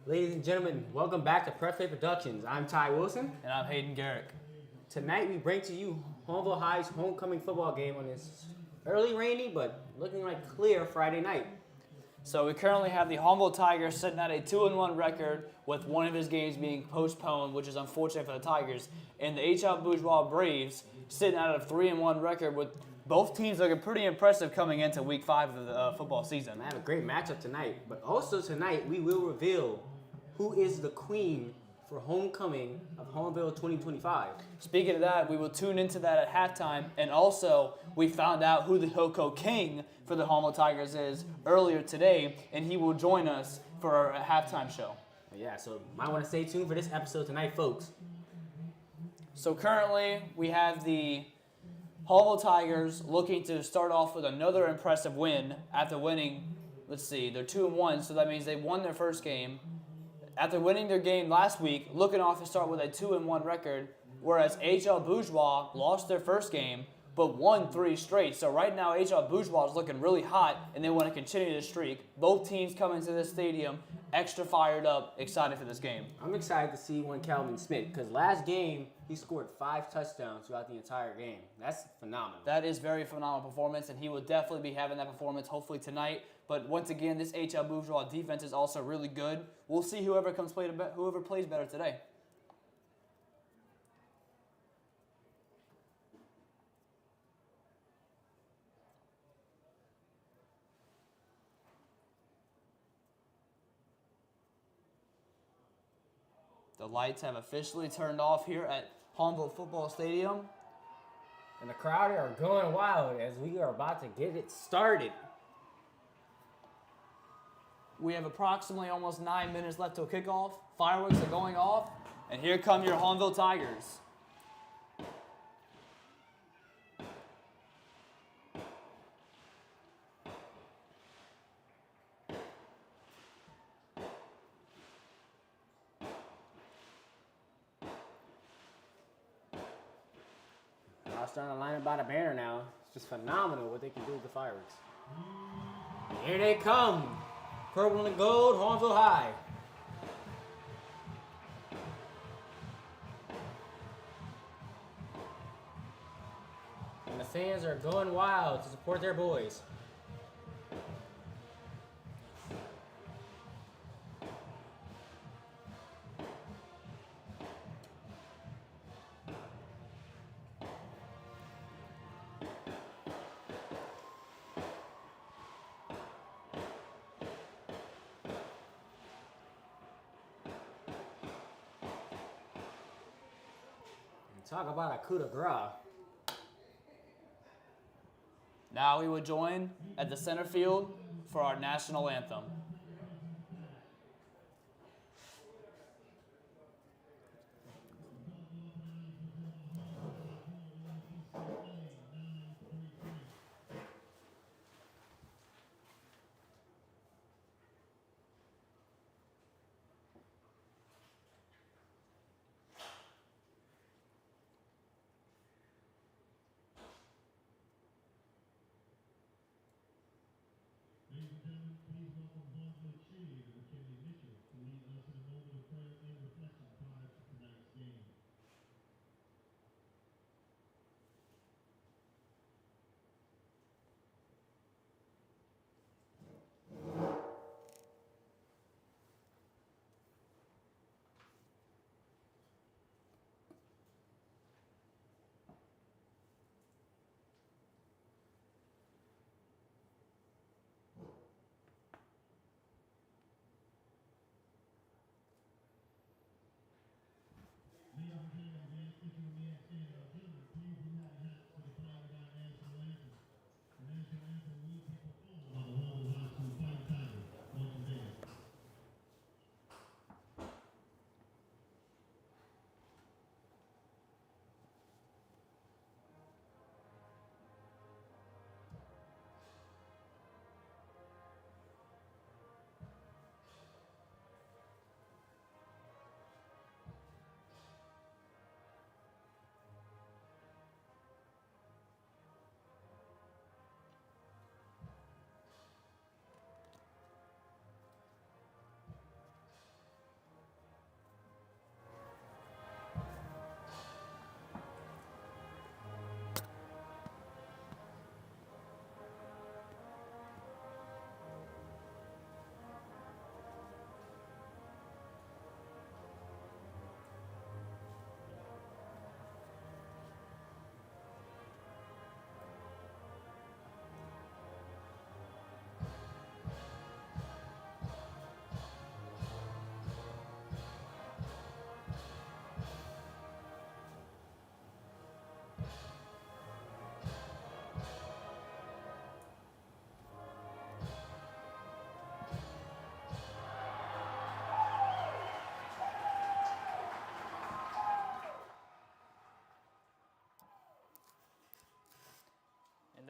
Ladies and gentlemen, welcome back to Press Play Productions. I'm Ty Wilson. And I'm Hayden Garrick. Tonight we bring to you Hahnville High's homecoming football game on this early rainy but looking like clear Friday night. So we currently have the Hahnville Tigers sitting at a 2-1 record with one of his games being postponed, which is unfortunate for the Tigers. And the Bourgeois Braves sitting at a 3-1 record with both teams looking pretty impressive coming into week 5 of the football season. I have a great matchup tonight, but also tonight we will reveal who is the queen for homecoming of Hahnville 2025. Speaking of that, we will tune into that at halftime, and also we found out who the Hoko King for the Hahnville Tigers is earlier today, and he will join us for our halftime show. Yeah, so might want to stay tuned for this episode tonight, folks. So currently we have the Hahnville Tigers looking to start off with another impressive win after winning, let's see, they're 2-1, so that means they won their first game. After winning their game last week, looking off to start with a 2-1 record, whereas HL Bourgeois lost their first game, but won 3 straight. So right now, HL Bourgeois is looking really hot, and they want to continue the streak. Both teams coming to this stadium extra fired up, excited for this game. I'm excited to see one Calvin Smith, because last game, he scored 5 touchdowns throughout the entire game. That's phenomenal. That is very phenomenal performance, and he will definitely be having that performance hopefully tonight. But once again, this HL Bourgeois defense is also really good. We'll see whoever plays better today. The lights have officially turned off here at Hahnville Football Stadium. And the crowd are going wild as we are about to get it started. We have approximately almost 9 minutes left till kickoff. Fireworks are going off, and here come your Hahnville Tigers. I was starting to line up by the banner now. It's just phenomenal what they can do with the fireworks. Here they come. Purple and gold, Hahnville High. And the fans are going wild to support their boys. Talk about a coup de grace. Now we will join at the center field for our national anthem.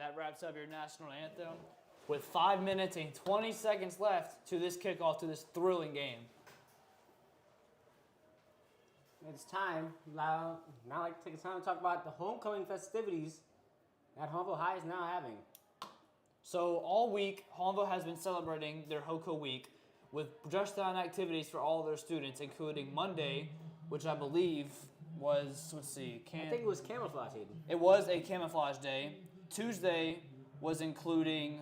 that wraps up your national anthem with 5 minutes and 20 seconds left to this kickoff to this thrilling game. It's time. Now I'd like to take the time to talk about the homecoming festivities that Hahnville High is now having. So all week, Hahnville has been celebrating their HOCO week with dress-down activities for all their students, including Monday, which I believe was, let's see, I think it was camouflage, Hayden. it was a camouflage day. Tuesday was including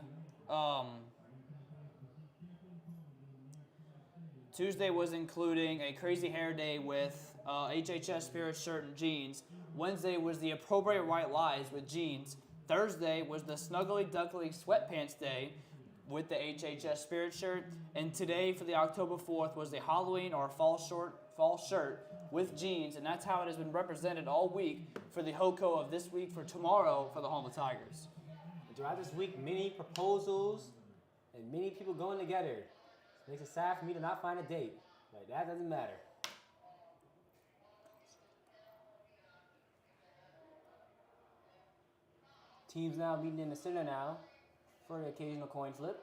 a crazy hair day with HHS spirit shirt and jeans. Wednesday was the appropriate white lies with jeans. Thursday was the snuggly duckly sweatpants day with the HHS spirit shirt. And today for the October 4th was the Halloween or fall shirt with jeans. And that's how it has been represented all week for the HOCO of this week for tomorrow for the Hahnville Tigers. Throughout this week, many proposals and many people going together. It makes it sad for me to not find a date. But that doesn't matter. Teams now meeting in the center now for the occasional coin flip.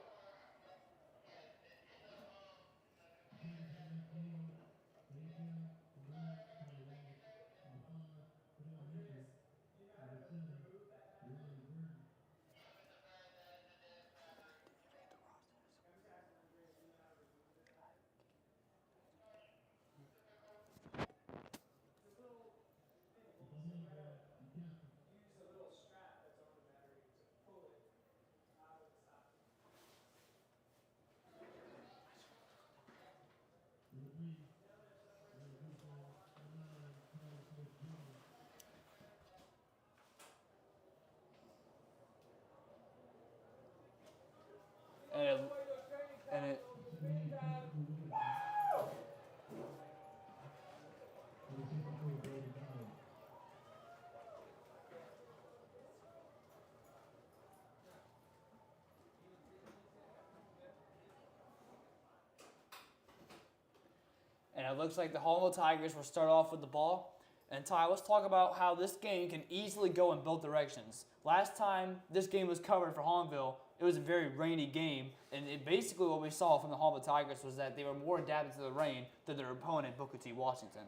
And it looks like the Hahnville Tigers will start off with the ball. And Ty, let's talk about how this game can easily go in both directions. Last time this game was covered for Hahnville, it was a very rainy game. And basically what we saw from the Hahnville Tigers was that they were more adapted to the rain than their opponent, Booker T. Washington.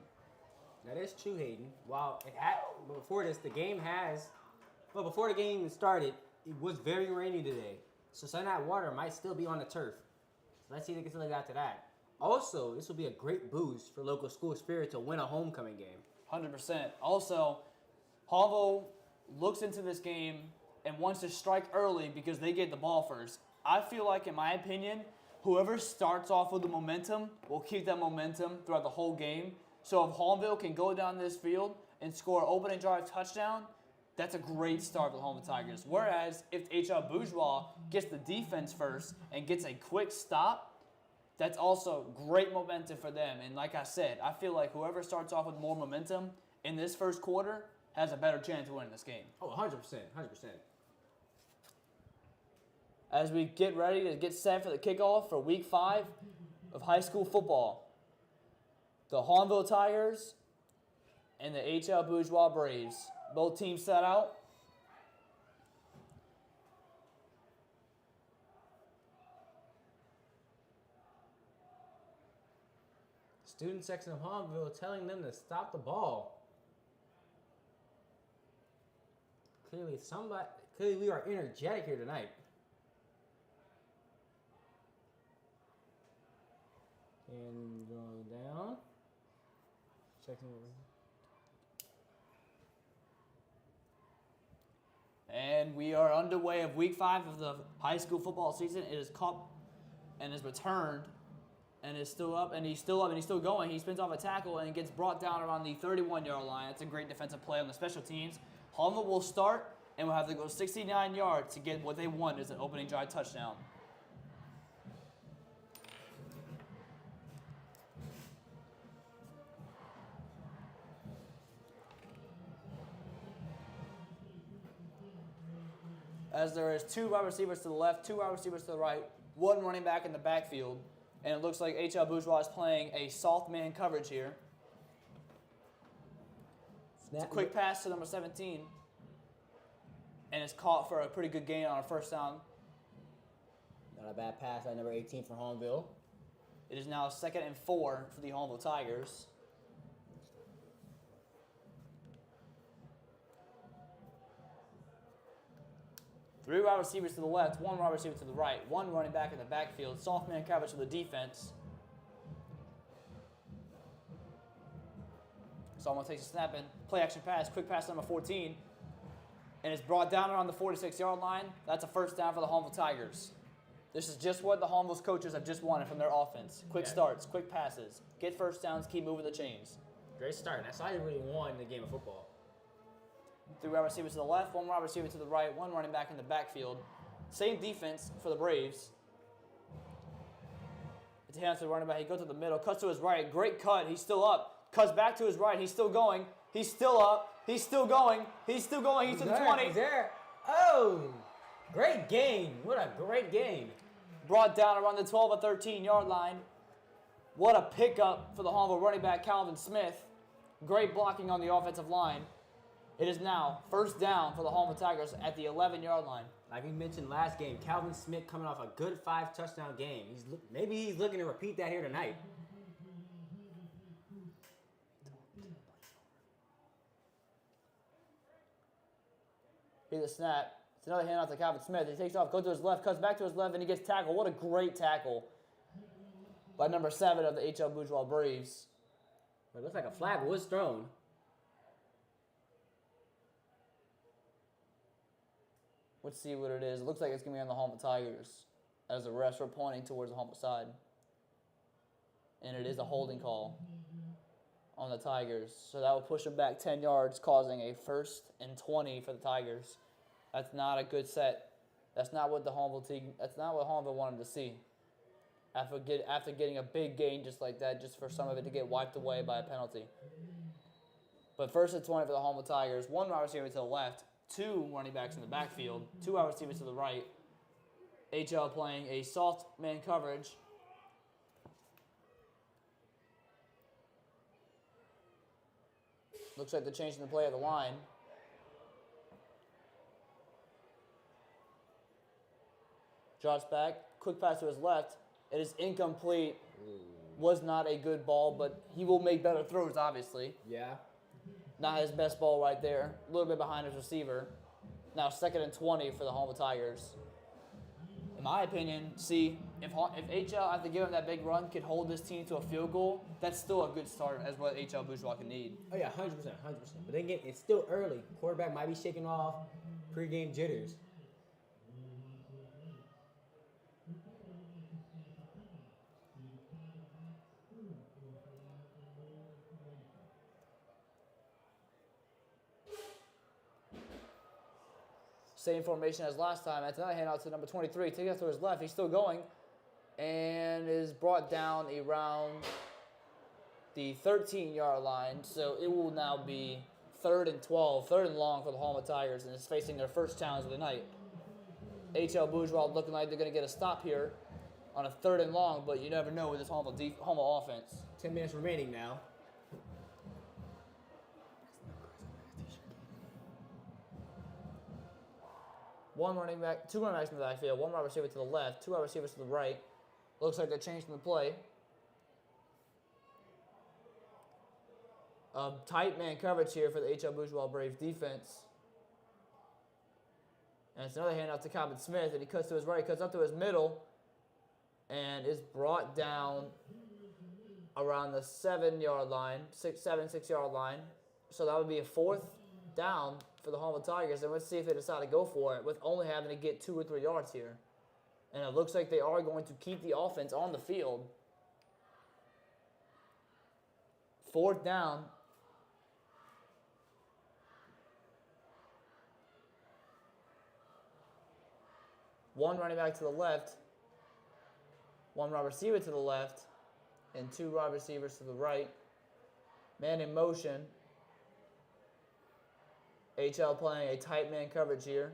That is true, Hayden. While before the game started, it was very rainy today. So some of that water might still be on the turf. So let's see if they can still get after that. Also, this will be a great boost for local school spirit to win a homecoming game. 100%. Also, Hahnville looks into this game and wants to strike early because they get the ball first. I feel like, in my opinion, whoever starts off with the momentum will keep that momentum throughout the whole game. So if Hahnville can go down this field and score an opening drive touchdown, that's a great start for the Hahnville Tigers. Whereas if HL Bourgeois gets the defense first and gets a quick stop, that's also great momentum for them. And like I said, I feel like whoever starts off with more momentum in this first quarter has a better chance of winning this game. Oh, 100%, 100%. As we get ready to get set for the kickoff for Week 5 of high school football, the Hahnville Tigers and the HL Bourgeois Braves. Both teams set out. Student section of Hahnville telling them to stop the ball. Clearly we are energetic here tonight. And going down. Checking over. And we are underway of Week 5 of the high school football season. It is caught and is returned and is still up, and he's still up, and he's still going. He spins off a tackle and gets brought down around the 31-yard line. That's a great defensive play on the special teams. Hahnville will start and will have to go 69 yards to get what they want is an opening drive touchdown. As there is 2 wide receivers to the left, 2 wide receivers to the right, 1 running back in the backfield. And it looks like HL Bourgeois is playing a soft man coverage here. It's a quick pass to number 17. and is caught for a pretty good gain on a first down. Not a bad pass by number 18 for Hahnville. It is now 2nd and 4 for the Hahnville Tigers. Three wide receivers to the left, one wide receiver to the right, one running back in the backfield, soft man coverage for the defense. Someone takes a snap in, play action pass, quick pass number 14, and it's brought down around the 46-yard line. That's a first down for the Hahnville Tigers. This is just what the Hahnville's coaches have just wanted from their offense. Quick starts, quick passes, get first downs, keep moving the chains. Great start. That's all you really want in the game of football. Three wide receivers to the left, one wide receiver to the right, one running back in the backfield. Same defense for the Braves. It's a hand to the running back. He goes to the middle, cuts to his right. Great cut. He's still up. Cuts back to his right. He's still going. He's still up. He's still going. He's still going. He's to the 20. He's there. Oh, great game. What a great game. Brought down around the 12 or 13-yard line. What a pickup for the Hahnville running back, Calvin Smith. Great blocking on the offensive line. It is now first down for the Hahnville Tigers at the 11-yard line. Like we mentioned last game, Calvin Smith coming off a good 5-touchdown game. Maybe he's looking to repeat that here tonight. Here's the snap. It's another handoff to Calvin Smith. He takes off, goes to his left, cuts back to his left, and he gets tackled. What a great tackle by number 7 of the HL Bourgeois Braves. It looks like a flag was thrown. Let's see what it is. It looks like it's going to be on the Hahnville Tigers as the refs are pointing towards the Hahnville side. And it is a holding call on the Tigers. So that will push them back 10 yards, causing a 1st and 20 for the Tigers. That's not a good set. That's not what the Hahnville team. That's not what Hahnville wanted to see. After getting a big gain just like that, just for some of it to get wiped away by a penalty. But 1st and 20 for the Hahnville Tigers. One wide receiver to the left. Two running backs in the backfield, two wide receivers to the right. HL playing a soft man coverage. Looks like they're changing the play of the line. Drops back, quick pass to his left. It is incomplete. Was not a good ball, but he will make better throws, obviously. Yeah. Not his best ball right there. A little bit behind his receiver. Now 2nd and 20 for the Hahnville Tigers. In my opinion, see, if HL, after giving him that big run, could hold this team to a field goal, that's still a good start as what HL Bourgeois can need. Oh, yeah, 100%, 100%. But then again, it's still early. Quarterback might be shaking off pregame jitters. Same formation as last time. That's another handout to number 23. Takes it to his left. He's still going. And is brought down around the 13-yard line. So it will now be 3rd and 12, 3rd and long for the Hahnville Tigers. And it's facing their first challenge of the night. HL Bourgeois looking like they're going to get a stop here on a 3rd and long. But you never know with this Hahnville offense. 10 minutes remaining now. One running back, two running backs in the backfield, one wide receiver to the left, two wide receivers to the right. Looks like they're changing the play. Tight man coverage here for the HL Bourgeois Braves defense. And it's another handout to Calvin Smith, and he cuts to his right, cuts up to his middle, and is brought down around the 7-yard line, 6-yard line. So that would be a 4th down for the Hahnville Tigers, and let's see if they decide to go for it with only having to get 2 or 3 yards here. And it looks like they are going to keep the offense on the field. 4th down. One running back to the left, one wide receiver to the left, and two wide receivers to the right. Man in motion. HL playing a tight man coverage here.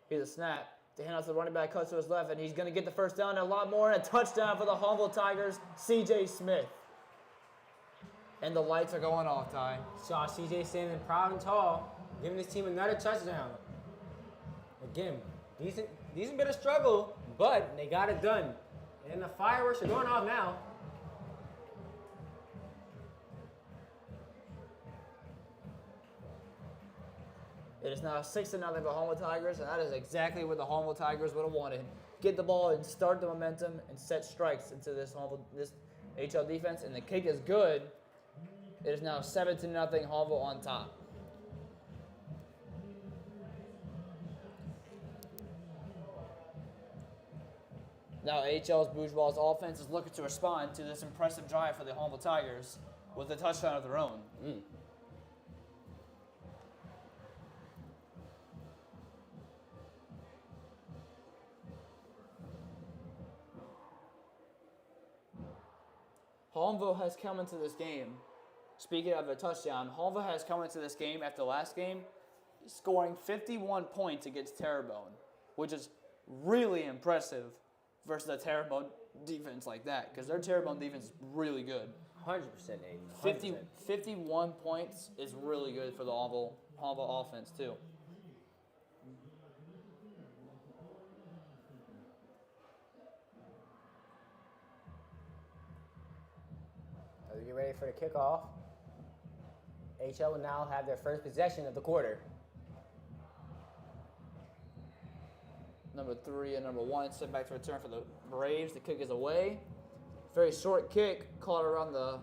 Here's a snap. The handoff to the running back, cuts to his left, and he's going to get the first down and a lot more, and a touchdown for the Hahnville Tigers, C.J. Smith. And the lights are going off, Ty. Saw CJ standing proud and tall. giving this team another touchdown. Again, decent bit of struggle, but they got it done. And the fireworks are going off now. It is now 6-0 for Hahnville Tigers, and that is exactly what the Hahnville Tigers would have wanted. Get the ball and start the momentum and set strikes into this HL defense, and the kick is good. It is now 7-0 Hahnville on top. Now HL's Bourgeois offense is looking to respond to this impressive drive for the Hahnville Tigers with a touchdown of their own. Hahnville has come into this game, speaking of a touchdown, Hahnville has come into this game after the last game scoring 51 points against Terrebonne, which is really impressive versus a Terrebonne defense like that, because their Terrebonne defense is really good. 100%, Aiden. 51 points is really good for the Hahnville offense, too. As we get ready for the kickoff, HL will now have their first possession of the quarter. Number 3 and number 1 sit back to return for the Braves. The kick is away. Very short kick, caught around the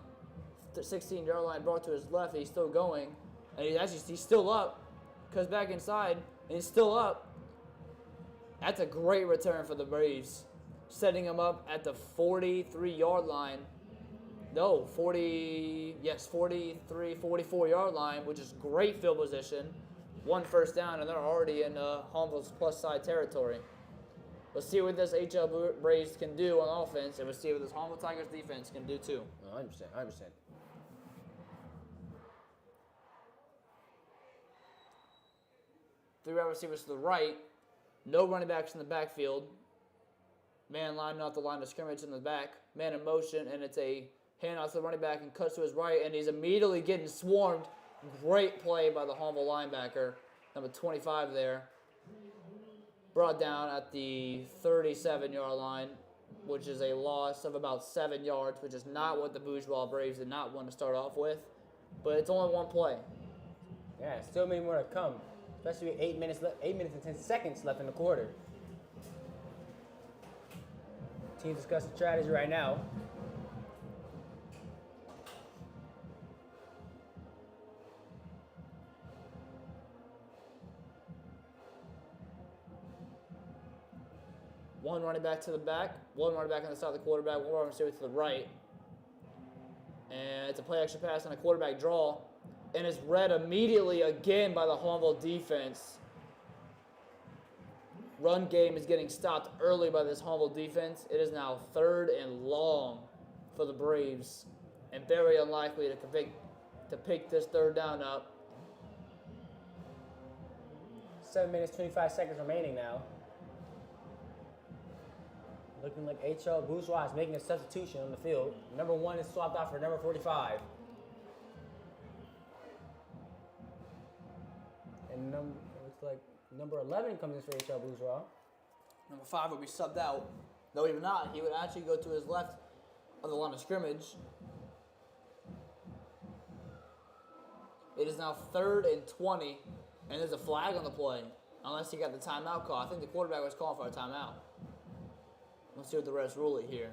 16-yard line, brought to his left. He's still going, and he's still up. Comes back inside, and he's still up. That's a great return for the Braves, setting him up at the 43-yard line. No, 44-yard line, which is great field position. 1 first down, and they're already in Hahnville's plus side territory. Let's see what this HL Braves can do on offense, and we'll see what this Hahnville Tigers defense can do too. 100%. Three wide receivers to the right. No running backs in the backfield. Man lining up the line of scrimmage in the back. Man in motion, and it's a handoff to the running back and cuts to his right, and he's immediately getting swarmed. Great play by the Hahnville linebacker, number 25 there. Brought down at the 37-yard line, which is a loss of about 7 yards, which is not what the Bourgeois Braves did not want to start off with. But it's only one play. Yeah, still many more to come, especially with 8 minutes and 10 seconds left in the quarter. Teams discussing strategy right now. One running back to the back, one running back on the side of the quarterback, one running receiver to the right. And it's a play action pass on a quarterback draw. And it's read immediately again by the Hahnville defense. Run game is getting stopped early by this Hahnville defense. It is now 3rd and long for the Braves. And very unlikely to pick this 3rd down up. 7 minutes, 25 seconds remaining now. Looking like HL Bourgeois is making a substitution on the field. Number 1 is swapped out for number 45. And looks like number 11 comes in for HL Bourgeois. Number 5 would be subbed out. No, he would not. He would actually go to his left of the line of scrimmage. It is now 3rd and 20, and there's a flag on the play, unless he got the timeout call. I think the quarterback was calling for a timeout. Let's see what the refs rule it here.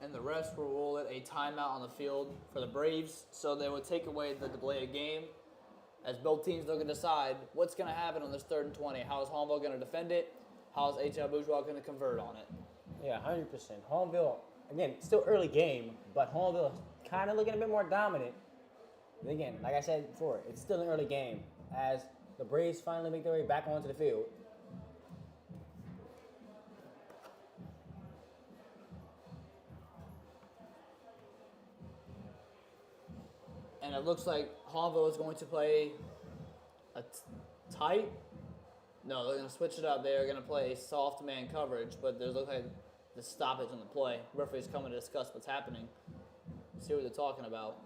And the refs will rule it a timeout on the field for the Braves, so they would take away the delay of game. As both teams look to decide what's going to happen on this 3rd and 20. How is Hahnville going to defend it? How is HL Bourgeois going to convert on it? Yeah, 100%. Hahnville, again, still early game, but Hahnville kind of looking a bit more dominant. But again, like I said before, it's still an early game as the Braves finally make their way back onto the field. And it looks like Hahnville is going to play a tight. No, they're going to switch it up. They're going to play soft man coverage, but there's looks like the stoppage on the play. Referee's coming to discuss what's happening. See what they're talking about.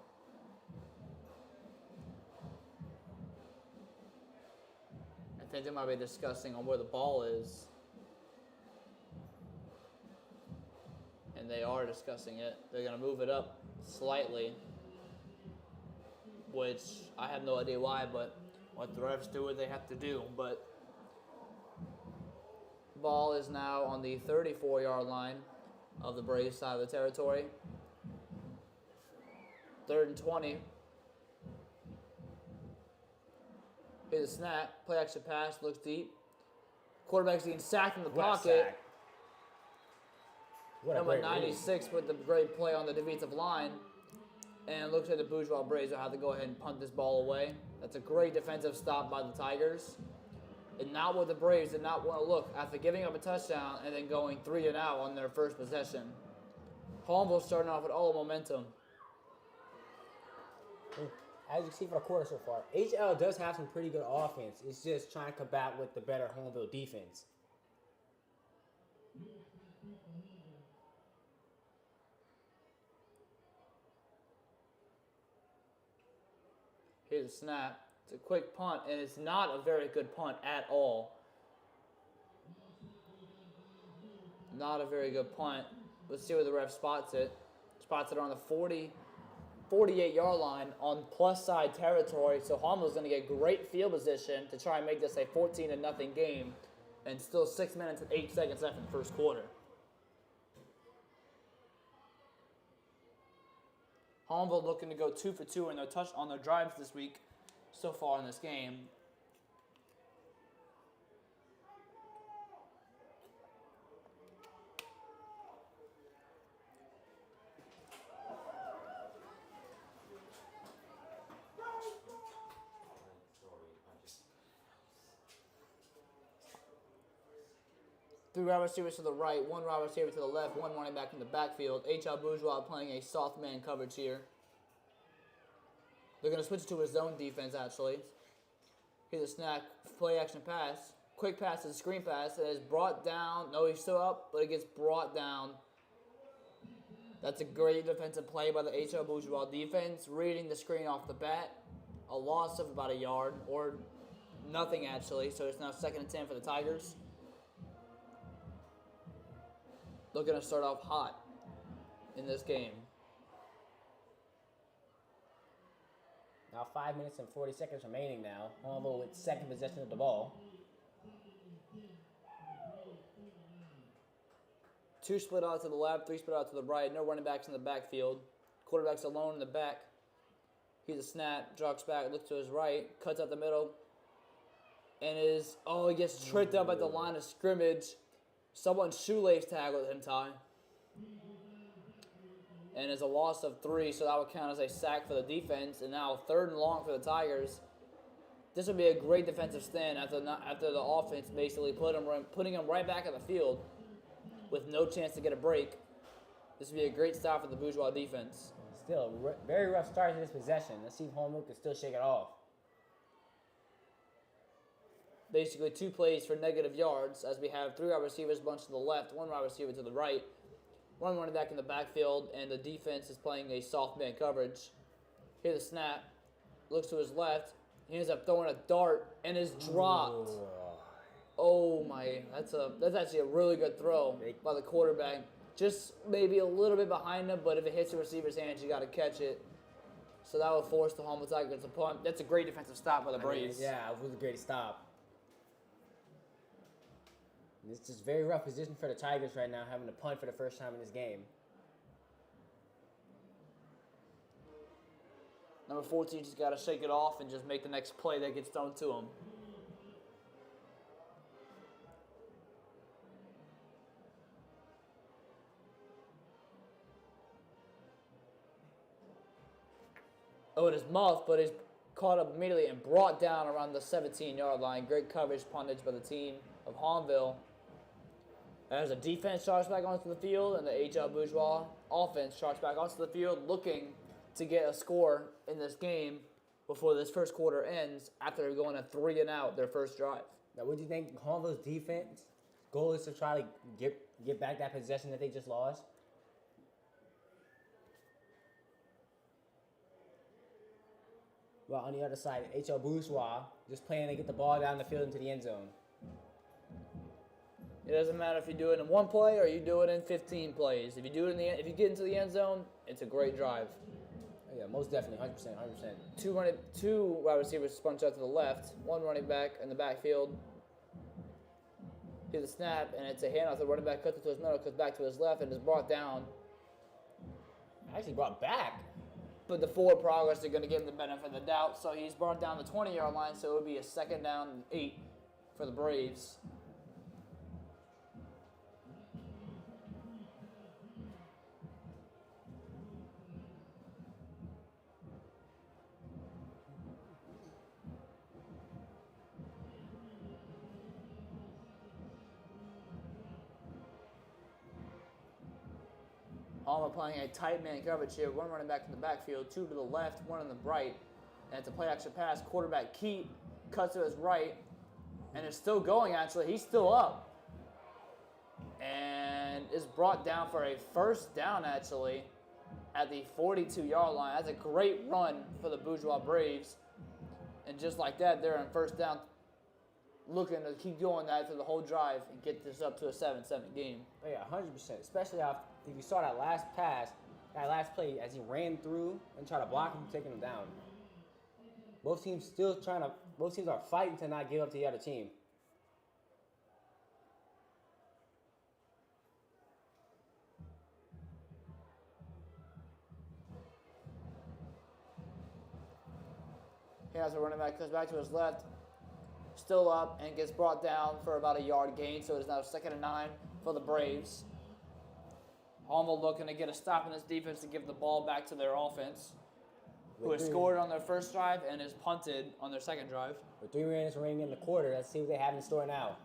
I think they might be discussing on where the ball is. And they are discussing it. They're going to move it up slightly, which I have no idea why, but what the refs do what they have to do. But ball is now on the 34-yard line of the Braves side of the territory. 3rd and 20. Here's a snap. Play action pass. Looks deep. Quarterback's getting sacked in the pocket. Number 96 with the great play on the defensive line. And looks like the Bourgeois Braves will have to go ahead and punt this ball away. That's a great defensive stop by the Tigers. And not what the Braves did not want to look after giving up a touchdown and then going 3 and out on their first possession. Hahnville starting off with all the momentum. As you see for the quarter so far, HL does have some pretty good offense. It's just trying to combat with the better Hahnville defense. Here's a snap. It's a quick punt, and it's not a very good punt at all. Not a very good punt. Let's see where the ref spots it. Spots it on the 48-yard line on plus side territory. So Hahnville's going to get great field position to try and make this a 14-0 game. And still 6 minutes and 8 seconds left in the first quarter. Hahnville looking to go 2 for 2 in their on their drives this week so far in this game. Three wide receivers to the right, one wide receiver to the left, one running back in the backfield. HL Bourgeois playing a soft man coverage here. They're going to switch to a zone defense, actually. Here's a snap, play action pass. Quick pass is a screen pass, and it's brought down. No, he's still up, but it gets brought down. That's a great defensive play by the HL Bourgeois defense, reading the screen off the bat. A loss of about a yard, or nothing, actually. So it's now 2nd and 10 for the Tigers. Looking to start off hot in this game. Now 5 minutes and 40 seconds remaining now. Hahnville with second possession of the ball. 2 split out to the left, 3 split out to the right. No running backs in the backfield. Quarterback's alone in the back. He's a snap, jogs back, looks to his right, cuts up the middle. And he gets tripped up at the line of scrimmage. Someone's shoelace tackled him, Ty. And it's a loss of 3, so that would count as a sack for the defense. And now 3rd and long for the Tigers. This would be a great defensive stand after the offense basically putting him right back on the field with no chance to get a break. This would be a great stop for the Bourgeois defense. Still a very rough start to this possession. Let's see if Hahnville can still shake it off. Basically 2 plays for negative yards as we have 3 wide receivers bunched to the left, 1 wide receiver to the right, 1 running back in the backfield, and the defense is playing a soft man coverage. Here's the snap. Looks to his left. He ends up throwing a dart and is dropped. Ooh. Oh my, that's actually a really good throw by the quarterback. Just maybe a little bit behind him, but if it hits the receiver's hands, you got to catch it. So that will force the Hahnville Tigers to punt. That's a great defensive stop by the Braves. Yeah, it was a great stop. It's just very rough position for the Tigers right now, having to punt for the first time in this game. Number 14 just got to shake it off and just make the next play that gets thrown to him. Oh, it is muffed, but he's caught up immediately and brought down around the 17-yard line. Great coverage puntage by the team of Hahnville. As the defense charges back onto the field and the HL Bourgeois offense charges back onto the field looking to get a score in this game before this first quarter ends after going a 3-and-out their first drive. Now, what do you think Hahnville's defense goal is to try to get back that possession that they just lost? Well, on the other side, H.L. Bourgeois just playing to get the ball down the field into the end zone. It doesn't matter if you do it in one play or you do it in 15 plays. If you do it if you get into the end zone, it's a great drive. Yeah, most definitely, 100%. Two wide receivers punch out to the left, one running back in the backfield. Here's the snap, and it's a handoff. The running back cuts it to his middle, cuts back to his left, and is brought down. Actually brought back. But the forward progress are going to give him the benefit of the doubt, so he's brought down the 20-yard line, so it would be a 2nd down and 8 for the Braves. Hahnville playing a tight man coverage here. One running back in the backfield, 2 to the left, 1 on the right. And it's a play action pass. Quarterback Keat cuts to his right. And it's still going, actually. He's still up. And is brought down for a 1st down, actually, at the 42-yard line. That's a great run for the Bourgeois Braves. And just like that, they're in 1st down, looking to keep going that through the whole drive and get this up to a 7-7 game. Oh, yeah, 100%. Especially if you saw that last pass, that last play, as he ran through and tried to block him, taking him down. Both teams are fighting to not give up to the other team. He has a running back, comes back to his left, still up, and gets brought down for about a yard gain, so it's now 2nd and 9 for the Braves. Hahnville looking to get a stop in this defense to give the ball back to their offense, who has scored on their first drive and is punted on their second drive. With 3 minutes remaining in the quarter, let's see what they have in store now.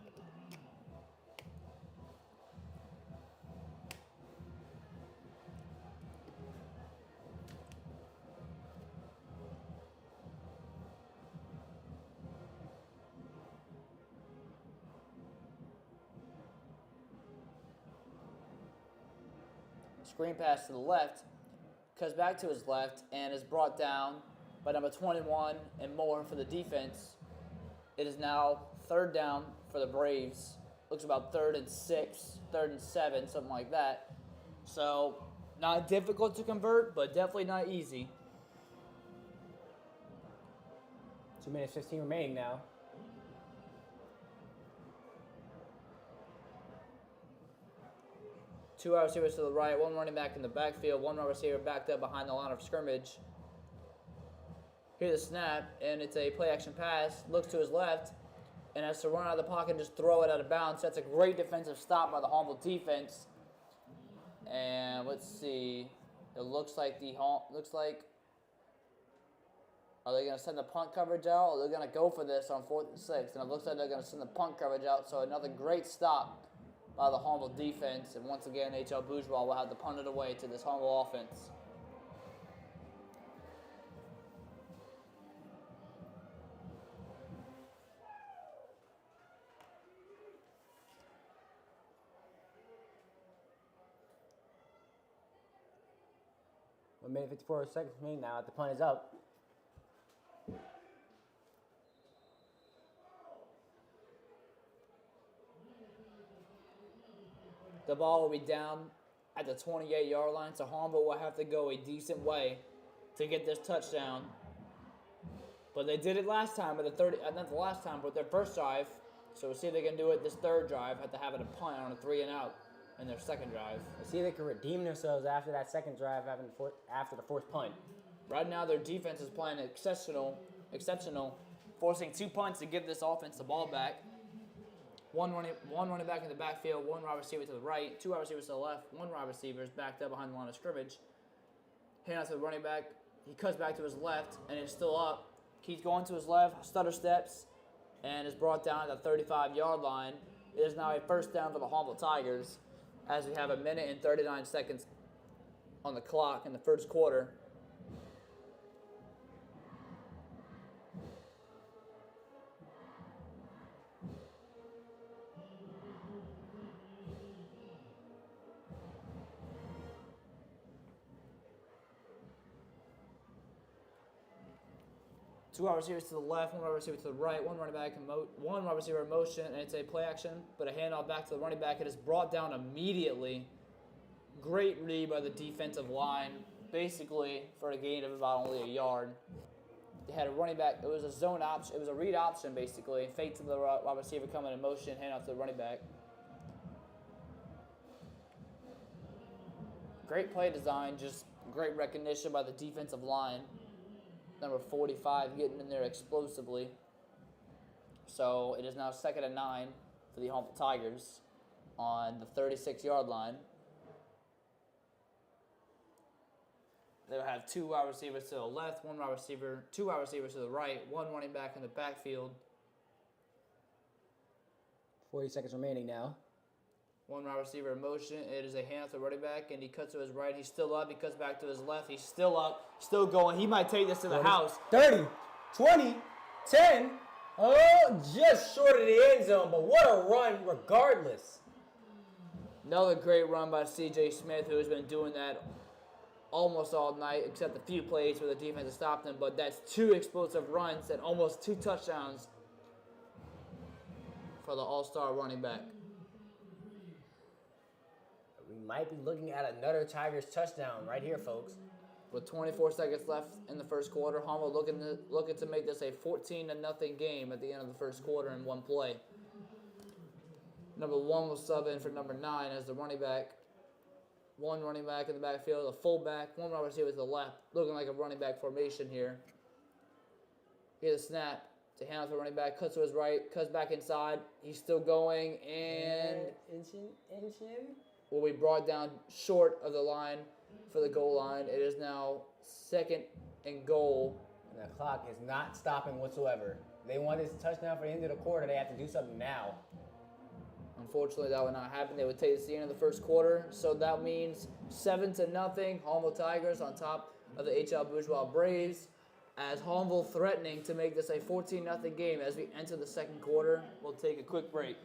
Screen pass to the left, comes back to his left, and is brought down by number 21 and more for the defense. It is now 3rd down for the Braves. Looks about 3rd and 6, 3rd and 7, something like that. So, not difficult to convert, but definitely not easy. 2 minutes, 15 remaining now. Two wide receivers to the right, 1 running back in the backfield, 1 wide receiver backed up behind the line of scrimmage. Here's the snap, and it's a play-action pass. Looks to his left, and has to run out of the pocket and just throw it out of bounds. That's a great defensive stop by the Hahnville defense. And let's see. It looks like are they going to send the punt coverage out, or they're going to go for this on 4th and 6? And it looks like they're going to send the punt coverage out, so another great stop by the Hahnville defense, and once again, H.L. Bourgeois will have to punt it away to this Hahnville offense. One minute, 54 seconds remaining now. The punt is up. The ball will be down at the 28-yard line, so Hahnville will have to go a decent way to get this touchdown. But they did it last time with not the last time, but their first drive. So we'll see if they can do it this 3rd drive. Have to have it a punt on a 3-and-out in their 2nd drive. Let's see if they can redeem themselves after that 2nd drive, after the 4th punt. Right now, their defense is playing exceptional, forcing 2 punts to give this offense the ball back. One running back in the backfield, 1 wide receiver to the right, 2 wide receivers to the left, 1 wide receiver is backed up behind the line of scrimmage. Hand out to the running back. He cuts back to his left and is still up. Keeps going to his left, stutter steps, and is brought down at the 35-yard line. It is now a 1st down for the Hahnville Tigers, as we have 1 minute and 39 seconds on the clock in the first quarter. Two wide receivers to the left, one wide receiver to the right, one running back, one wide receiver in motion, and it's a play action, but a handoff back to the running back. It is brought down immediately. Great read by the defensive line, basically for a gain of about only a yard. They had a running back. It was a zone option. It was a read option, basically. Fake to the wide receiver coming in motion, handoff to the running back. Great play design, just great recognition by the defensive line. Number 45 getting in there explosively. So it is now 2nd and 9 for the Hahnville Tigers on the 36-yard line. They'll have two wide receivers to the left, two wide receivers to the right, one running back in the backfield. 40 seconds remaining now. One wide receiver in motion. It is a handoff to the running back, and he cuts to his right. He's still up. He cuts back to his left. He's still up, still going. He might take this to the house. 30, 20, 10. Oh, just short of the end zone, but what a run regardless. Another great run by C.J. Smith, who has been doing that almost all night, except a few plays where the defense has stopped him. But that's two explosive runs and almost 2 touchdowns for the all-star running back. We might be looking at another Tigers touchdown right here, folks. With 24 seconds left in the first quarter, Hahnville looking to make this a 14-0 game at the end of the first quarter in one play. Number 1 will sub in for number 9 as the running back. One running back in the backfield, a fullback, one wide receiver to the left, looking like a running back formation here. Here's a snap to hand off the running back, cuts to his right, cuts back inside. He's still going, and inching. will be brought down short of the line for the goal line. It is now 2nd and goal. And the clock is not stopping whatsoever. They want this touchdown for the end of the quarter. They have to do something now. Unfortunately, that would not happen. They would take this to the end of the first quarter. So that means 7-0. Hahnville Tigers on top of the HL Bourgeois Braves. As Hahnville threatening to make this a 14-0 game as we enter the second quarter. We'll take a quick break.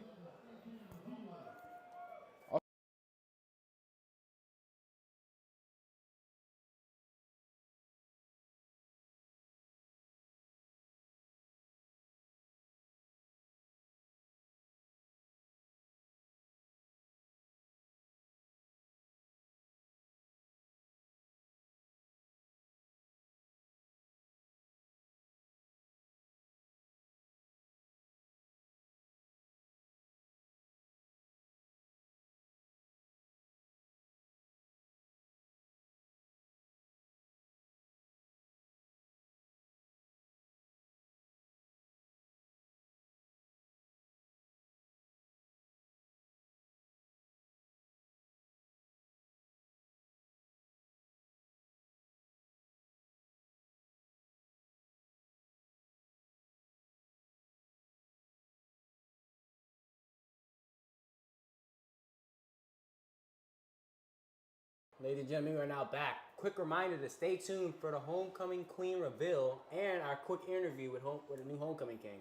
Ladies and gentlemen, we are now back. Quick reminder to stay tuned for the homecoming queen reveal and our quick interview with the new homecoming king.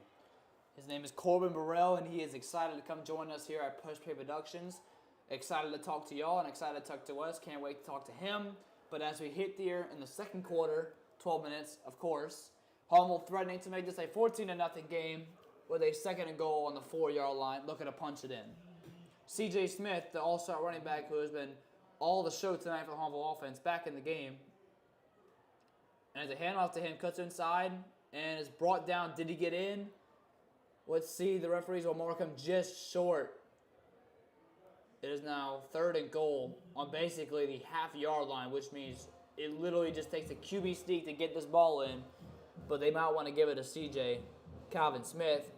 His name is Corbin Burrell, and he is excited to come join us here at Push Pay Productions. Excited to talk to y'all and excited to talk to us. Can't wait to talk to him. But as we hit here in the second quarter, 12 minutes, of course, Hahnville threatening to make this a 14-0 game with a 2nd and goal on the 4-yard line, looking to punch it in. C.J. Smith, the all-star running back who has been all the show tonight for the Hahnville offense, back in the game. And as a handoff to him, cuts inside and is brought down. Did he get in? Let's see. The referees will mark him just short. It is now 3rd and goal on basically the half-yard line, which means it literally just takes a QB sneak to get this ball in. But they might want to give it to C.J. Calvin Smith,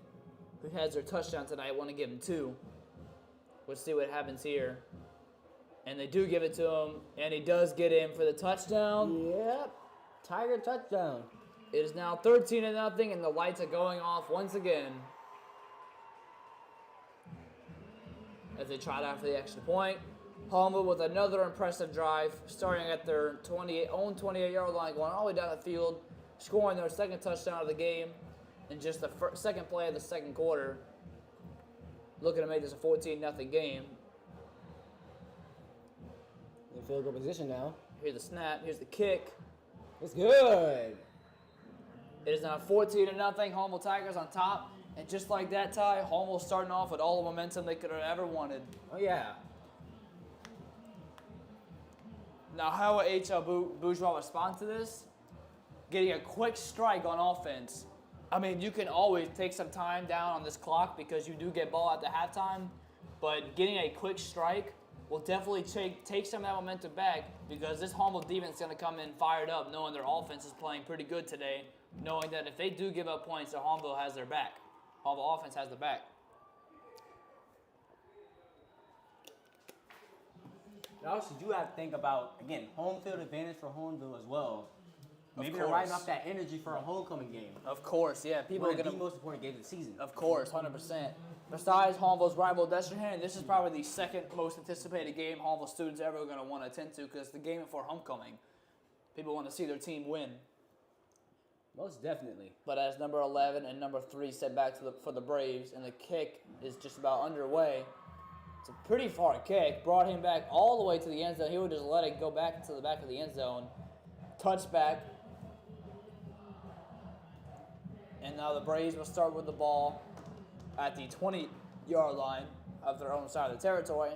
who has their touchdown tonight. Want to give him 2. Let's see what happens here. And they do give it to him, and he does get in for the touchdown. Yep, Tiger touchdown. It is now 13-0, and the lights are going off once again as they try out for the extra point. Hahnville with another impressive drive, starting at their own 28-yard line, going all the way down the field, scoring their 2nd touchdown of the game in just the second play of the second quarter. Looking to make this a 14-0 game. In field goal position now. Here's the snap. Here's the kick. It's good. It is now 14-0. Hahnville Tigers on top. And just like that, Ty, Hahnville starting off with all the momentum they could have ever wanted. Oh, yeah. Now, how will HL Bourgeois respond to this? Getting a quick strike on offense. I mean, you can always take some time down on this clock because you do get ball at the halftime, but getting a quick strike will definitely take some of that momentum back because this Hahnville defense is going to come in fired up, knowing their offense is playing pretty good today, knowing that if they do give up points, the Hahnville has their back. Hahnville offense has their back. You also do have to think about, again, home field advantage for Hahnville as well. Maybe they're course. riding off that energy for a homecoming game. Of course, yeah. People are One of going the most important games of the season. Of course, 100%. Besides Hahnville's rival Destrehan, this is probably the second most anticipated game Hahnville students ever going to want to attend to because it's the game before homecoming. People want to see their team win. Most definitely. But as number 11 and number 3 set back for the Braves, and the kick is just about underway. It's a pretty far kick. Brought him back all the way to the end zone. He would just let it go back to the back of the end zone. Touchback. And now the Braves will start with the ball at the 20-yard line of their own side of the territory.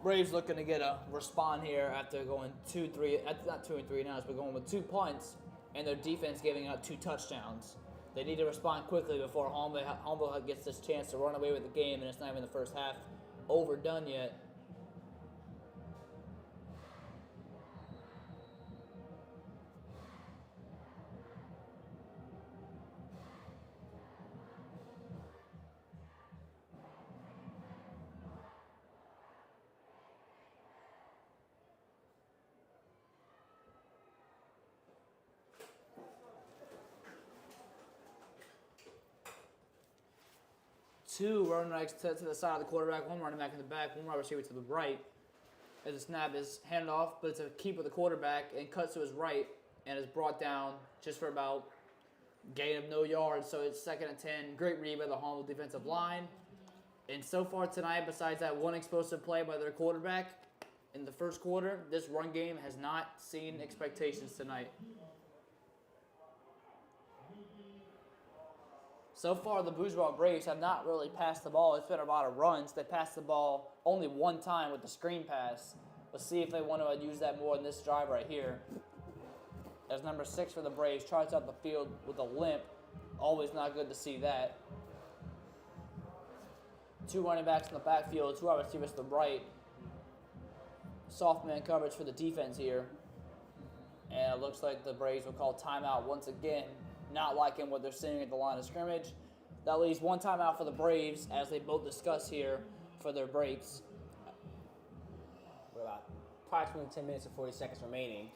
Braves looking to get a respond here after going 2-3, not 2 and 3 now, but going with 2 punts, and their defense giving up 2 touchdowns. They need to respond quickly before Hahnville gets this chance to run away with the game, and it's not even the first half overdone yet. Two running backs to the side of the quarterback, one running back in the back, one wide receiver to the right. As the snap is handed off, but it's a keep with the quarterback and cuts to his right and is brought down just for about gain of no yards. So it's 2nd and 10. Great read by the Hahnville defensive line. And so far tonight, besides that one explosive play by their quarterback in the first quarter, this run game has not seen expectations tonight. So far, the Bourgeois Braves have not really passed the ball. It's been a lot of runs. They passed the ball only one time with the screen pass. Let's see if they want to use that more in this drive right here. As number 6 for the Braves tries out the field with a limp. Always not good to see that. 2 running backs in the backfield, 2 wide receivers to the right. Soft man coverage for the defense here. And it looks like the Braves will call timeout once again. Not liking what they're seeing at the line of scrimmage. That leaves one timeout for the Braves as they both discuss here for their breaks. We're about approximately 10 minutes and 40 seconds remaining.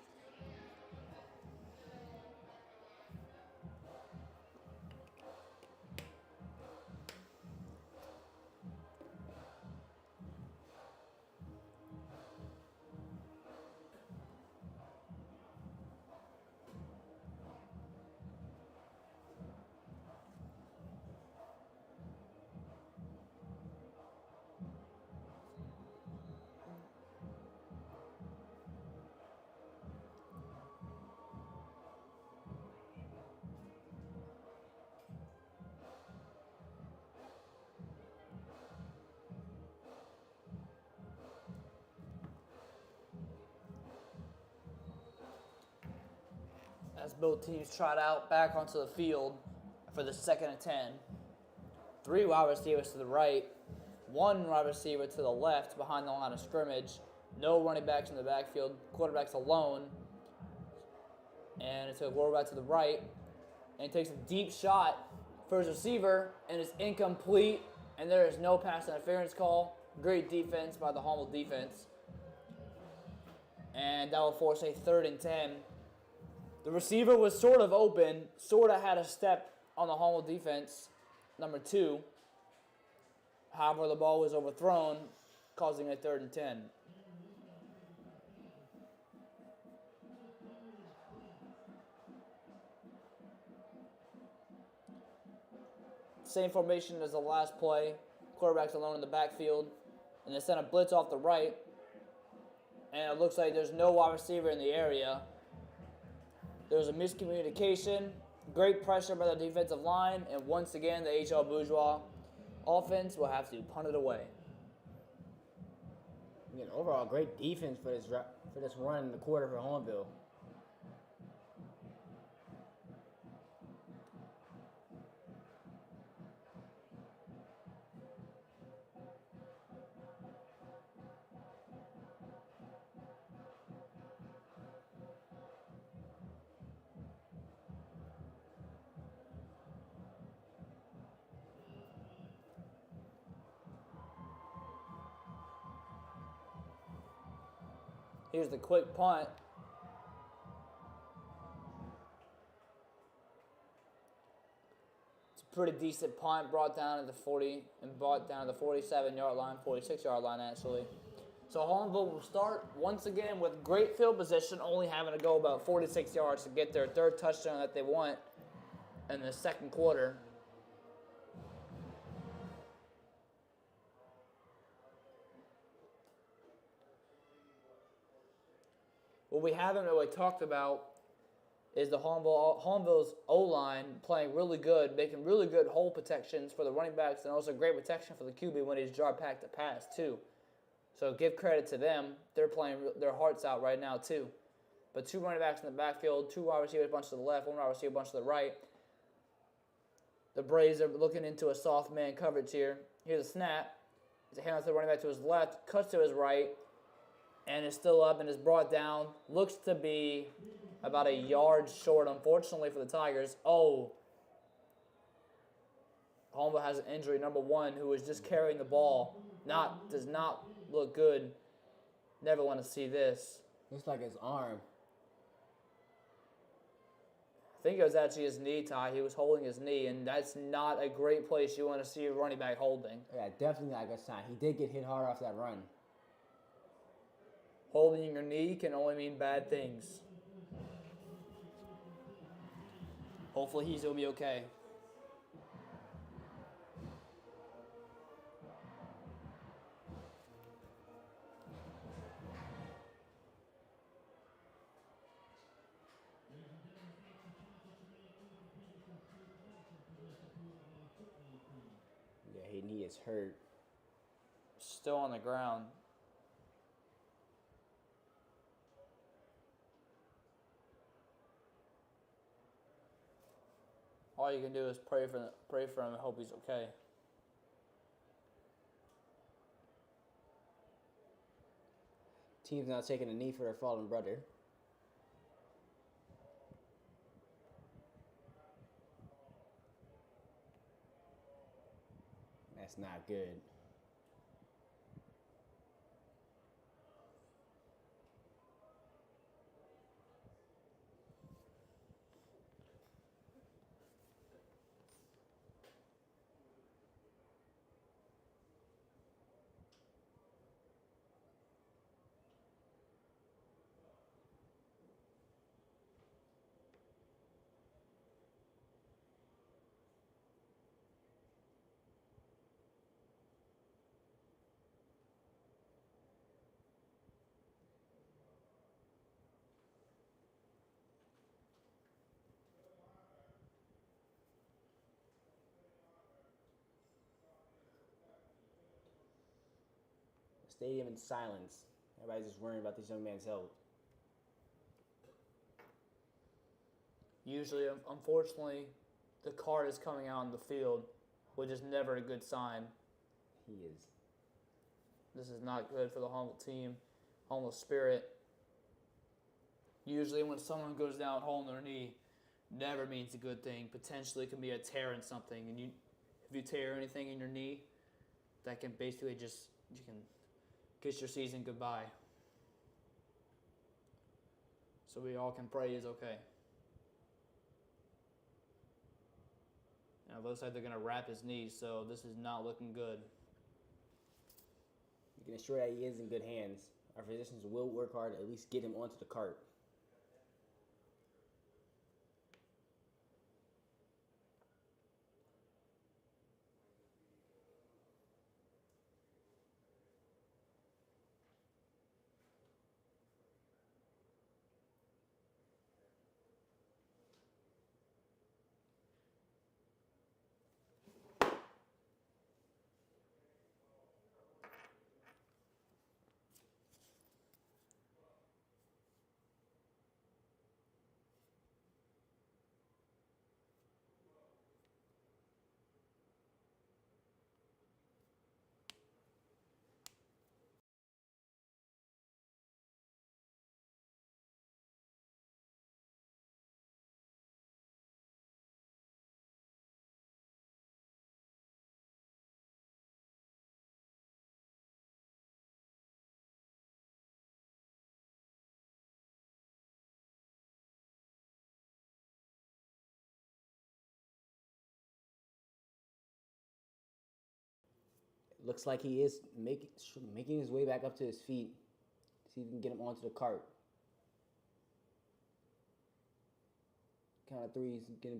As both teams trot out back onto the field for the 2nd and 10. 3 wide receivers to the right, 1 wide receiver to the left behind the line of scrimmage. No running backs in the backfield. Quarterback's alone. And it's a quarterback to the right. And he takes a deep shot for his receiver, and it's incomplete. And there is no pass interference call. Great defense by the Hahnville defense. And that will force a 3rd and 10. The receiver was sort of open, sort of had a step on the Hahnville defense, number 2. However, the ball was overthrown, causing a 3rd and 10. Same formation as the last play. Quarterback's alone in the backfield. And they sent a blitz off the right. And it looks like there's no wide receiver in the area. There was a miscommunication, great pressure by the defensive line, and once again, the HL Bourgeois offense will have to punt it away. Again, overall, great defense for this run in the quarter for Hahnville. Here's the quick punt. It's a pretty decent punt, brought down to the 40 and brought down to the 47-yard line, 46-yard line actually. So Hahnville will start once again with great field position, only having to go about 46 yards to get their third touchdown that they want in the second quarter. What we haven't really talked about is the Hahnville's O-line playing really good, making really good hole protections for the running backs, and also great protection for the QB when he's drop back to pass too. So give credit to them. They're playing their hearts out right now too. But 2 running backs in the backfield, 2 wide receivers, a bunch to the left, 1 wide receiver, a bunch to the right. The Braves are looking into a soft man coverage here. Here's a snap. He's a handoff to the running back to his left, cuts to his right, and is still up and is brought down. Looks to be about a yard short, unfortunately, for the Tigers. Oh. Hahnville has an injury, number 1, who is just carrying the ball. Does not look good. Never want to see this. Looks like his arm. I think it was actually his knee, Ty. He was holding his knee, and that's not a great place you want to see a running back holding. Yeah, definitely not a good sign. He did get hit hard off that run. Holding your knee can only mean bad things. Hopefully he's going to be okay. Yeah, his knee is hurt. Still on the ground. All you can do is pray for him and hope he's okay. Team's not taking a knee for their fallen brother. That's not good. Stadium in silence. Everybody's just worrying about this young man's health. Usually, unfortunately, the card is coming out on the field, which is never a good sign. He is. This is not good for the Hahnville team, Hahnville spirit. Usually when someone goes down holding their knee, never means a good thing. Potentially it can be a tear in something. And if you tear anything in your knee, that can basically you can kiss your season goodbye. So we all can pray he's okay. Now it looks like they're going to wrap his knee, so this is not looking good. You can assure that he is in good hands. Our physicians will work hard to at least get him onto the cart. Looks like he is making his way back up to his feet. See if we can get him onto the cart. Count of three. He's getting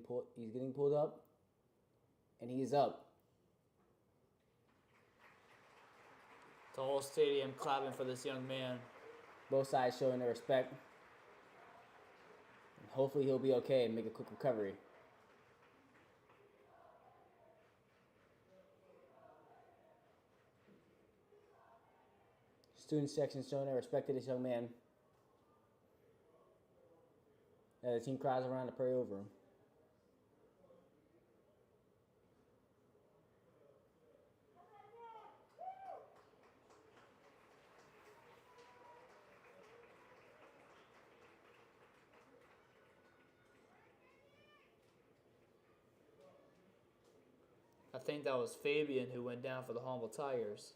pulled up, and he's up. The whole stadium clapping for this young man. Both sides showing their respect. And hopefully he'll be okay and make a quick recovery. Student section showing their respect to this young man. As the team crowds around to pray over him. I think that was Fabian who went down for the Hahnville Tigers.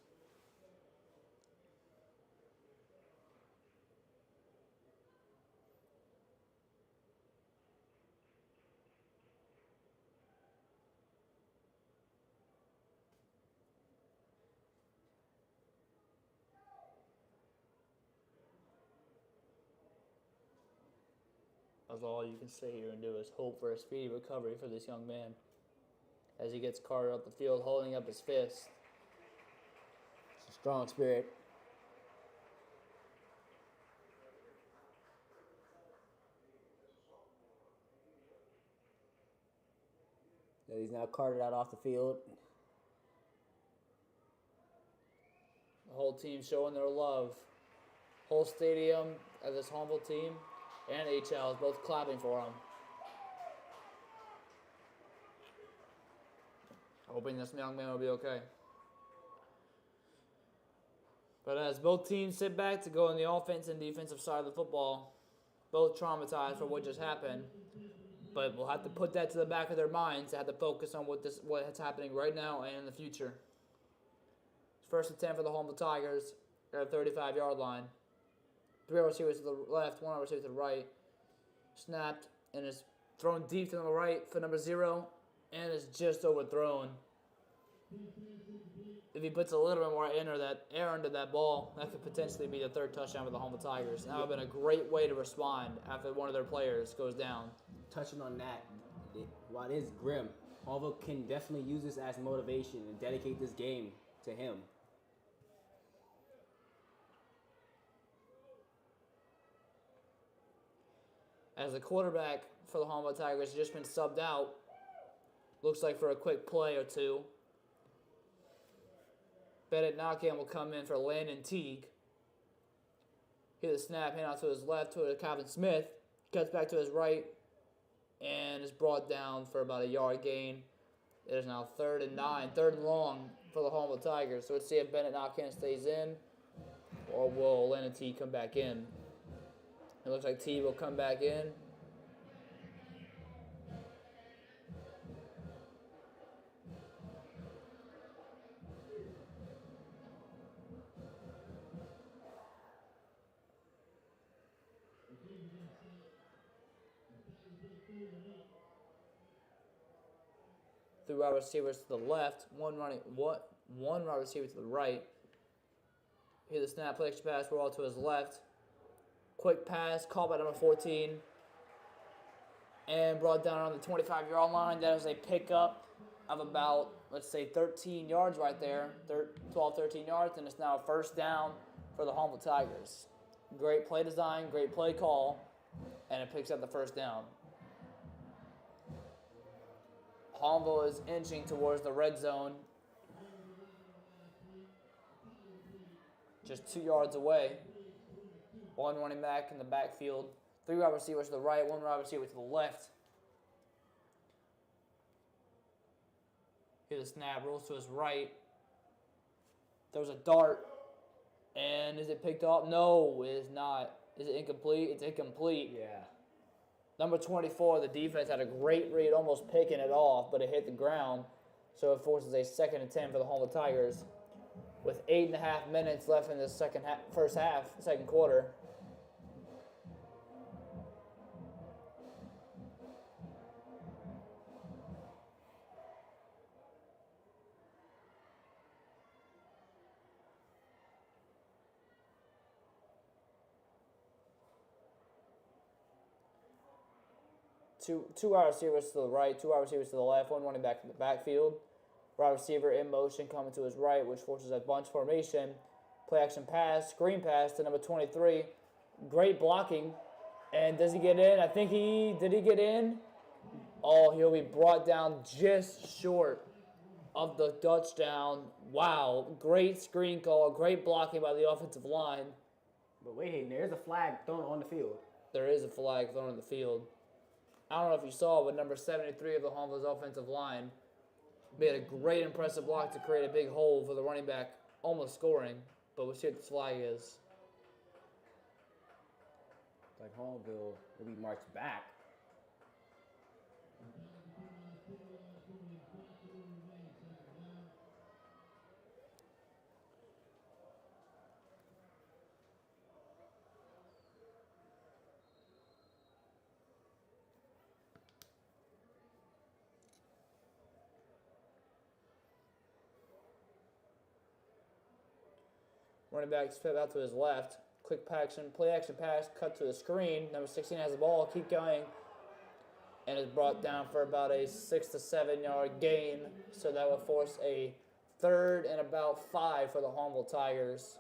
That's all you can say here and do is hope for a speedy recovery for this young man as he gets carted up the field holding up his fist. It's a strong spirit. He's now carted out off the field. The whole team showing their love. Whole stadium of this Hahnville team and HL is both clapping for him. Hoping this young man will be okay. But as both teams sit back to go on the offense and defensive side of the football, both traumatized for what just happened. But we'll have to put that to the back of their minds to have to focus on what's happening right now and in the future. First and 10 for the Hahnville Tigers at the 35-yard line. 3 receivers to the left, 1 receiver to the right. Snapped and is thrown deep to the right for number 0 and is just overthrown. If he puts a little bit more air into that ball, that could potentially be the 3rd touchdown for the Hahnville Tigers. That would have been a great way to respond after one of their players goes down. Touching on that, while it is grim, Hahnville can definitely use this as motivation and dedicate this game to him. As the quarterback for the Hahnville Tigers has just been subbed out, looks like for a quick play or two. Bennett Knockham will come in for Landon Teague. Hit the snap, hand out to his left to Calvin Smith. Cuts back to his right and is brought down for about a yard gain. It is now 3rd and 9, 3rd and long for the Hahnville Tigers. So let's see if Bennett Knockham stays in or will Landon Teague come back in. It looks like Teague will come back in. Three wide receivers to the left, one wide receiver to the right. Here the snap, play extra pass, ball to his left. Quick pass, caught by number 14. And brought down on the 25-yard line. That is a pickup of about, let's say, 13 yards right there. 12, 13 yards, and it's now a 1st down for the Hahnville Tigers. Great play design, great play call, and it picks up the 1st down. Hahnville is inching towards the red zone. Just 2 yards away. One running back in the backfield. 3 wide receivers to the right, 1 wide receiver to the left. Here's a snap, rolls to his right. There's a dart. And is it picked up? No, it is not. Is it incomplete? It's incomplete. Yeah. Number 24, the defense had a great read, almost picking it off, but it hit the ground. So it forces a 2nd and 10 for the Hahnville Tigers. With 8.5 minutes left in the second quarter. two wide receivers to the right, two wide receivers to the left, one running back in the backfield. Wide receiver in motion coming to his right, which forces a bunch formation. Play action pass, screen pass to number 23. Great blocking. And does he get in? I think did he get in? Oh, he'll be brought down just short of the touchdown. Wow, great screen call, great blocking by the offensive line. But wait, Hayden, there's a flag thrown on the field. There is a flag thrown on the field. I don't know if you saw, but number 73 of the Hahnville's offensive line made a great impressive block to create a big hole for the running back, almost scoring. But we'll see what this flag is. Like Hahnville will be marched back. Running back step out to his left. Quick action, play action pass, cut to the screen. Number 16 has the ball, keep going. And is brought down for about a 6 to 7 yard gain. So that will force a 3rd and about 5 for the Hahnville Tigers.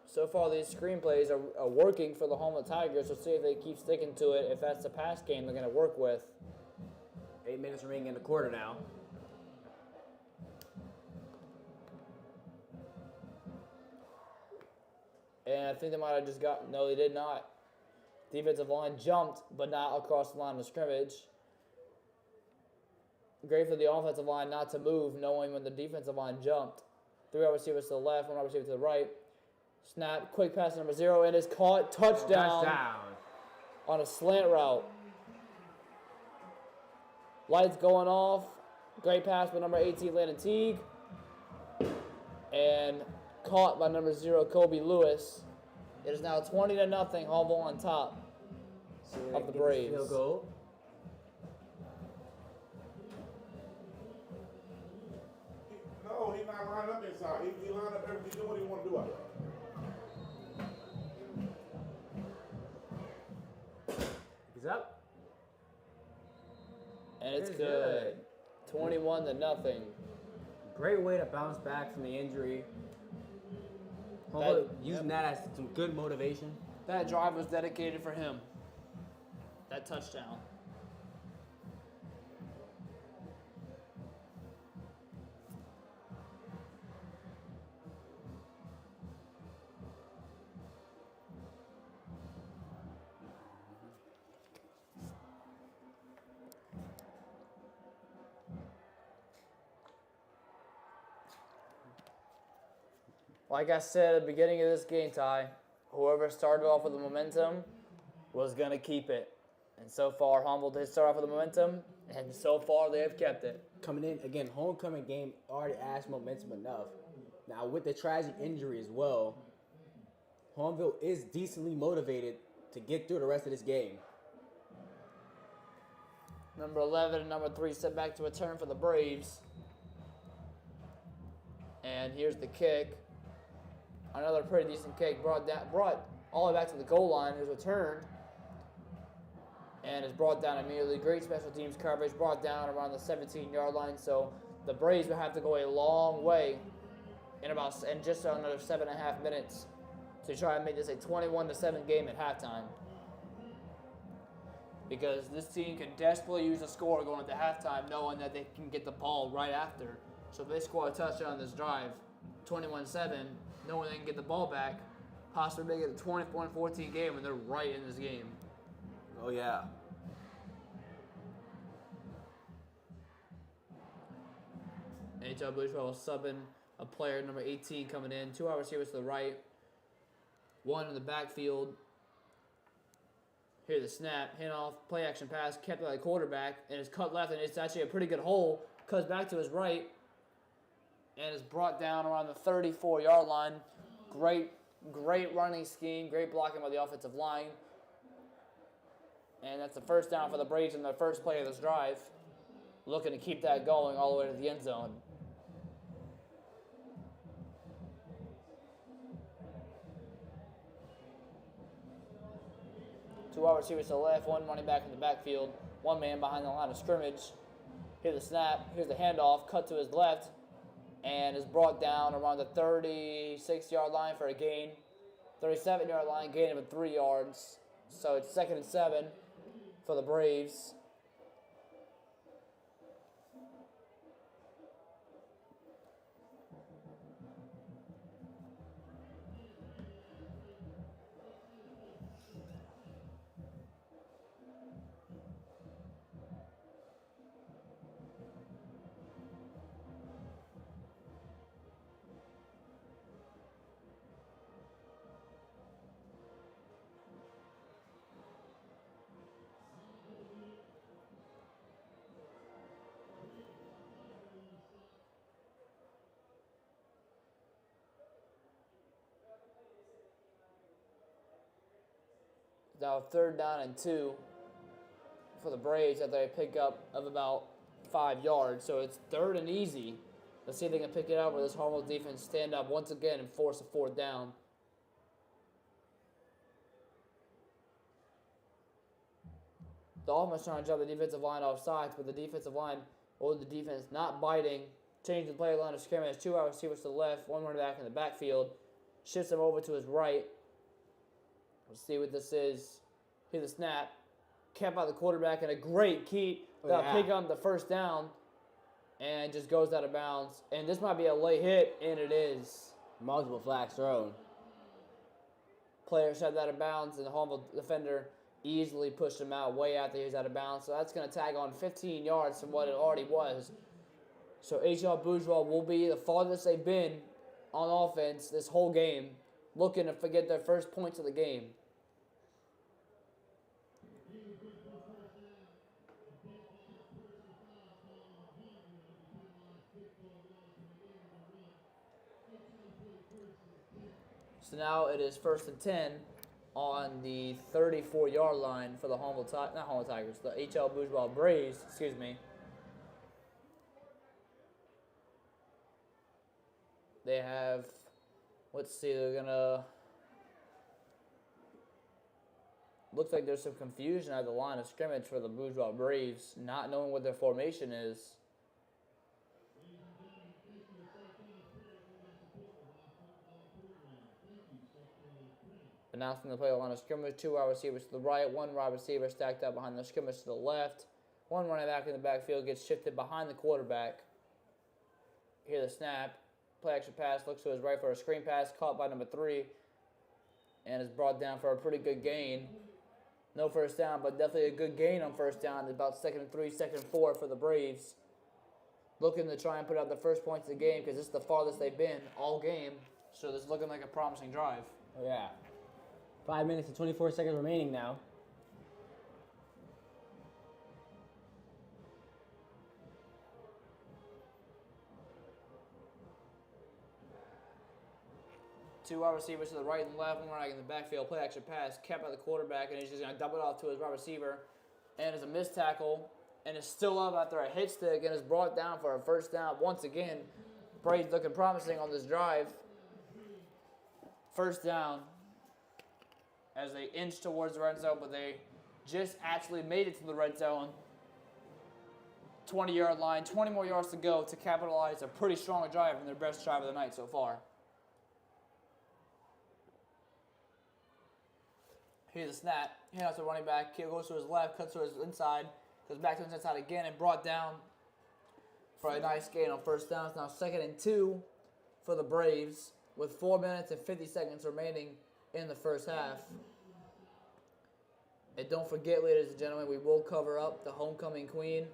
So far, these screenplays are working for the Hahnville Tigers. We'll see if they keep sticking to it, if that's the pass game they're going to work with. 8 minutes remaining in the quarter now. And I think they might have just got, no, they did not. Defensive line jumped, but not across the line of scrimmage. Great for the offensive line not to move, knowing when the defensive line jumped. 3 wide receivers to the left, 1 wide receiver to the right. Snap, quick pass to number 0, and is caught. Touchdown on a slant route. Lights going off. Great pass by number 18, Landon Teague. And caught by number 0, Kobe Lewis. It is now 20 to nothing. Hahnville on top of the Braves. Field goal. No, he's not lined up inside. He lined up everything. He do what he want to do out there. He's up. And it's good. 21 to nothing. Great way to bounce back from the injury. Using that as some good motivation. That drive was dedicated for him. That touchdown. Like I said at the beginning of this game, Ty, whoever started off with the momentum was going to keep it. And so far, Hahnville did start off with the momentum, and so far they have kept it. Coming in, again, homecoming game already adds momentum enough. Now, with the tragic injury as well, Hahnville is decently motivated to get through the rest of this game. Number 11 and number 3 step back to return for the Braves. And here's the kick. Another pretty decent kick brought all the way back to the goal line. Is returned and is brought down immediately. Great special teams coverage, brought down around the 17-yard line. So the Braves will have to go a long way in just another 7.5 minutes to try and make this a 21-7 game at halftime. Because this team can desperately use a score going into halftime, knowing that they can get the ball right after. So if they score a touchdown on this drive, 21-7, knowing they can get the ball back, possibly make it a 21-14 game, and they're right in this game. Oh, yeah. NHL Blues will subbing a player, number 18, coming in. 2 wide receivers to the right, 1 in the backfield. Here the snap, handoff, play action pass, kept by the quarterback, and is cut left, and it's actually a pretty good hole. Cuts back to his right, and is brought down around the 34-yard line. Great running scheme, great blocking by the offensive line. And that's the first down for the Braves in their first play of this drive. Looking to keep that going all the way to the end zone. Two wide receivers to the left, one running back in the backfield, one man behind the line of scrimmage. Here's the snap, here's the handoff, cut to his left, and is brought down around the 36-yard line for a gain. 37-yard line, gain of 3 yards. So it's 2nd and 7 for the Braves. Now 3rd down and 2 for the Braves after a pickup of about 5 yards. So it's 3rd and easy. Let's see if they can pick it up, or this Hahnville defense stand up once again and force a 4th down. The offense trying to jump the defensive line off sides, but the defensive line, or the defense not biting, changing the play line of scrimmage. 2 wide receivers to the left, one running back in the backfield. Shifts him over to his right. Let's see what this is. Here's the snap. Kept by the quarterback, and a great keep. Pick up the 1st down, and just goes out of bounds. And this might be a late hit, and it is. Multiple flags thrown. Player shoved out of bounds, and the Hahnville defender easily pushed him out way after he was out of bounds. So that's going to tag on 15 yards from what it already was. So HL Bourgeois will be the farthest they've been on offense this whole game, looking to get their first points of the game. So now it is 1st and 10 on the 34-yard line for the Tigers, the HL Bourgeois Braves, excuse me. They have, let's see, they're going to, looks like there's some confusion at the line of scrimmage for the Bourgeois Braves, not knowing what their formation is. Announcing the play line of scrimmage, 2 wide receivers to the right, 1 wide receiver stacked up behind the scrimmage to the left. 1 running back in the backfield gets shifted behind the quarterback. Here the snap. Play action pass, looks to his right for a screen pass, caught by number 3, and is brought down for a pretty good gain. No 1st down, but definitely a good gain on 1st down. It's about 2nd and 3, 2nd and 4 for the Braves. Looking to try and put out the first points of the game because this is the farthest they've been all game. So this is looking like a promising drive. Oh, yeah. 5 minutes and 24 seconds remaining now. Two wide receivers to the right and left, 1 running in the backfield. Play action pass, kept by the quarterback, and he's just going to dump it off to his wide receiver. And it's a missed tackle, and it's still up after a hit stick, and is brought down for a 1st down. Once again, Braves looking promising on this drive. 1st down as they inch towards the red zone, but they just actually made it to the red zone. 20-yard line, 20 more yards to go to capitalize a pretty strong drive and their best drive of the night so far. Here's the snap. Handoff to the running back. Goes to his left, cuts to his inside, goes back to his inside again, and brought down for a nice gain on 1st down. It's now 2nd and 2 for the Braves with 4 minutes and 50 seconds remaining in the 1st half. And don't forget, ladies and gentlemen, we will cover up the homecoming queen,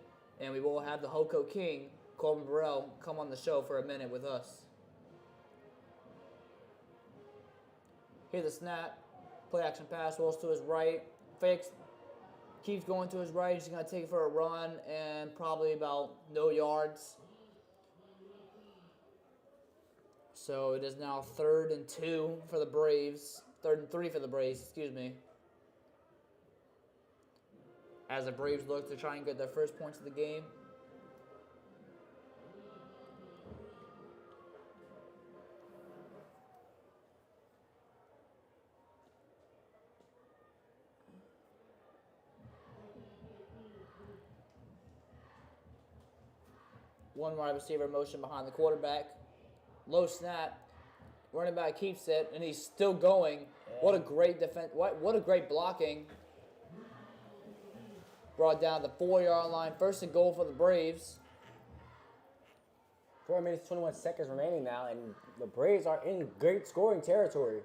and we will have the Hoco King, Corbin Burrell, come on the show for a minute with us. Here's the snap. Play action pass, rolls to his right, fakes, keeps going to his right. He's going to take it for a run and probably about no yards. So it is now 3rd and 2 for the Braves. 3rd and 3 for the Braves, excuse me. As the Braves look to try and get their first points of the game. One wide receiver motion behind the quarterback. Low snap. Running back keeps it, and he's still going. Yeah. What a great defense. What a great blocking. Brought down the 4-yard line. First and goal for the Braves. 4 minutes, 21 seconds remaining now, and the Braves are in great scoring territory.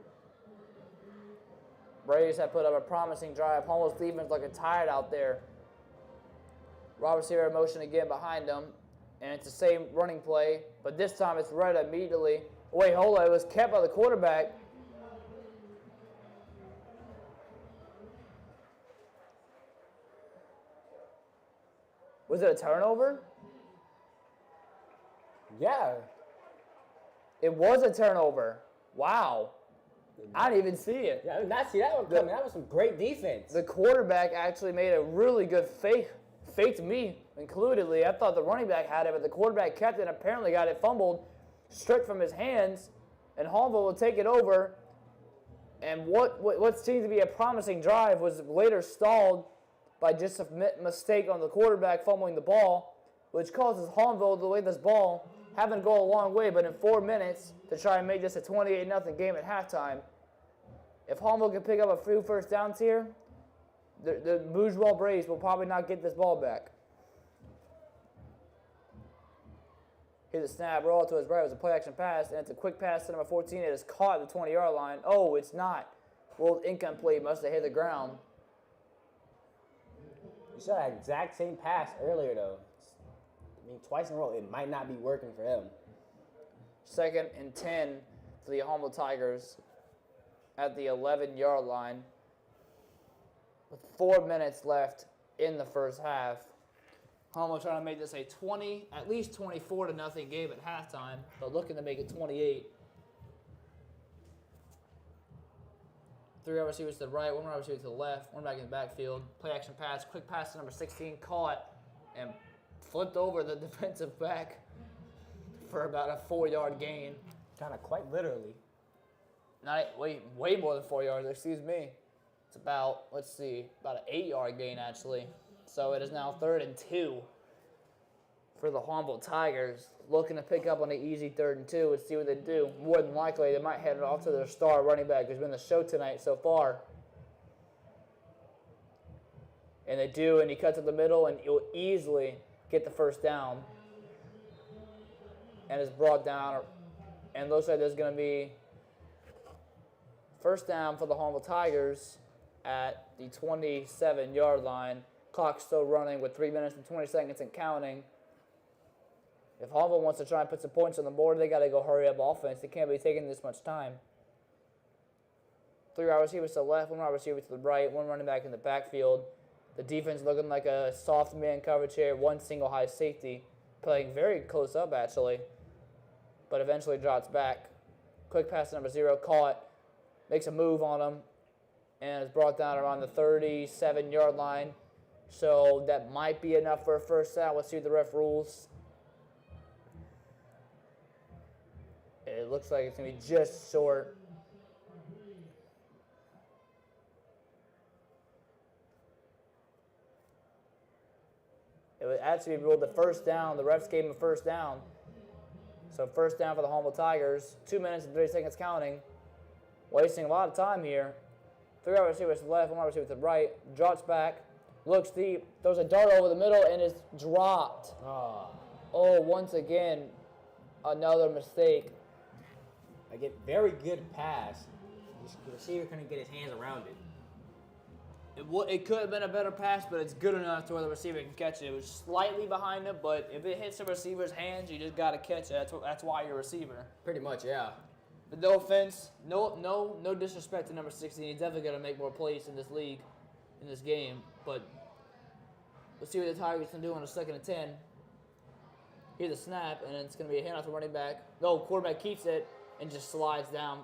Braves have put up a promising drive. Hahnville's defense looking tired out there. Wide receiver motion again behind them, and it's the same running play, but this time it's read immediately. Wait, hold on. It was kept by the quarterback. Was it a turnover? Yeah. It was a turnover. Wow. I didn't even see it. Yeah, I did not see that one coming. That was some great defense. The quarterback actually made a really good faked me includedly. I thought the running back had it, but the quarterback kept it and apparently got it fumbled straight from his hands, and Hahnville will take it over. And what seemed to be a promising drive was later stalled by just a mistake on the quarterback fumbling the ball, which causes Hahnville to lay this ball, having to go a long way, but in 4 minutes to try and make this a 28-0 game at halftime. If Hahnville can pick up a few first downs here, the Bourgeois Braves will probably not get this ball back. Here's a snap, roll to his right. It was a play-action pass, and it's a quick pass to number 14. It is caught at the 20-yard line. Oh, it's not. Well, incomplete. Must have hit the ground. You saw that exact same pass earlier, though. I mean, twice in a row, it might not be working for him. 2nd and 10 for the Hahnville Tigers at the 11-yard line with 4 minutes left in the first half. Hahnville trying to make this a at least 24-0 game at halftime, but looking to make it 28. 3 wide receivers to the right, 1 wide receiver to the left, 1 back in the backfield. Play action pass, quick pass to number 16, caught and flipped over the defensive back for about a 4-yard gain. Kind of quite literally. Way more than 4 yards, excuse me. It's about, let's see, about an 8-yard gain actually. So it is now 3rd and 2 for the Hahnville Tigers. Looking to pick up on the easy 3rd and 2 and see what they do. More than likely, they might head it off to their star running back who's been the show tonight so far. And they do, and he cuts up the middle, and he'll easily get the first down. And is brought down, and looks like there's going to be first down for the Hahnville Tigers at the 27-yard line. Clock still running with 3 minutes and 20 seconds and counting. If Hahnville wants to try and put some points on the board, they got to go hurry up offense. They can't be taking this much time. 3 wide receivers to the left, 1 wide receiver to the right, 1 running back in the backfield. The defense looking like a soft man coverage here, 1 single high safety, playing very close up actually, but eventually drops back. Quick pass to number 0, caught, makes a move on him, and is brought down around the 37-yard line. So that might be enough for a first down. Let's see what the ref rules. It looks like it's going to be just short. It would actually be ruled the first down. The refs gave him a first down. So first down for the Hahnville Tigers. 2 minutes and 30 seconds counting. Wasting a lot of time here. 3 wide receivers to the left, 1 wide receiver to the right. Drops back. Looks deep, throws a dart over the middle, and is dropped. Oh, once again, another mistake. Again, very good pass. The receiver couldn't get his hands around it. It could have been a better pass, but it's good enough to where the receiver can catch it. It was slightly behind him, but if it hits the receiver's hands, you just got to catch it. That's why you're a receiver. Pretty much, yeah. But no offense, no disrespect to number 16. He's definitely going to make more plays in this league, in this game. But let's see what the Tigers can do on a 2nd and 10. Here's the snap, and it's going to be a handoff to running back. No, quarterback keeps it and just slides down.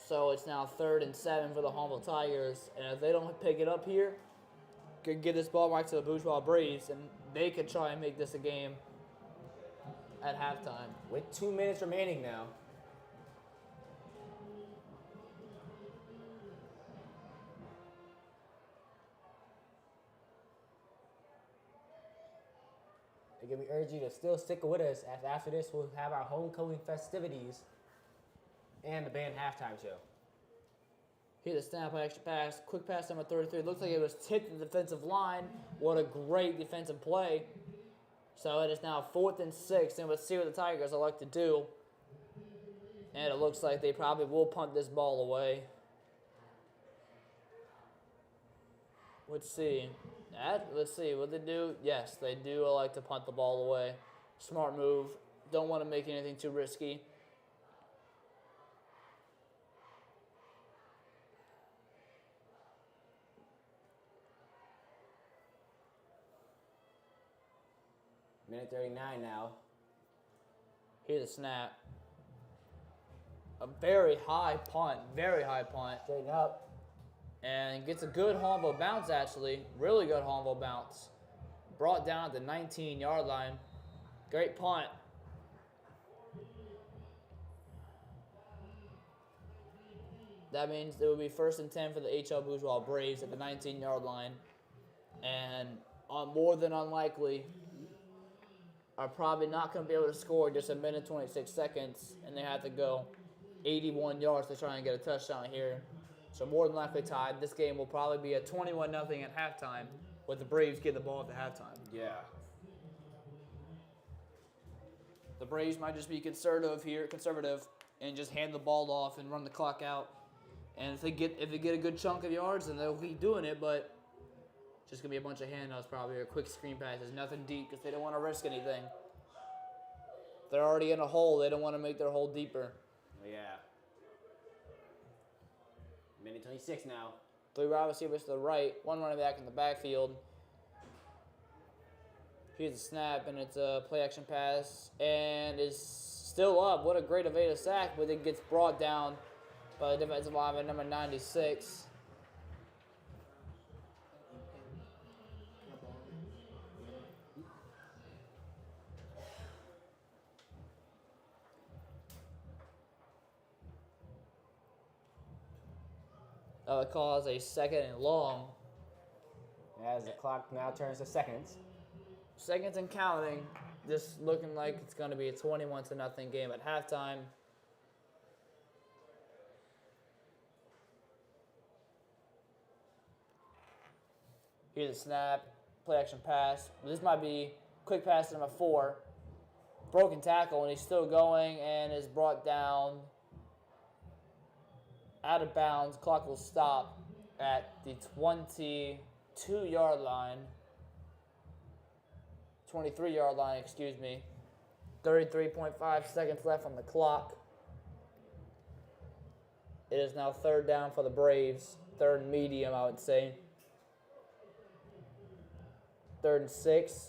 So it's now 3rd and 7 for the Hahnville Tigers. And if they don't pick it up here, could get this ball back to the Bourgeois Braves, and they could try and make this a game at halftime. With 2 minutes remaining now. urge you to still stick with us, as after this we'll have our homecoming festivities and the band halftime show. Here's the snap, extra pass, quick pass number 33. Looks like it was tipped to the defensive line. What a great defensive play. So it is now 4th and 6, and let's see what the Tigers elect to do. And it looks like they probably will punt this ball away. Let's see. Let's see what they do. Yes, they do like to punt the ball away. Smart move. Don't want to make anything too risky. Minute 39 now. Here's a snap. A very high punt. Very high punt. Straighten up. And gets a good Hahnville bounce, actually. Really good Hahnville bounce. Brought down at the 19-yard line. Great punt. That means it will be 1st and 10 for the HL Bourgeois Braves at the 19-yard line. And more than unlikely, are probably not going to be able to score just a minute 26 seconds. And they have to go 81 yards to try and get a touchdown here. So more than likely tied. This game will probably be a 21-0 at halftime with the Braves get the ball at the halftime. Yeah. The Braves might just be conservative, and just hand the ball off and run the clock out. And if they get a good chunk of yards, then they'll keep doing it. But it's just gonna be a bunch of handoffs probably, or quick screen passes, nothing deep because they don't want to risk anything. They're already in a hole. They don't want to make their hole deeper. Yeah. Minute 26 now. 3 wide receivers to the right, 1 running back in the backfield. Here's a snap, and it's a play-action pass, and is still up. What a great evasive sack, but it gets brought down by the defensive lineman, number 96. That would cause a 2nd and long. As the clock now turns to seconds. Seconds and counting. Just looking like it's going to be a 21-0 game at halftime. Here's a snap, play action pass. This might be quick pass number 4. Broken tackle, and he's still going and is brought down out of bounds. Clock will stop at the 22-yard line. 23-yard line, excuse me. 33.5 seconds left on the clock. It is now 3rd down for the Braves. 3rd and medium, I would say. 3rd and 6.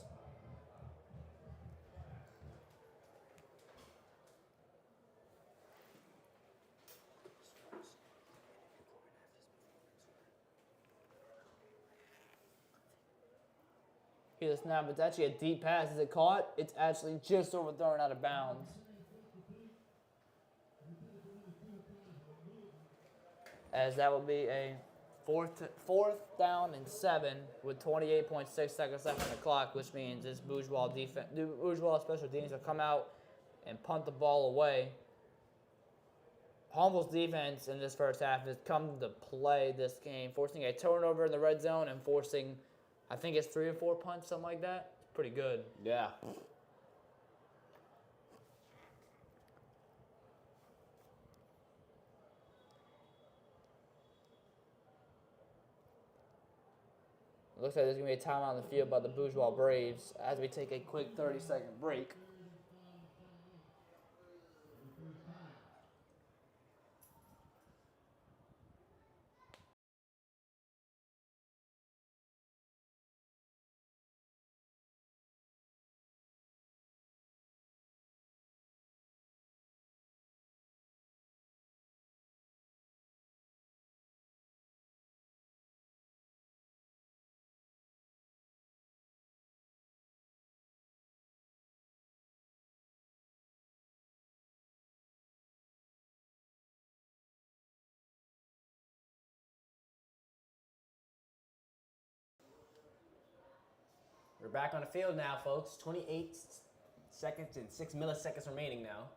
Here's a snap. It's actually a deep pass. Is it caught? It's actually just overthrown out of bounds. As that will be a fourth down and 7 with 28.6 seconds left on the clock, which means this Bourgeois special teams will come out and punt the ball away. Hahnville's defense in this first half has come to play this game, forcing a turnover in the red zone and forcing, I think it's 3 or 4 punts, something like that. It's pretty good. Yeah. It looks like there's going to be a timeout on the field by the Bourgeois Braves as we take a quick 30-second break. We're back on the field now, folks. 28 seconds and 6 milliseconds remaining now.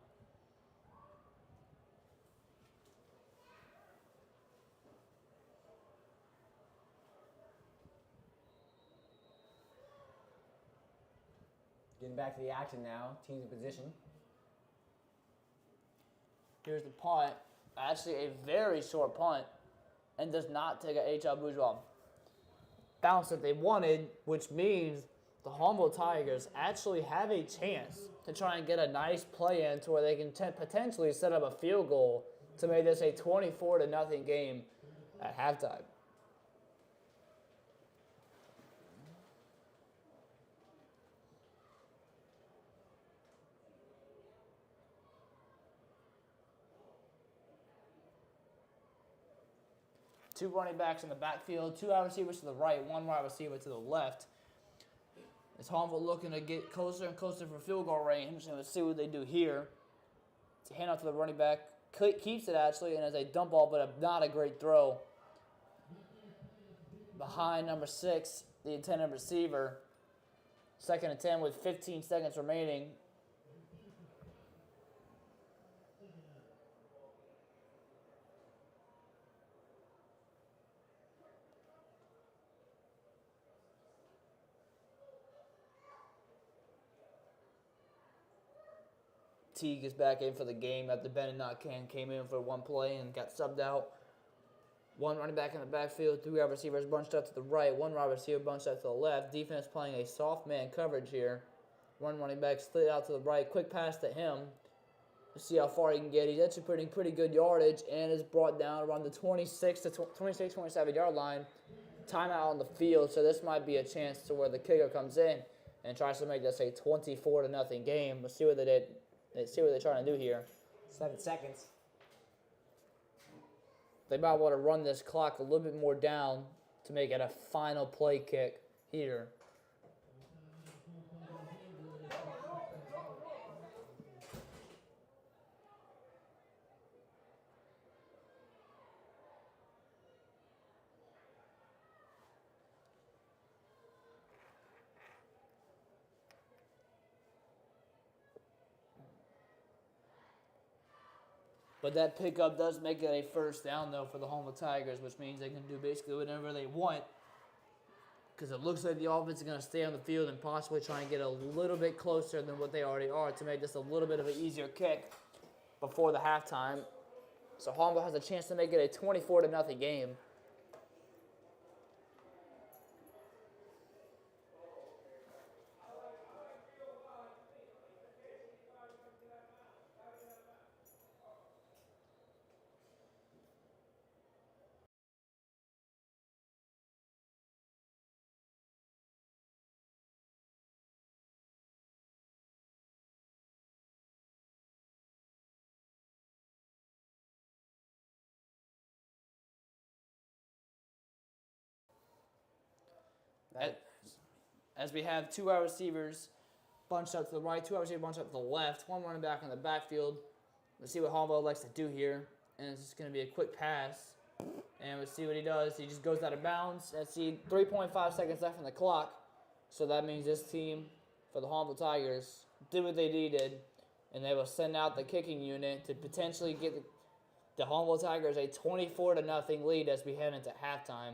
Getting back to the action now. Teams in position. Here's the punt. Actually, a very short punt, and does not take a H.L. Bourgeois bounce that they wanted, which means the Hahnville Tigers actually have a chance to try and get a nice play in to where they can potentially set up a field goal to make this a 24-0 game at halftime. Two running backs in the backfield, two wide receivers to the right, one wide receiver to the left. It's Hahnville looking to get closer and closer for field goal range. Let's see what they do here. It's a handoff to the running back. Keeps it actually, and as a dump ball, but not a great throw. Behind number 6, the intended receiver. 2nd and 10 with 15 seconds remaining. Teague is back in for the game after Bennett came in for one play and got subbed out. One running back in the backfield, 3 wide receivers bunched up to the right, one wide receiver bunched up to the left. Defense playing a soft man coverage here. One running back slid out to the right, quick pass to him. Let's see how far he can get. He's actually putting pretty good yardage and is brought down around the 27 yard line. Timeout on the field, so this might be a chance to where the kicker comes in and tries to make this a 24-0 game. Let's see what they did. Let's see what they're trying to do here. 7 seconds. They might want to run this clock a little bit more down to make it a final play kick here. But that pickup does make it a first down, though, for the Hahnville Tigers, which means they can do basically whatever they want. Because it looks like the offense is going to stay on the field and possibly try and get a little bit closer than what they already are to make this a little bit of an easier kick before the halftime. So Hahnville has a chance to make it a 24-0 game. As we have 2 wide receivers bunched up to the right, 2 wide receivers bunched up to the left, one running back in the backfield. Let's see what Hahnville likes to do here. And it's just going to be a quick pass. And we'll see what he does. He just goes out of bounds. Let's see, 3.5 seconds left on the clock. So that means this team, for the Hahnville Tigers, did what they needed. And they will send out the kicking unit to potentially get the Hahnville Tigers a 24-0 lead as we head into halftime.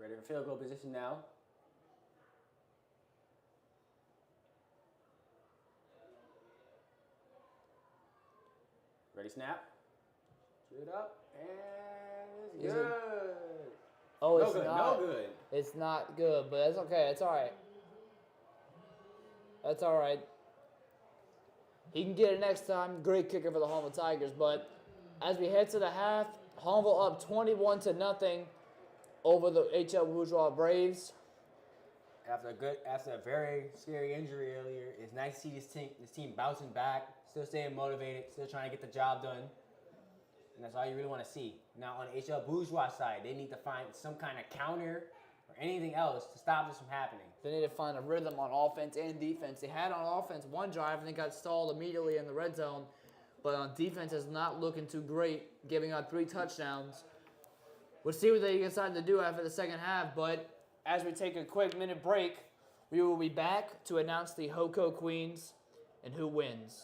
Ready for field goal position now. Ready, snap. Shoot up, and it's good. Oh, No it's good, not. no good. It's not good, but that's okay. It's all right. That's all right. He can get it next time. Great kicker for the Hahnville Tigers. But as we head to the half, Hahnville up 21-0 over the HL Bourgeois Braves. After a very scary injury earlier, it's nice to see this team bouncing back, still staying motivated, still trying to get the job done. And that's all you really want to see. Now on the HL Bourgeois side, they need to find some kind of counter or anything else to stop this from happening. They need to find a rhythm on offense and defense. They had on offense one drive and they got stalled immediately in the red zone. but on defense is not looking too great, giving up 3 touchdowns. We'll see what they decide to do after the second half, but as we take a quick minute break, we will be back to announce the Hoco Queens and who wins.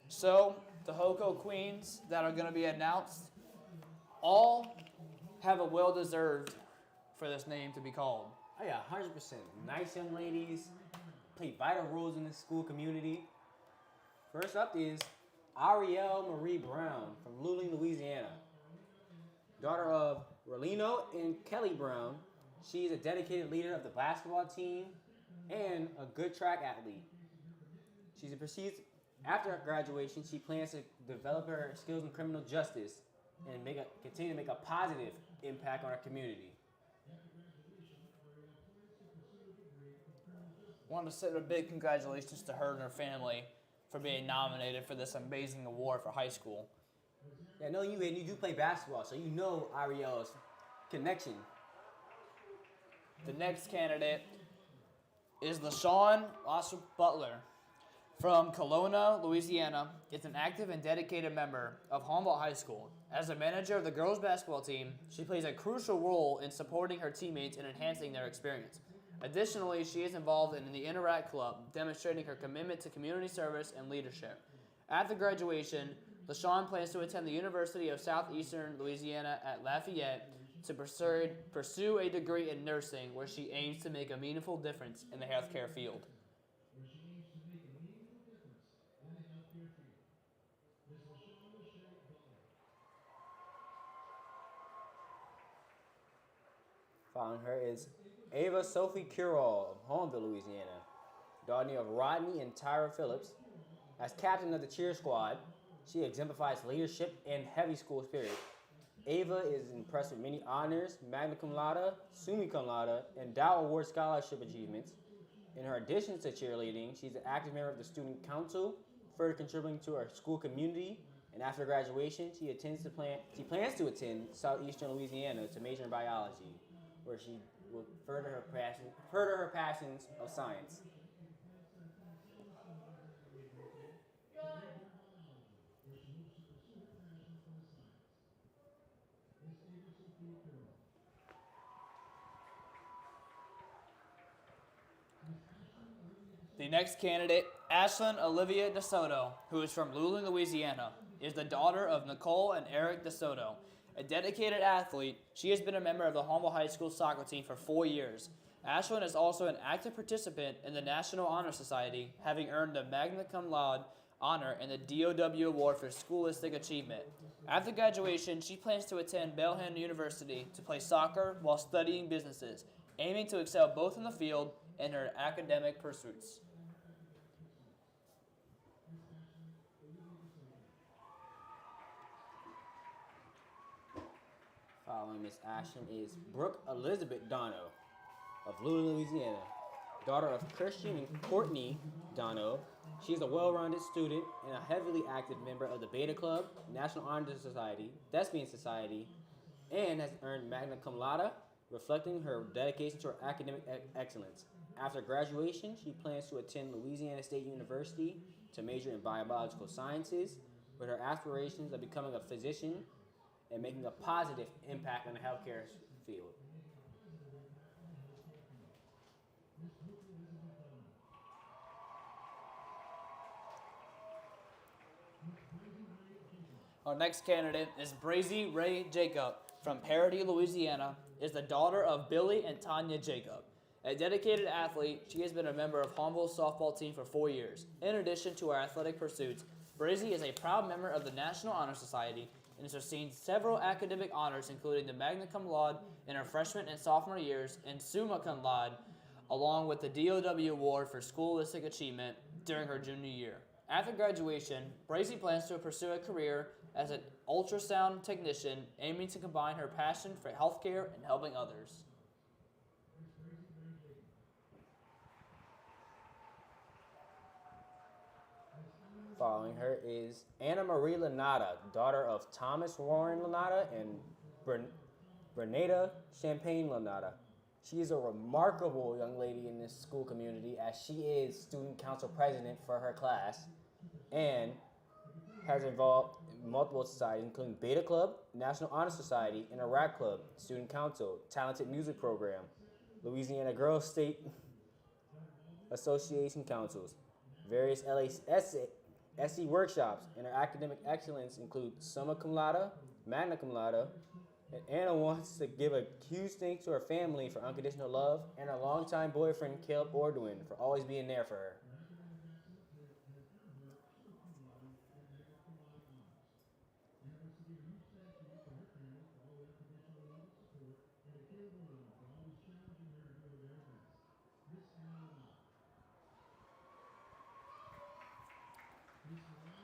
So, the Hoco Queens that are going to be announced all have a well-deserved for this name to be called. Oh yeah, 100%. Nice young ladies, play vital roles in the school community. First up is Arielle Marie Brown from Luling, Louisiana. Daughter of Rolino and Kelly Brown, she is a dedicated leader of the basketball team and a good track athlete. After graduation, she plans to develop her skills in criminal justice and continue to make a positive impact on our community. Want to send a big congratulations to her and her family for being nominated for this amazing award for high school. Yeah, I know you, and you do play basketball, so you know Arielle's connection. The next candidate is LaShawn Lasser Butler from Kelowna, Louisiana. Is an active and dedicated member of Hahnville High School. As a manager of the girls' basketball team, she plays a crucial role in supporting her teammates and enhancing their experience. Additionally, she is involved in the Interact Club, demonstrating her commitment to community service and leadership. After graduation, LaShawn plans to attend the University of Southeastern Louisiana at Lafayette to pursue a degree in nursing, where she aims to make a meaningful difference in the healthcare field. Following her is Ava Sophie Curall of Hahnville, Louisiana. Daughter of Rodney and Tyra Phillips. As captain of the cheer squad, she exemplifies leadership and heavy school spirit. Ava is impressed with many honors, magna cum laude, summa cum laude, and Dow Award scholarship achievements. In her additions to cheerleading, she's an active member of the student council, further contributing to her school community. And after graduation, she plans to attend Southeastern Louisiana to major in biology, where she will further her passions of science. The next candidate, Ashlyn Olivia DeSoto, who is from Luling, Louisiana, is the daughter of Nicole and Eric DeSoto. A dedicated athlete, she has been a member of the Hahnville High School soccer team for 4 years. Ashlyn is also an active participant in the National Honor Society, having earned the magna cum laude honor and the DOW Award for Scholastic Achievement. After graduation, she plans to attend Belham University to play soccer while studying businesses, aiming to excel both in the field and her academic pursuits. Following Miss Ashton is Brooke Elizabeth Dono of Louis, Louisiana. Daughter of Christian and Courtney Dono, she is a well-rounded student and a heavily active member of the Beta Club, National Honor Society, Thespian Society, and has earned magna cum laude, reflecting her dedication to her academic excellence. After graduation, she plans to attend Louisiana State University to major in biological sciences, with her aspirations of becoming a physician and making a positive impact on the healthcare field. Our next candidate is Brazy Ray Jacob from Paradis, Louisiana, is the daughter of Billy and Tanya Jacob. A dedicated athlete, she has been a member of Hahnville's softball team for 4 years. In addition to her athletic pursuits, Brazy is a proud member of the National Honor Society and has received several academic honors, including the magna cum laude in her freshman and sophomore years and summa cum laude, along with the DOW Award for Scholastic Achievement during her junior year. After graduation, Brazy plans to pursue a career as an ultrasound technician, aiming to combine her passion for healthcare and helping others. Following her is Anna Marie Lanata, daughter of Thomas Warren Lanata and Bernetta Champagne Lanata. She is a remarkable young lady in this school community as she is student council president for her class and has involved in multiple societies, including Beta Club, National Honor Society, Interact Club, Student Council, Talented Music Program, Louisiana Girls State Association Councils, various SE workshops, and her academic excellence include summa cum laude, magna cum laude, and Anna wants to give a huge thanks to her family for unconditional love and her longtime boyfriend, Caleb Ordwin, for always being there for her.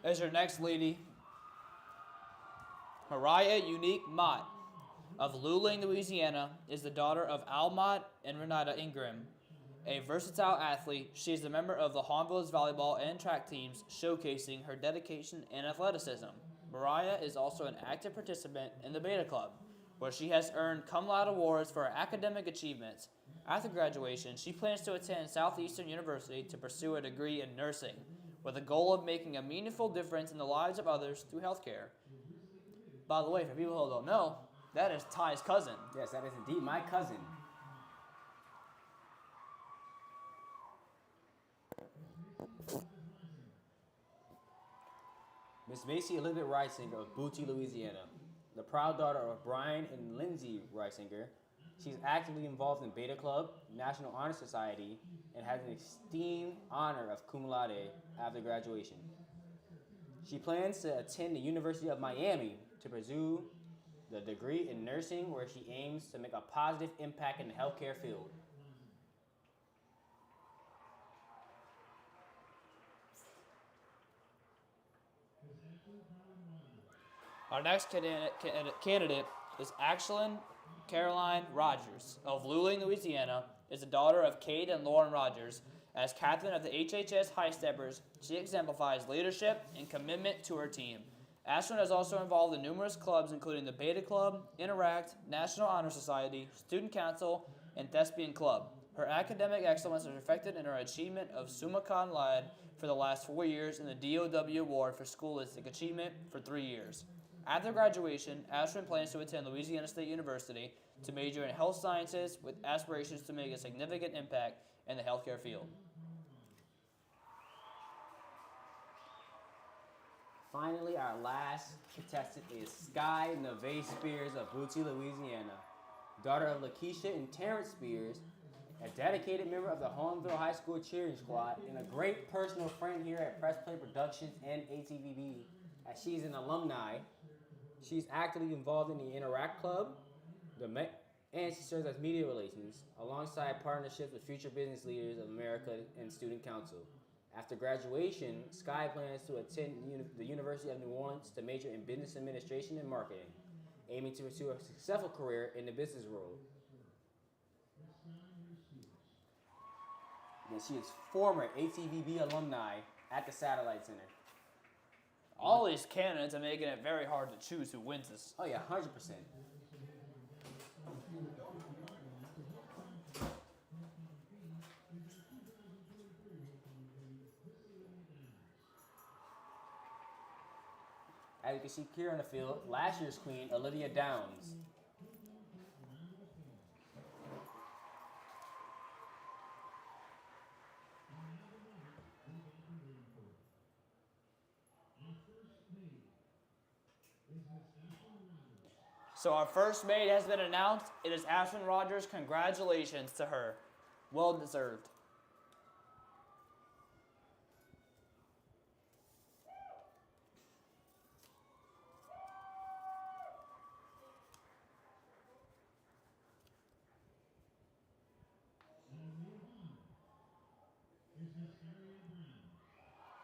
As your next lady, Mariah Unique Mott of Luling, Louisiana, is the daughter of Almont and Renata Ingram. A versatile athlete, she is a member of the Hahnville's volleyball and track teams, showcasing her dedication and athleticism. Mariah is also an active participant in the Beta Club, where she has earned cum laude awards for her academic achievements. After graduation, she plans to attend Southeastern University to pursue a degree in nursing, with the goal of making a meaningful difference in the lives of others through healthcare. By the way, for people who don't know, that is Ty's cousin. Yes, that is indeed my cousin. Miss Macy Elizabeth Reisinger of Boutte, Louisiana, the proud daughter of Brian and Lindsay Reisinger. She's actively involved in Beta Club, National Honor Society, and has an esteemed honor of cum laude after graduation. She plans to attend the University of Miami to pursue the degree in nursing, where she aims to make a positive impact in the healthcare field. Our next candidate is Ashlyn Caroline Rogers of Luling, Louisiana, is the daughter of Kate and Lauren Rogers. As captain of the HHS High Steppers, she exemplifies leadership and commitment to her team. Ashlyn is also involved in numerous clubs, including the Beta Club, Interact, National Honor Society, Student Council, and Thespian Club. Her academic excellence is reflected in her achievement of summa cum laude for the last 4 years and the DOW Award for Scholastic Achievement for 3 years. After graduation, Ashlyn plans to attend Louisiana State University to major in health sciences with aspirations to make a significant impact in the healthcare field. Finally, our last contestant is Sky Neve Spears of Boutte, Louisiana, daughter of Lakeisha and Terrence Spears, a dedicated member of the Hahnville High School cheering squad, and a great personal friend here at Press Play Productions and ATVB, as she's an alumni. She's actively involved in the Interact Club, and she serves as media relations, alongside partnerships with future business leaders of America and Student Council. After graduation, Sky plans to attend the University of New Orleans to major in business administration and marketing, aiming to pursue a successful career in the business world. And she is former ATVB alumni at the Satellite Center. All these candidates are making it very hard to choose who wins this. Oh yeah, 100%. As you can see here on the field, last year's queen, Olivia Downs. So our first maid has been announced. It is Ashlyn Rogers. Congratulations to her. Well deserved.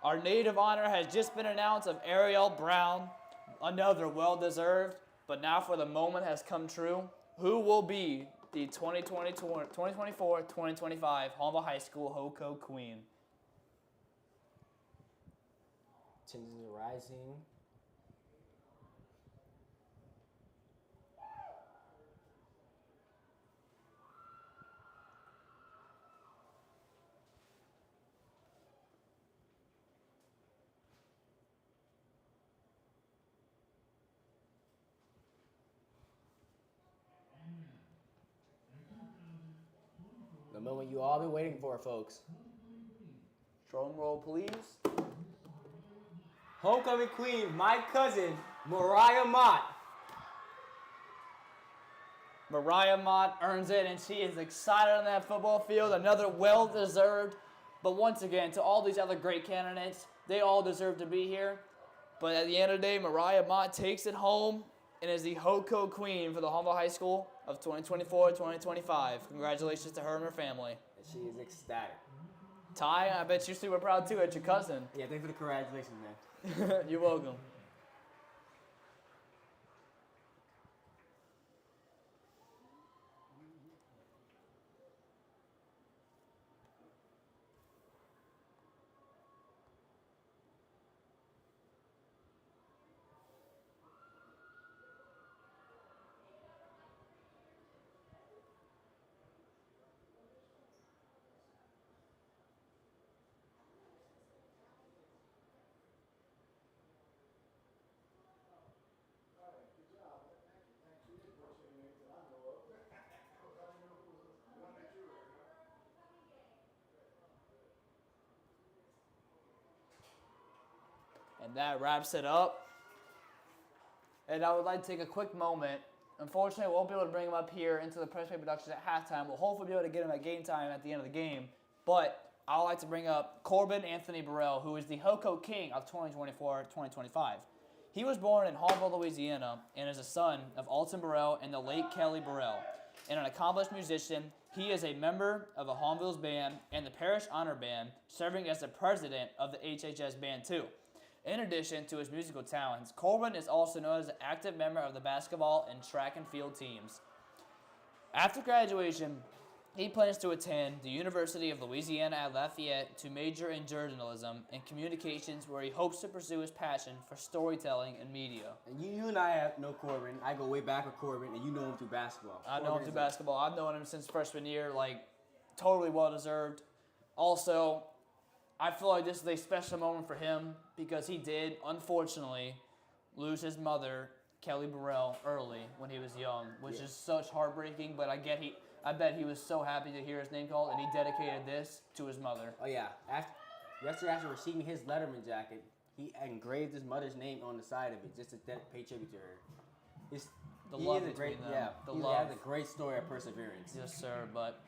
Our maid of honor has just been announced of Ariel Brown Another well-deserved, but now for the moment has come true. Who will be the 2024-2025 Hahnville High School Hoco Queen? Tensions are rising. The moment you all been waiting for, folks. Drum roll, please. Homecoming queen, my cousin, Mariah Mott. Mariah Mott earns it, and she is excited on that football field. Another well-deserved. But once again, to all these other great candidates, they all deserve to be here. But at the end of the day, Mariah Mott takes it home and is the Hoco Queen for the Hahnville High School of 2024-2025. Congratulations to her and her family. And she is ecstatic. Ty, I bet you're super proud too at your cousin. Yeah, thanks for the congratulations, man. You're welcome. And that wraps it up. And I would like to take a quick moment. Unfortunately, I won't be able to bring him up here into the press play productions at halftime. We'll hopefully be able to get him at game time at the end of the game. But I would like to bring up Corbin Anthony Burrell, who is the Hoco King of 2024-2025. He was born in Hahnville, Louisiana, and is a son of Alton Burrell and the late Kelly Burrell. And an accomplished musician, he is a member of the Hahnville's band and the Parish Honor Band, serving as the president of the HHS band too. In addition to his musical talents, Corbin is also known as an active member of the basketball and track and field teams. After graduation, he plans to attend the University of Louisiana at Lafayette to major in journalism and communications, where he hopes to pursue his passion for storytelling and media. And you and I know Corbin. I go way back with Corbin, and you know him through basketball. I know him through basketball. I've known him since freshman year, totally well-deserved. Also, I feel like this is a special moment for him because he did, unfortunately, lose his mother, Kelly Burrell, early when he was young, which is such heartbreaking, but I bet he was so happy to hear his name called, and he dedicated this to his mother. Oh, yeah. Yesterday, after receiving his Letterman jacket, he engraved his mother's name on the side of it just to pay tribute to her. The love between them. Yeah, the he love. has a great story of perseverance. Yes, sir, but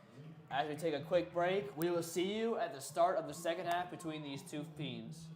as we take a quick break, we will see you at the start of the second half between these two teams.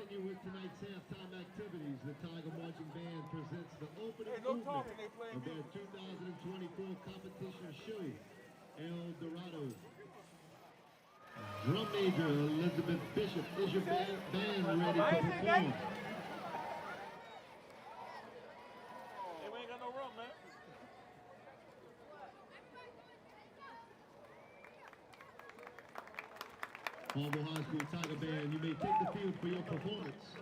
continue with tonight's halftime activities. The Tiger Marching Band presents the opening no movement talking, they playing of their 2024 competition show, El Dorado. Drum major Elizabeth Bishop, is your band ready to perform? Hey, we ain't got no room, man. Hahnville High School Tiger Band, you may take the field for your performance.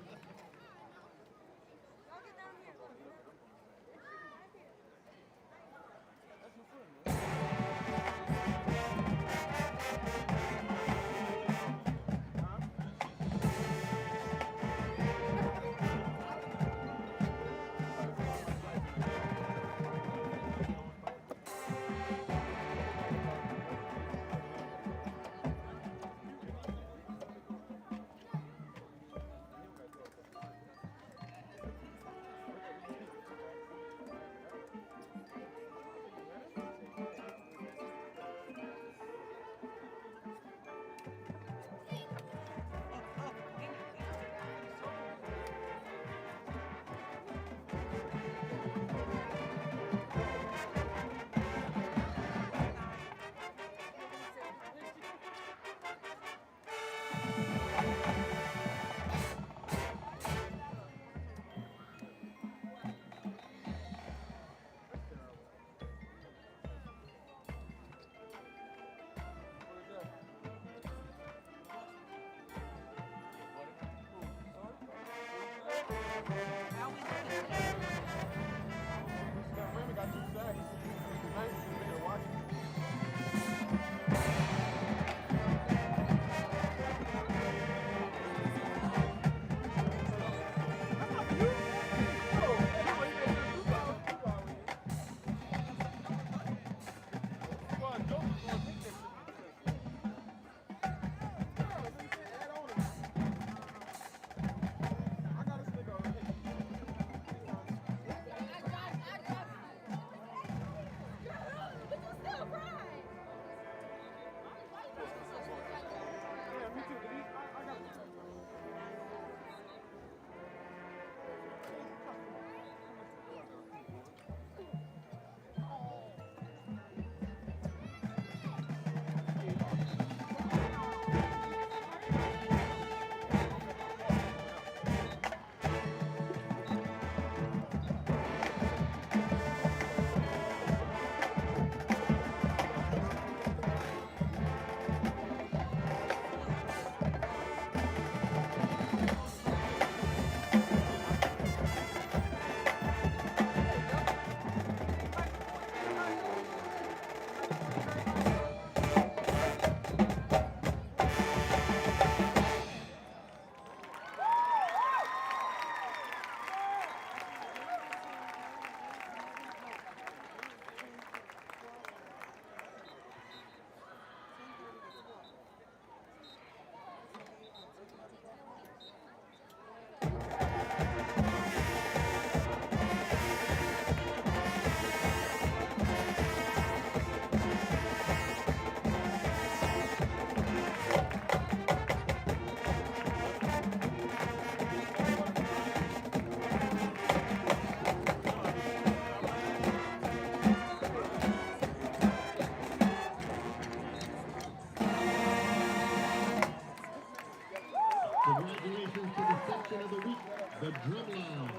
Congratulations to the section of the week, the Drumline.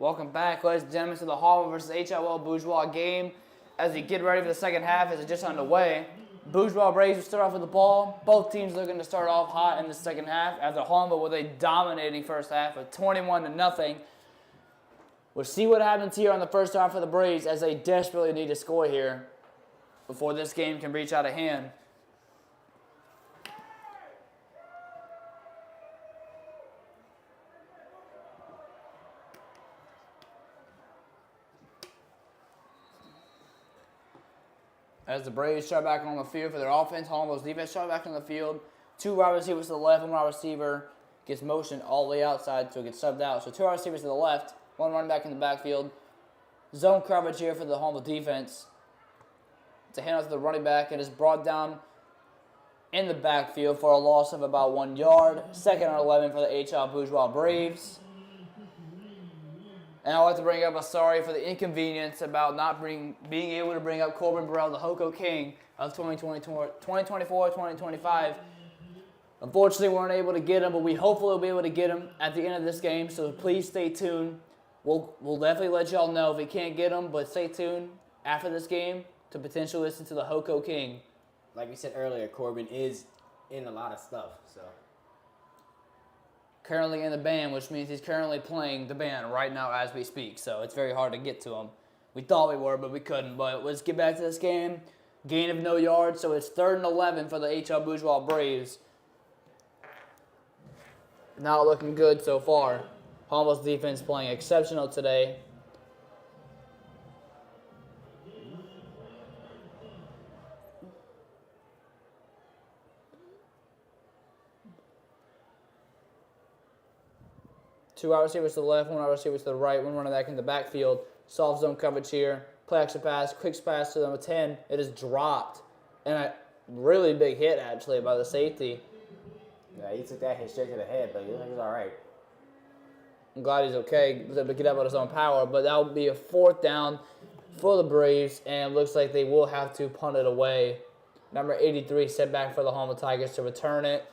Welcome back, ladies and gentlemen, to the Hahnville versus HIL Bourgeois game. As we get ready for the second half, as it's just underway, Bourgeois Braves will start off with the ball. Both teams looking to start off hot in the second half after Hahnville with a dominating first half of 21-0. We'll see what happens here on the first half for the Braves as they desperately need to score here before this game can reach out of hand. As the Braves start back on the field for their offense, Hahnville's defense start back on the field. 2 wide receivers to the left, 1 wide receiver gets motioned all the way outside, so it gets subbed out. So 2 wide receivers to the left, 1 running back in the backfield. Zone coverage here for the Hahnville defense. It's a handoff to the running back, and is brought down in the backfield for a loss of about 1 yard. 2nd and 11 for the HIL Bourgeois Braves. And I'd like to bring up a sorry for the inconvenience about not being able to bring up Corbin Burrell, the Hoko King of 2024-2025. Unfortunately, we weren't able to get him, but we hopefully will be able to get him at the end of this game, so please stay tuned. We'll definitely let y'all know if we can't get him, but stay tuned after this game to potentially listen to the Hoko King. Like we said earlier, Corbin is in a lot of stuff, so. Currently in the band, which means he's currently playing the band right now as we speak, so it's very hard to get to him. We thought we were, but we couldn't. But let's get back to this game. Gain of no yards, so it's 3rd and 11 for the HIL Bourgeois Braves. Not looking good so far. Hahnville's defense playing exceptional today. Two wide receivers to the left, 1 wide receiver to the right, 1 running back in the backfield. Soft zone coverage here. Play action pass, quick pass to number 10. It is dropped. And a really big hit, actually, by the safety. Yeah, he took that hit straight to the head, but he looks like he's all right. I'm glad he's okay. He was able to get up on his own power. But that will be a 4th down for the Braves, and looks like they will have to punt it away. Number 83 set back for the Hahnville Tigers to return it.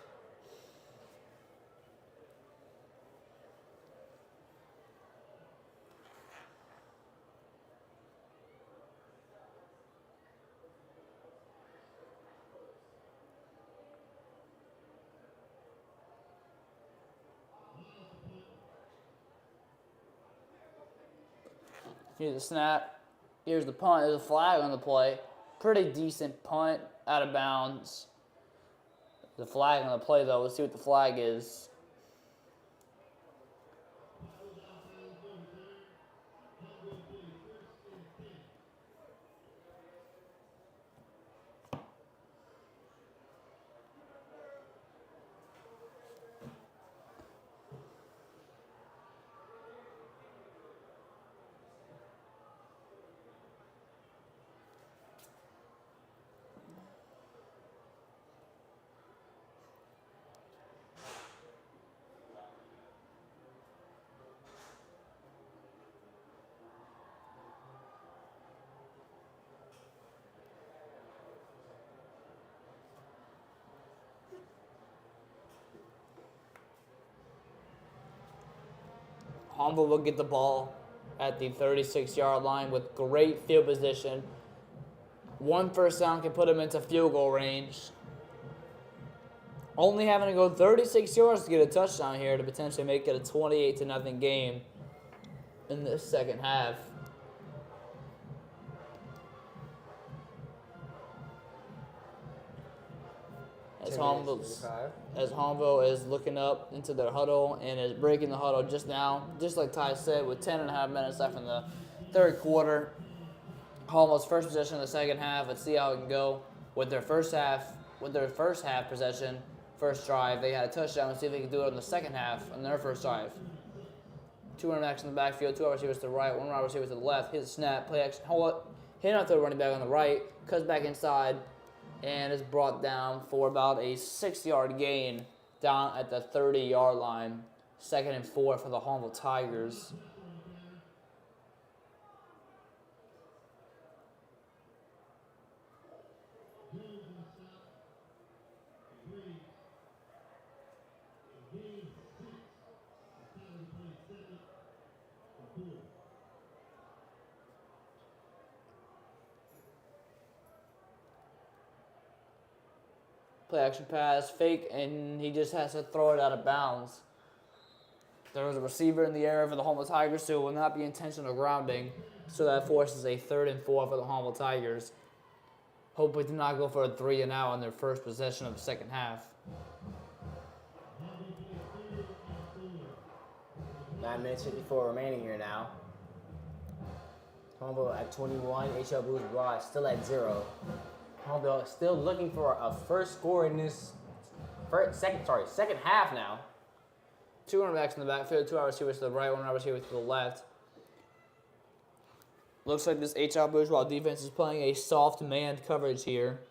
Here's the snap. Here's the punt. There's a flag on the play. Pretty decent punt out of bounds. There's a flag on the play, though. Let's see what the flag is. Hahnville will get the ball at the 36-yard line with great field position. 1 first down can put them into field goal range. Only having to go 36 yards to get a touchdown here to potentially make it a 28-0 game in this second half. As Hahnville is looking up into their huddle and is breaking the huddle just now, just like Ty said, with 10.5 minutes left in the 3rd quarter. Hahnville's first possession of the second half. Let's see how it can go with their first half possession, first drive. They had a touchdown. Let's see if they can do it in the second half on their first drive. 2 running backs in the backfield, 2 wide receivers to the right, 1 wide receiver to the left. Hit the snap, play action, hit out to the running back on the right, cuts back inside, and is brought down for about a 6-yard gain down at the 30-yard line. 2nd and 4 for the Hahnville Tigers. Play action pass, fake, and he just has to throw it out of bounds. There was a receiver in the area for the Hahnville Tigers, so it will not be intentional grounding. So that forces a 3rd and 4 for the Hahnville Tigers. Hope we do not go for a 3 and out on their first possession of the second half. 9 minutes 54 remaining here now. Hahnville at 21. HL Bourgeois still at 0. Hahnville still looking for a first score in this second half now. 2 running backs in the backfield, 2 wide receivers to the right, 1 wide receiver to the left. Looks like this HL Bourgeois defense is playing a soft man coverage here.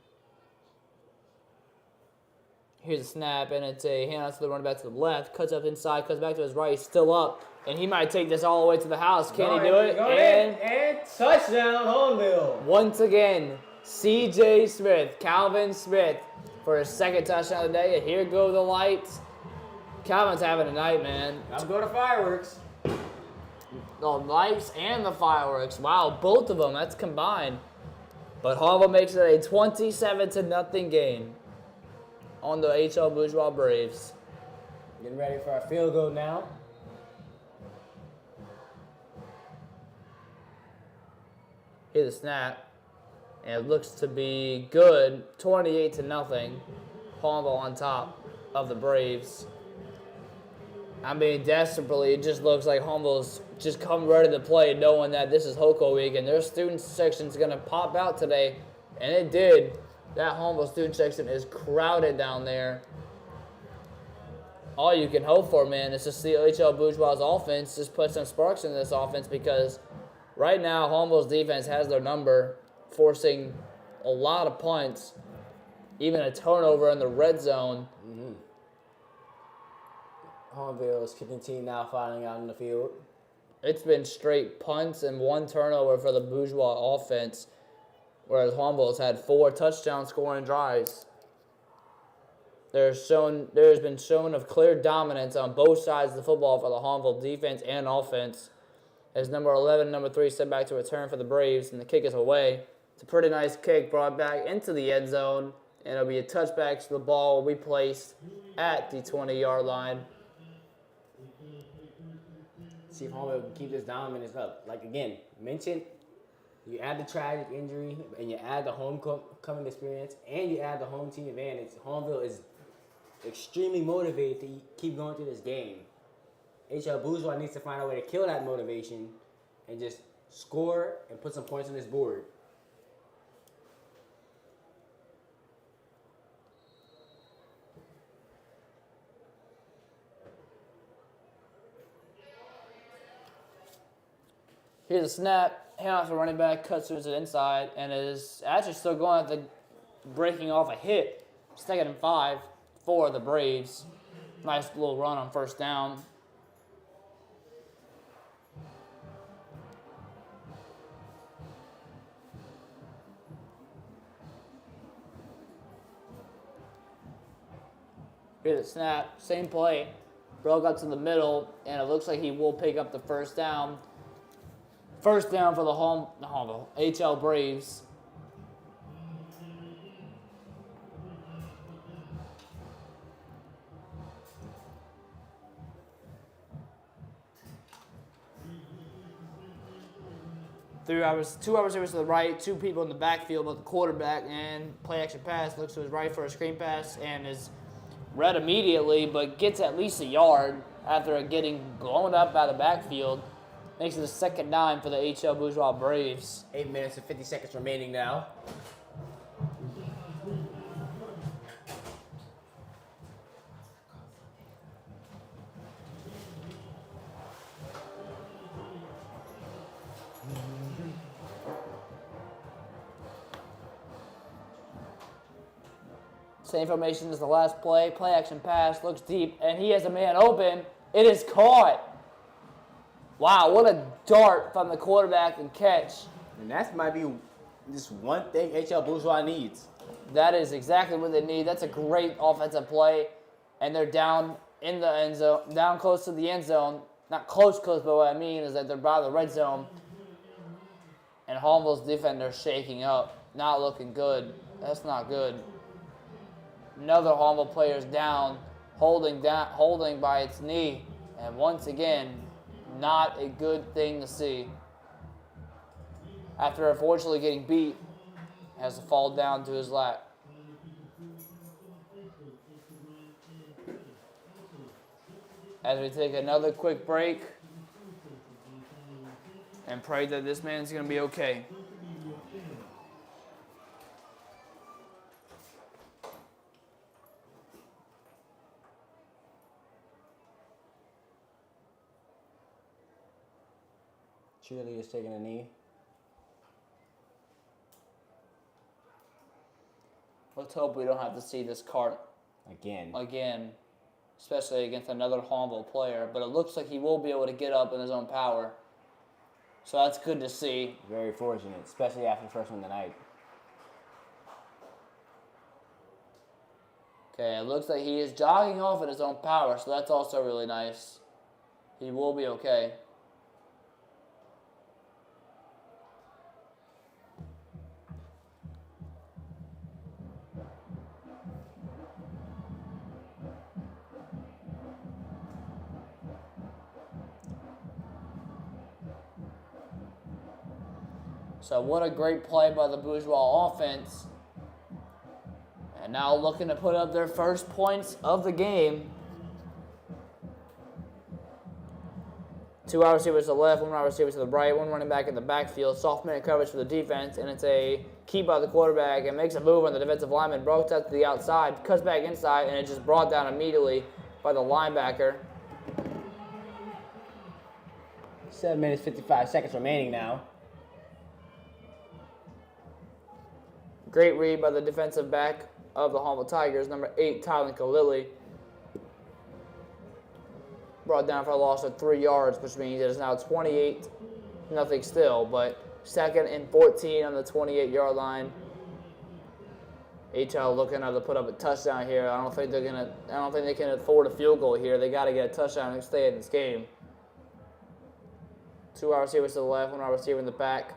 Here's a snap, and it's a handoff to the running back to the left. Cuts up inside, cuts back to his right. He's still up, and he might take this all the way to the house. Can he do it? And touchdown, Hahnville. Once again, C.J. Smith, Calvin Smith, for his second touchdown of the day. And here go the lights. Calvin's having a night, man. I'll go to fireworks. The lights and the fireworks. Wow, both of them. That's combined. But Hahnville makes it a 27-0 game on the HL Bourgeois Braves. Getting ready for a field goal now. Here's the snap. And it looks to be good. 28-0. Hahnville on top of the Braves. I mean, desperately, it just looks like Hahnville's just come ready to play, knowing that this is Hoko Week, and their student section's going to pop out today. And it did. That Hahnville student section is crowded down there. All you can hope for, man, is to see HL Bourgeois' offense just put some sparks in this offense, because right now Hahnville's defense has their number, forcing a lot of punts, even a turnover in the red zone. Hahnville's kicking team now filing out in the field. It's been straight punts and 1 turnover for the Bourgeois offense, whereas Hahnville's had 4 touchdown scoring drives. There's been shown of clear dominance on both sides of the football for the Hahnville defense and offense. As number 11 and number 3 step back to return for the Braves, and the kick is away. It's a pretty nice kick brought back into the end zone, and it'll be a touchback, so the ball will be placed at the 20-yard line. See if Hahnville can keep this dominance up. Like, again, mentioned, you add the tragic injury, and you add the homecoming experience, and you add the home team advantage. Hahnville is extremely motivated to keep going through this game. HL Bourgeois needs to find a way to kill that motivation and just score and put some points on this board. Here's a snap, handoff to running back, cuts through to the inside, and is actually still going at the breaking off a hit. 2nd and 5 for the Braves. Nice little run on first down. Here's a snap, same play. Broke up to the middle, and it looks like he will pick up the first down. First down for the HL Braves. Two wide receivers to the right, 2 people in the backfield, but the quarterback, and play action pass looks to his right for a screen pass and is read immediately, but gets at least a yard after getting blown up by the backfield. Makes it a 2nd and 9 for the HL Bourgeois Braves. 8 minutes and 50 seconds remaining now. Same formation as the last play. Play action pass, looks deep, and he has a man open. It is caught. Wow, what a dart from the quarterback and catch. And that might be just one thing HL Bourgeois needs. That is exactly what they need. That's a great offensive play. And they're down in the end zone, down close to the end zone. Not close, but what I mean is that they're by the red zone. And Hahnville's defender shaking up. Not looking good. That's not good. Another Hahnville player is down, holding by its knee. And once again, not a good thing to see. After unfortunately getting beat, has to fall down to his lap. As we take another quick break and pray that this man's going to be okay. Cheerleader's taking a knee. Let's hope we don't have to see this cart again, especially against another Hahnville player. But it looks like he will be able to get up in his own power. So that's good to see. Very fortunate, especially after the first one tonight. Okay, it looks like he is jogging off in his own power, so that's also really nice. He will be okay. So what a great play by the Bourgeois offense. And now looking to put up their first points of the game. 2 wide receivers to the left, 1 wide receiver to the right, 1 running back in the backfield. Soft man coverage for the defense, and it's a keep by the quarterback and makes a move on the defensive lineman. Broke out to the outside, cuts back inside, and it's just brought down immediately by the linebacker. 7 minutes, 55 seconds remaining now. Great read by the defensive back of the Hahnville Tigers, number 8, Tyler Kalili. Brought down for a loss of 3 yards, which means it is now 28-0 still, but 2nd and 14 on the 28-yard line. HL looking to put up a touchdown here. I don't think they can afford a field goal here. They got to get a touchdown and stay in this game. 2 wide receivers to the left, 1 wide receiver in the back,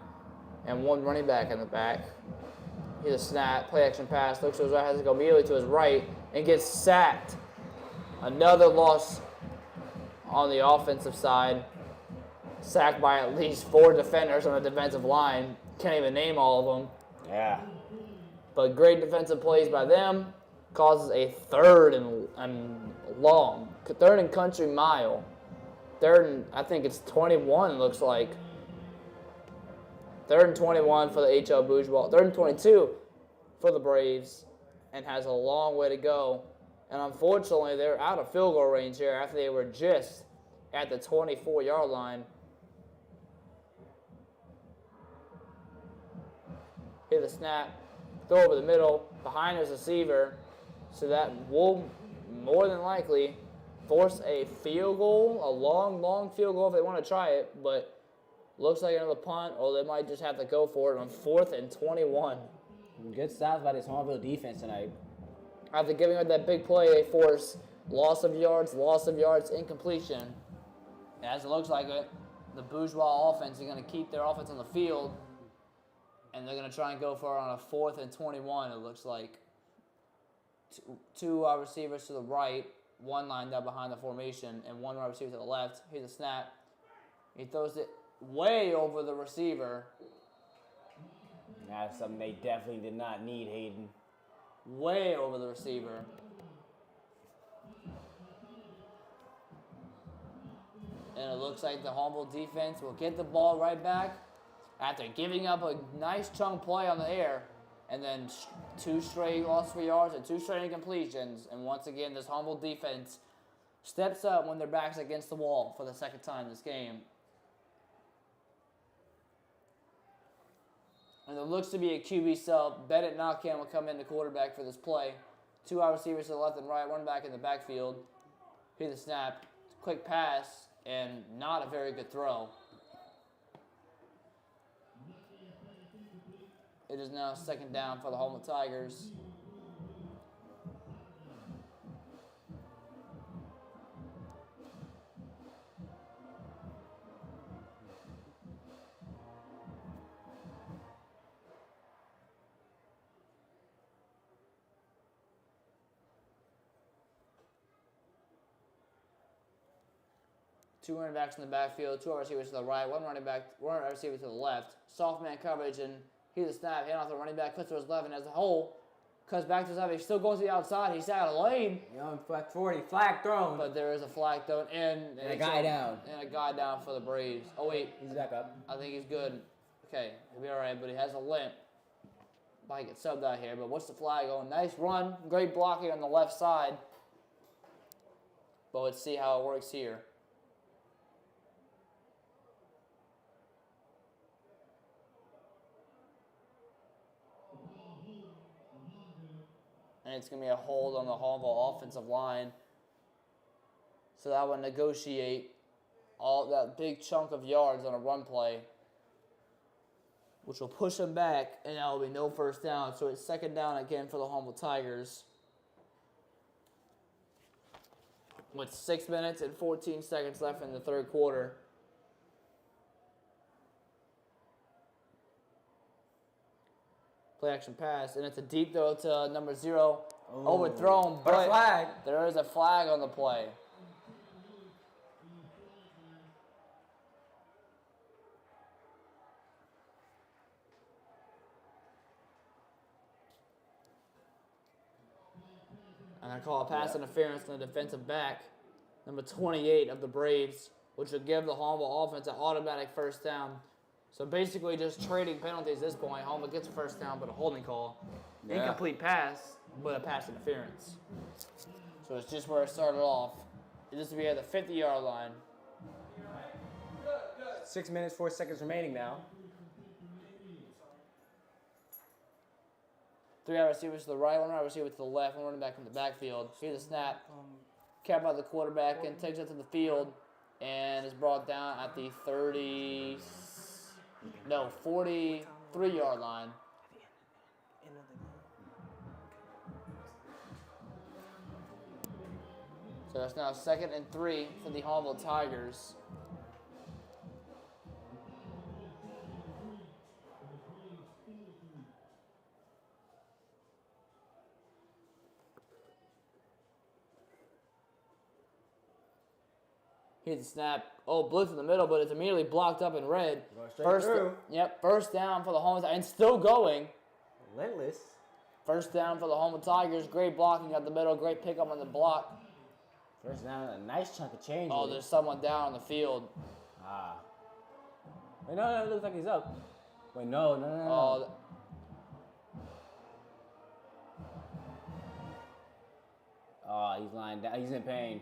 and 1 running back in the back. Here's a snap, play action pass, looks to his right, has to go immediately to his right, and gets sacked. Another loss on the offensive side. Sacked by at least 4 defenders on the defensive line. Can't even name all of them. Yeah. But great defensive plays by them. Causes a 3rd and country mile. 3rd and, I think it's 21, looks like. 3rd and 21 for the HL Bourgeois. 3rd and 22 for the Braves, and has a long way to go. And unfortunately, they're out of field goal range here after they were just at the 24-yard line. Hit the snap, throw over the middle, behind his receiver. So that will more than likely force a field goal, a long field goal if they want to try it, but looks like another punt, or they might just have to go for it on 4th and 21. Good stops by this Hahnville defense tonight. After giving up that big play, they force loss of yards, incompletion. As it looks like it, the Bourgeois offense is going to keep their offense on the field, and they're going to try and go for it on a 4th and 21, it looks like. 2 wide receivers to the right, 1 lined up behind the formation, and 1 wide receiver to the left. Here's a snap. He throws it way over the receiver. That's something they definitely did not need, Hayden. Way over the receiver. And it looks like the Hahnville defense will get the ball right back after giving up a nice chunk play on the air, and then 2 straight loss for yards and 2 straight incompletions. And once again, this Hahnville defense steps up when their back's against the wall for the 2nd time this game. And it looks to be a QB sub. Bennett Knockham will come in the quarterback for this play. 2 wide receivers to the left and right, 1 back in the backfield. Here's the snap. Quick pass, and not a very good throw. It is now 2nd down for the Hahnville Tigers. Two running backs in the backfield, two receivers to the right, one receiver to the left. Soft man coverage, and he's a snap, hand off the running back, cuts to his left, and as a whole, cuts back to his left. He still goes to the outside. He's out of the lane. Young 40, flag thrown. But there is a flag thrown, and a guy down. And a guy down for the Braves. Oh, wait. He's back up. I think he's good. Okay, he'll be all right, but he has a limp. Might get subbed out here, but what's the flag on? Nice run. Great blocking on the left side. But let's see how it works here. And it's going to be a hold on the Hahnville offensive line. So that would negotiate all that big chunk of yards on a run play, which will push them back, and that will be no first down. So it's second down again for the Hahnville Tigers. With 6 minutes and 14 seconds left in the third quarter. Play action pass, and it's a deep throw to number 0. Ooh. Overthrown, But a flag. there is a flag on the play. And I call a pass interference on the defensive back, number 28 of the Braves, which would give the Hahnville offense an automatic first down. So basically just trading penalties at this point. Hahnville gets a first down, but a holding call. Yeah. Incomplete pass, but a pass interference. So it's just where it started off. It used to be at the 50-yard line. 6 minutes, 4 seconds remaining now. 3 wide receivers to the right, 1 wide receiver to the left, 1 running back in the backfield. Here's a snap. Kept by the quarterback and takes it to the field and is brought down at the 43-yard line. So it's now 2nd and 3 for the Hahnville Tigers. Here's the snap. Oh, blitz in the middle, but it's immediately blocked up in red. First down for the Hahnville Tigers, and still going. Relentless. First down for the Hahnville Tigers. Great blocking up the middle. Great pickup on the block. First down, a nice chunk of change. Oh, there's someone down on the field. Wait, no, it looks like he's up. Wait, no. Oh, He's lying down. He's in pain.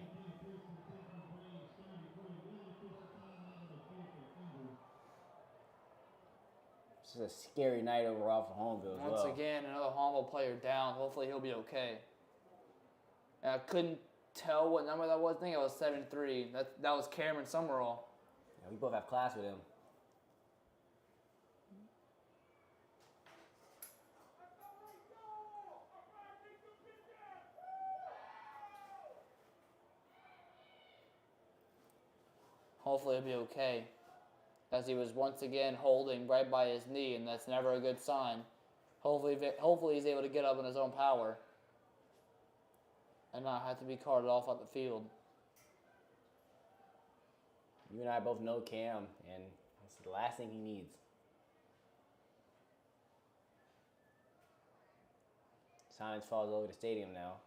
This is a scary night overall for Hahnville as well. once again, another Hahnville player down. Hopefully he'll be okay. And I couldn't tell what number that was. I think it was 73. That was Cameron Summerall. Yeah, we both have class with him. Hopefully he'll be okay, as he was once again holding right by his knee, and that's never a good sign. Hopefully he's able to get up in his own power and not have to be carted off at the field. You and I both know Cam, and it's the last thing he needs. Silence falls over the stadium now.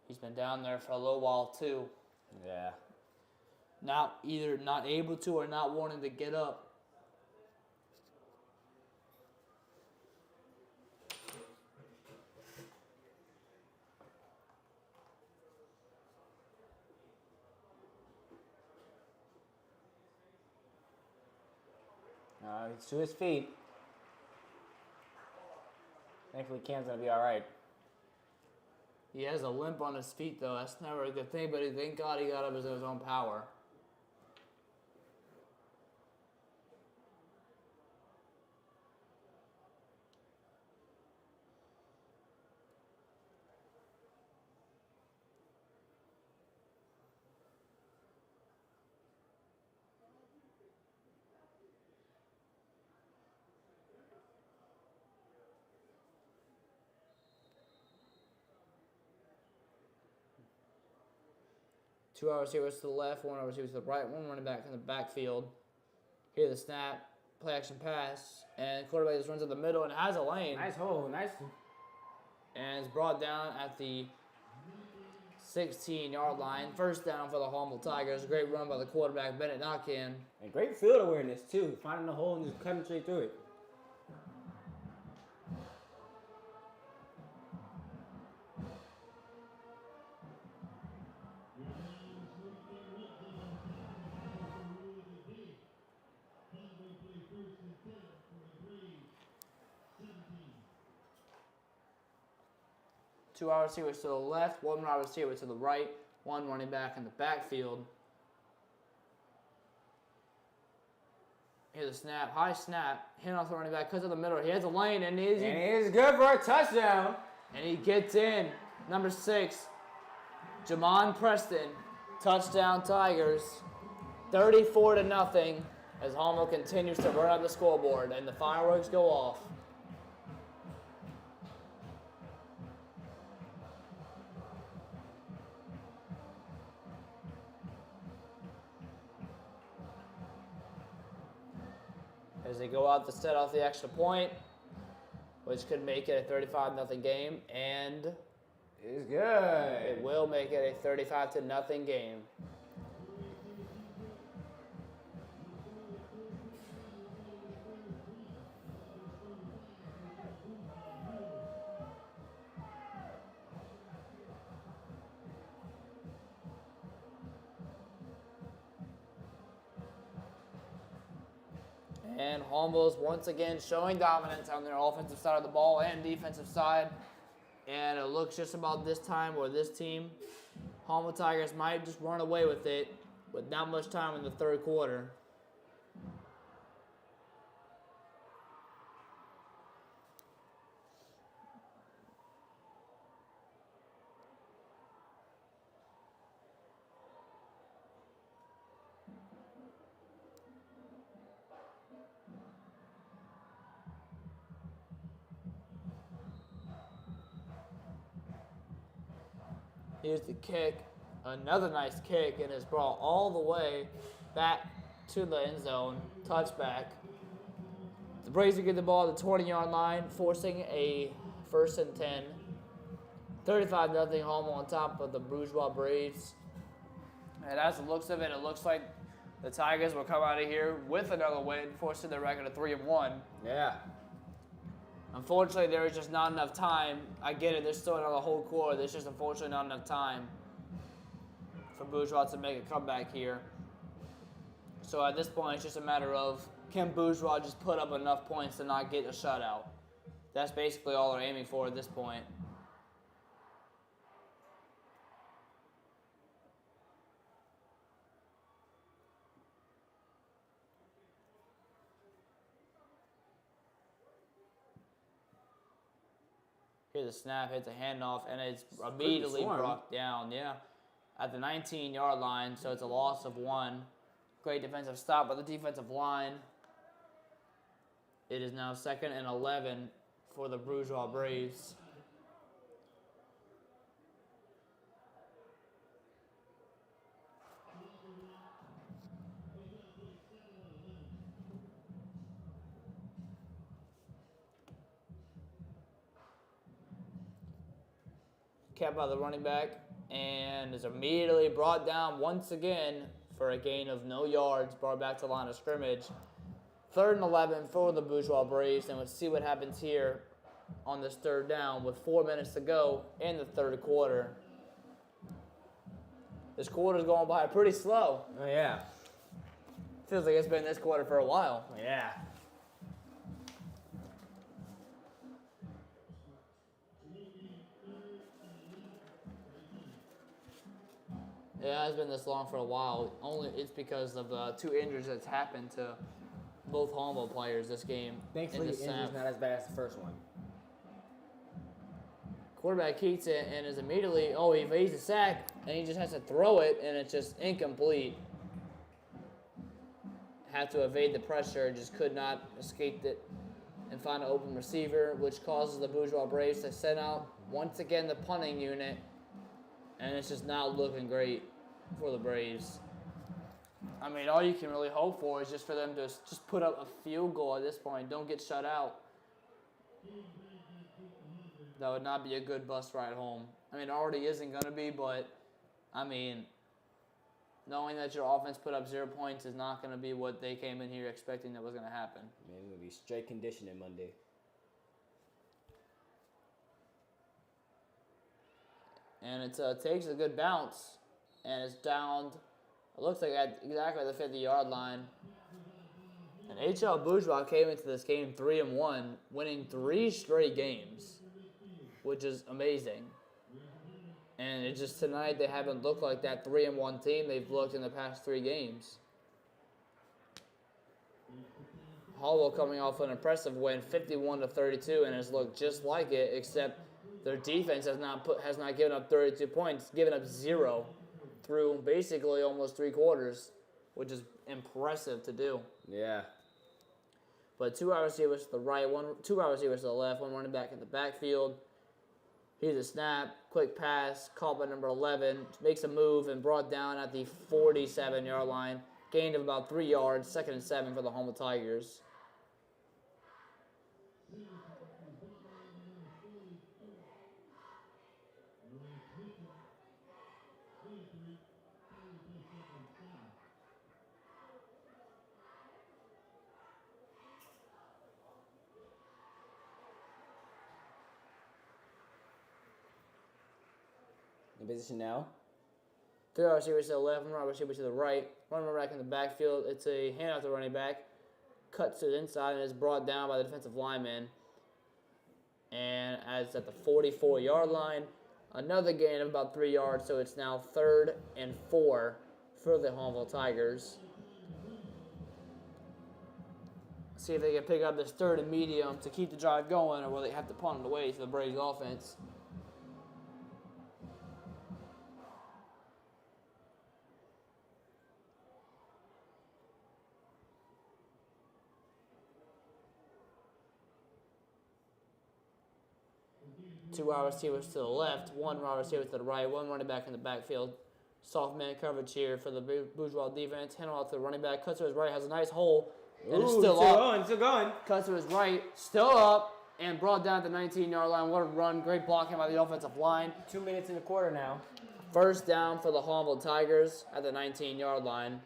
He's been down there for a little while too. Yeah. Either not able to or not wanting to get up. He's to his feet. Thankfully, Cam's going to be all right. He has a limp on his feet, though. That's never a good thing, but thank God he got up in his own power. Two wide receivers to the left, one wide receiver to the right, one running back in the backfield. Here the snap, play action pass, and quarterback just runs in the middle and has a lane. Nice hole, nice. And it's brought down at the 16-yard line. First down for the Hahnville Tigers. Great run by the quarterback, Bennett Knockin. And great field awareness, too. Finding the hole and just cutting straight through it. Two wide receivers to the left, one wide receiver to the right, one running back in the backfield. Here's the snap, high snap, hit off the running back, cuts to the middle. He has a lane, and he's good for a touchdown. And he gets in. Number 6, Jamon Preston, touchdown Tigers, 34-0. As Hahnville continues to run up the scoreboard, and the fireworks go off. As they go out to set off the extra point, which could make it a 35-0 game, and it's good. It will make it a 35-0 game. And Hahnville's once again showing dominance on their offensive side of the ball and defensive side. And it looks just about this time where this team, Hahnville Tigers, might just run away with it with not much time in the third quarter. Here's the kick, another nice kick, and it's brought all the way back to the end zone, touchback. The Braves will get the ball at the 20-yard line, forcing a 1st and 10. 35-0 Hahnville on top of the Bourgeois Braves. And as it looks of it, it looks like the Tigers will come out of here with another win, forcing their record to 3-1. Yeah. Unfortunately, there is just not enough time. I get it, there's still another whole quarter. There's just unfortunately not enough time for Bourgeois to make a comeback here. So at this point, it's just a matter of, can Bourgeois just put up enough points to not get a shutout? That's basically all they're aiming for at this point. Here's the snap, hits a handoff, and it's immediately brought down, at the 19-yard line, so it's a loss of 1. Great defensive stop by the defensive line. It is now 2nd and 11 for the Bourgeois Braves. Kept by the running back, and is immediately brought down once again for a gain of no yards, brought back to the line of scrimmage. 3rd and 11 for the Bourgeois Braves, and we'll see what happens here on this 3rd down with 4 minutes to go in the 3rd quarter. This quarter's going by pretty slow. Oh, yeah. Feels like it's been this quarter for a while. Yeah. Yeah, it's been this long for a while. Only it's because of the 2 injuries that's happened to both Hahnville players this game. Thankfully, the injury's not as bad as the first one. Quarterback keeps it and is immediately, he evades the sack, and he just has to throw it, and it's just incomplete. Had to evade the pressure, just could not escape it and find an open receiver, which causes the Bourgeois Braves to send out once again the punting unit, and it's just not looking great. for the Braves. I mean, all you can really hope for is just for them to just put up a field goal at this point. Don't get shut out. That would not be a good bus ride home. I mean, it already isn't going to be, but, I mean, knowing that your offense put up 0 points is not going to be what they came in here expecting that was going to happen. Man, it's going to be straight conditioning Monday. And it takes a good bounce, and it's down, it looks like at exactly the 50-yard line. And HL Bourgeois came into this game 3-1, winning 3 straight games, which is amazing. And it's just tonight they haven't looked like that 3-1 team they've looked in the past 3 games. Hahnville coming off an impressive win, 51-32, and has looked just like it, except their defense has not given up 32 points, given up 0 through basically almost 3 quarters, which is impressive to do. Yeah. But 2 wide receivers to the right, 2 wide receivers to the left, 1 running back in the backfield. Here's a snap, quick pass, caught by number 11, makes a move and brought down at the 47-yard line. Gained of about 3 yards, 2nd and 7 for the Hahnville Tigers. In position now. 3 wide receivers to the left, 1 wide receiver to the right. Running back in the backfield. It's a handoff to running back. Cuts to the inside and is brought down by the defensive lineman. And as at the 44-yard line, another gain of about 3 yards, so it's now 3rd and 4 for the Hahnville Tigers. See if they can pick up this 3rd and medium to keep the drive going, or will they have to punt it away to the Braves offense. Two wide receivers to the left, 1 wide receiver to the right, 1 running back in the backfield. Soft man coverage here for the Bourgeois defense. Hand off to the running back. Cuts to his right, has a nice hole. And it's still up. Still going. Cuts to his right, still up, and brought down at the 19-yard line. What a run. Great blocking by the offensive line. 2 minutes in the quarter now. First down for the Hahnville Tigers at the 19-yard line.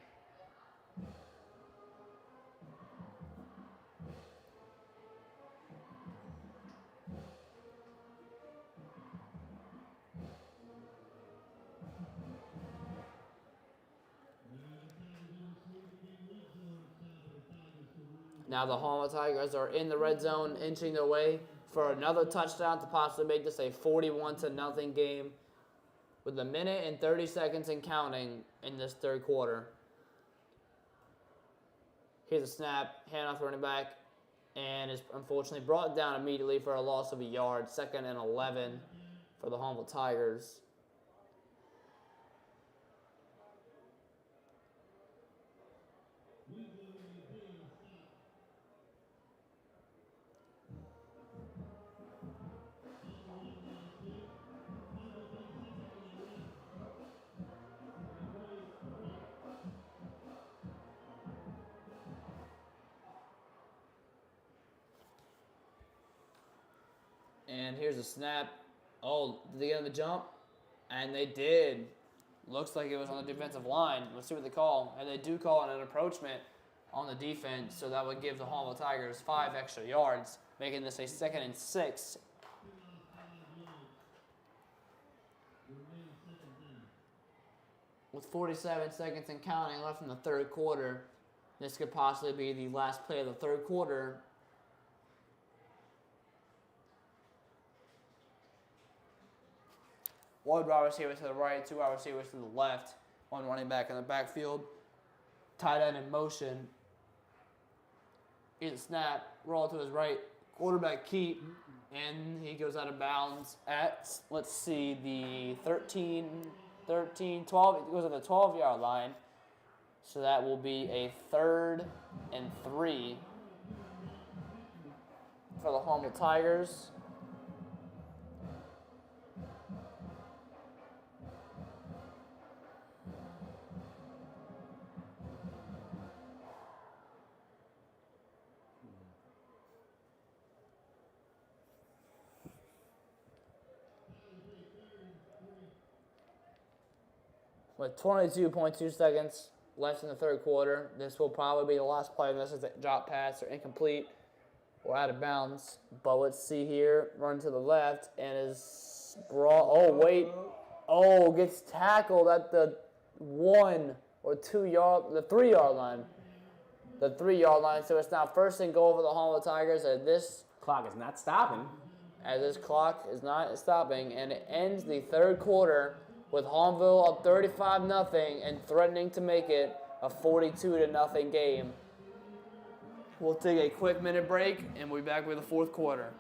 Now the Hahnville Tigers are in the red zone, inching their way for another touchdown to possibly make this a 41-0 game with 1 minute and 30 seconds and counting in this 3rd quarter. Here's a snap, handoff running back, and is unfortunately brought down immediately for a loss of a yard. 2nd and 11 for the Hahnville Tigers. And here's a snap. Oh, did they get on the jump? And they did. Looks like it was on the defensive line. Let's see what they call. And they do call an approachment on the defense, so that would give the Hahnville Tigers 5 extra yards, making this a 2nd and 6. With 47 seconds and counting left in the 3rd quarter, this could possibly be the last play of the 3rd quarter. One wide receiver to the right, 2 wide receivers to the left, 1 running back in the backfield. Tight end in motion. Here's a snap, roll to his right, quarterback keep, and he goes out of bounds at, let's see, the 12, it goes at the 12-yard line. So that will be a 3rd and 3 for the Hahnville Tigers. with 22.2 seconds left in the third quarter. This will probably be the last play unless it's a drop pass or incomplete or out of bounds. But let's see here. Run to the left and is brought. Oh, wait. Oh, gets tackled at the 1 or 2 yard, the 3 yard line. The 3 yard line. So it's now first and goal for the Hahnville Tigers. And this Clock is not stopping. as this clock is not stopping, and it ends the third quarter with Hahnville up 35-0 and threatening to make it a 42-0 game. We'll take a quick minute break, and we'll be back with the fourth quarter.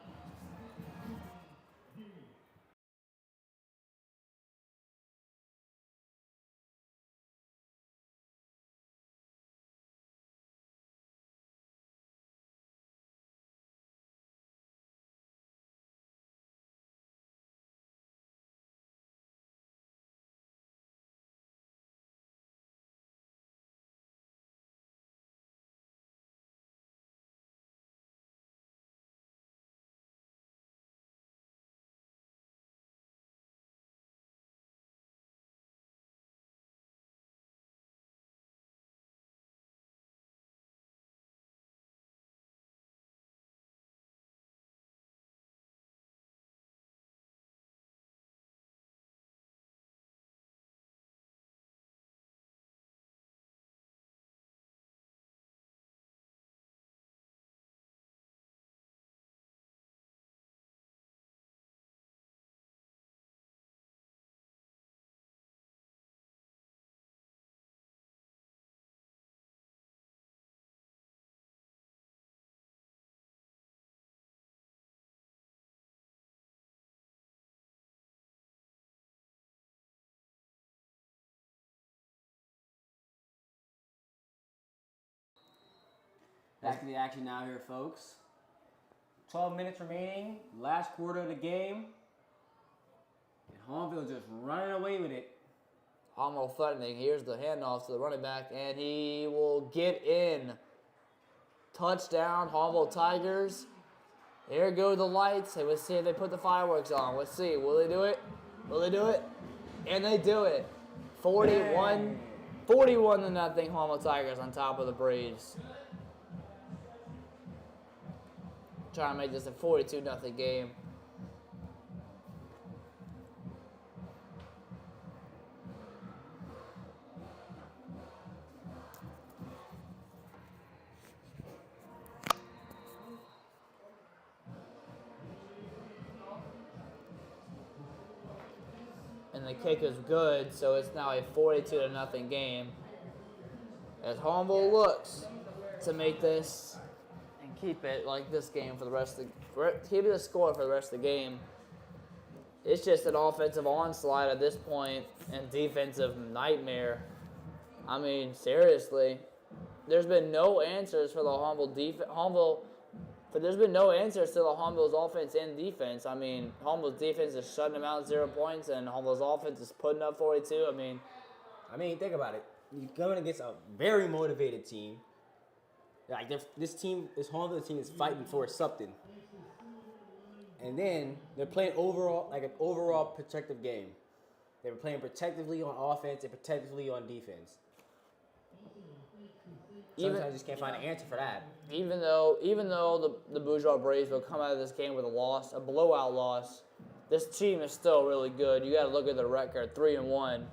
Back to the action now here, folks. 12 minutes remaining, last quarter of the game. And Hahnville just running away with it. Hahnville threatening. Here's the handoff to the running back, and he will get in. Touchdown, Hahnville Tigers. Here go the lights. Hey, let's see if they put the fireworks on. Let's see. Will they do it? Will they do it? And they do it. 41-0 Hahnville Tigers on top of the Braves. Trying to make this a 42-0 game. And the kick is good, so it's now a 42-0 game. As Hahnville looks to make this and keep it like this game for the rest of keep it a score for the rest of the game. It's just an offensive onslaught at this point and defensive nightmare. I mean, seriously, there's been no answers for the Hahnville defense. There's been no answers to the Hahnville's offense and defense. I mean, Hahnville's defense is shutting them out 0 points, and Hahnville's offense is putting up 42. I mean, think about it. You're going against a very motivated team. Like this Hahnville team is fighting for something. And then they're playing an overall protective game. They were playing protectively on offense and protectively on defense. Sometimes you just can't find an answer for that. Even though the Bourgeois Braves will come out of this game with a blowout loss, this team is still really good. You got to look at the record, 3-1.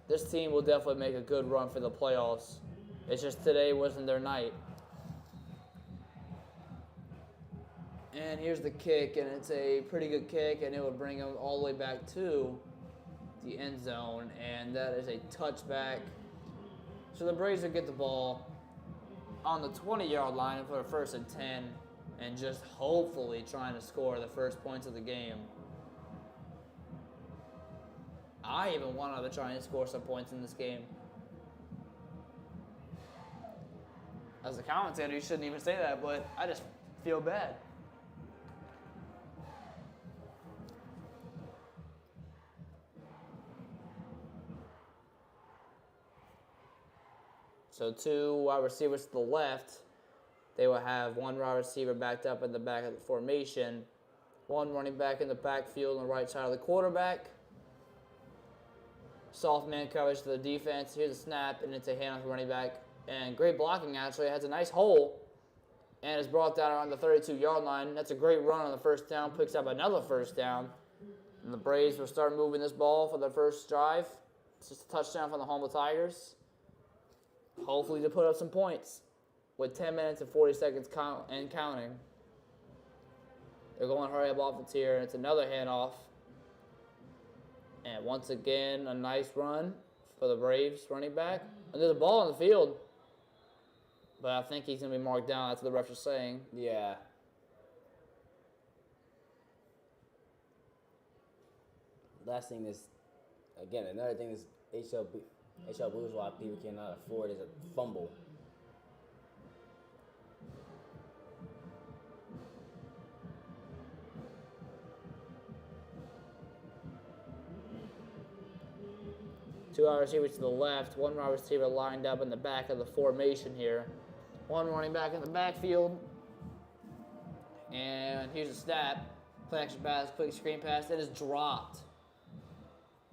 This team will definitely make a good run for the playoffs. It's just today wasn't their night. And here's the kick, and it's a pretty good kick, and it will bring them all the way back to the end zone, and that is a touchback. So the Braves will get the ball on the 20-yard line for a 1st and 10, and just hopefully trying to score the first points of the game. I even wanted to try and score some points in this game. As a commentator, you shouldn't even say that, but I just feel bad. So 2 wide receivers to the left. They will have 1 wide receiver backed up in the back of the formation, 1 running back in the backfield on the right side of the quarterback. soft man coverage to the defense. Here's a snap, and it's a handoff running back. And great blocking, actually. It has a nice hole, and is brought down around the 32-yard line. That's a great run on the first down. Picks up another first down. And the Braves will start moving this ball for their first drive. It's just a touchdown from the Hahnville Tigers. Hopefully to put up some points with 10 minutes and 40 seconds and counting. They're going hurry up offense here, and it's another handoff. And once again, a nice run for the Braves running back. And there's a ball on the field. But I think he's going to be marked down. That's what the refs are saying. Yeah. Last thing is, again, another thing is HL Bourgeois people cannot afford is a fumble. Two wide receivers to the left, one wide receiver lined up in the back of the formation here. One running back in the backfield. And here's a snap. Play action pass, quick screen pass. It is dropped.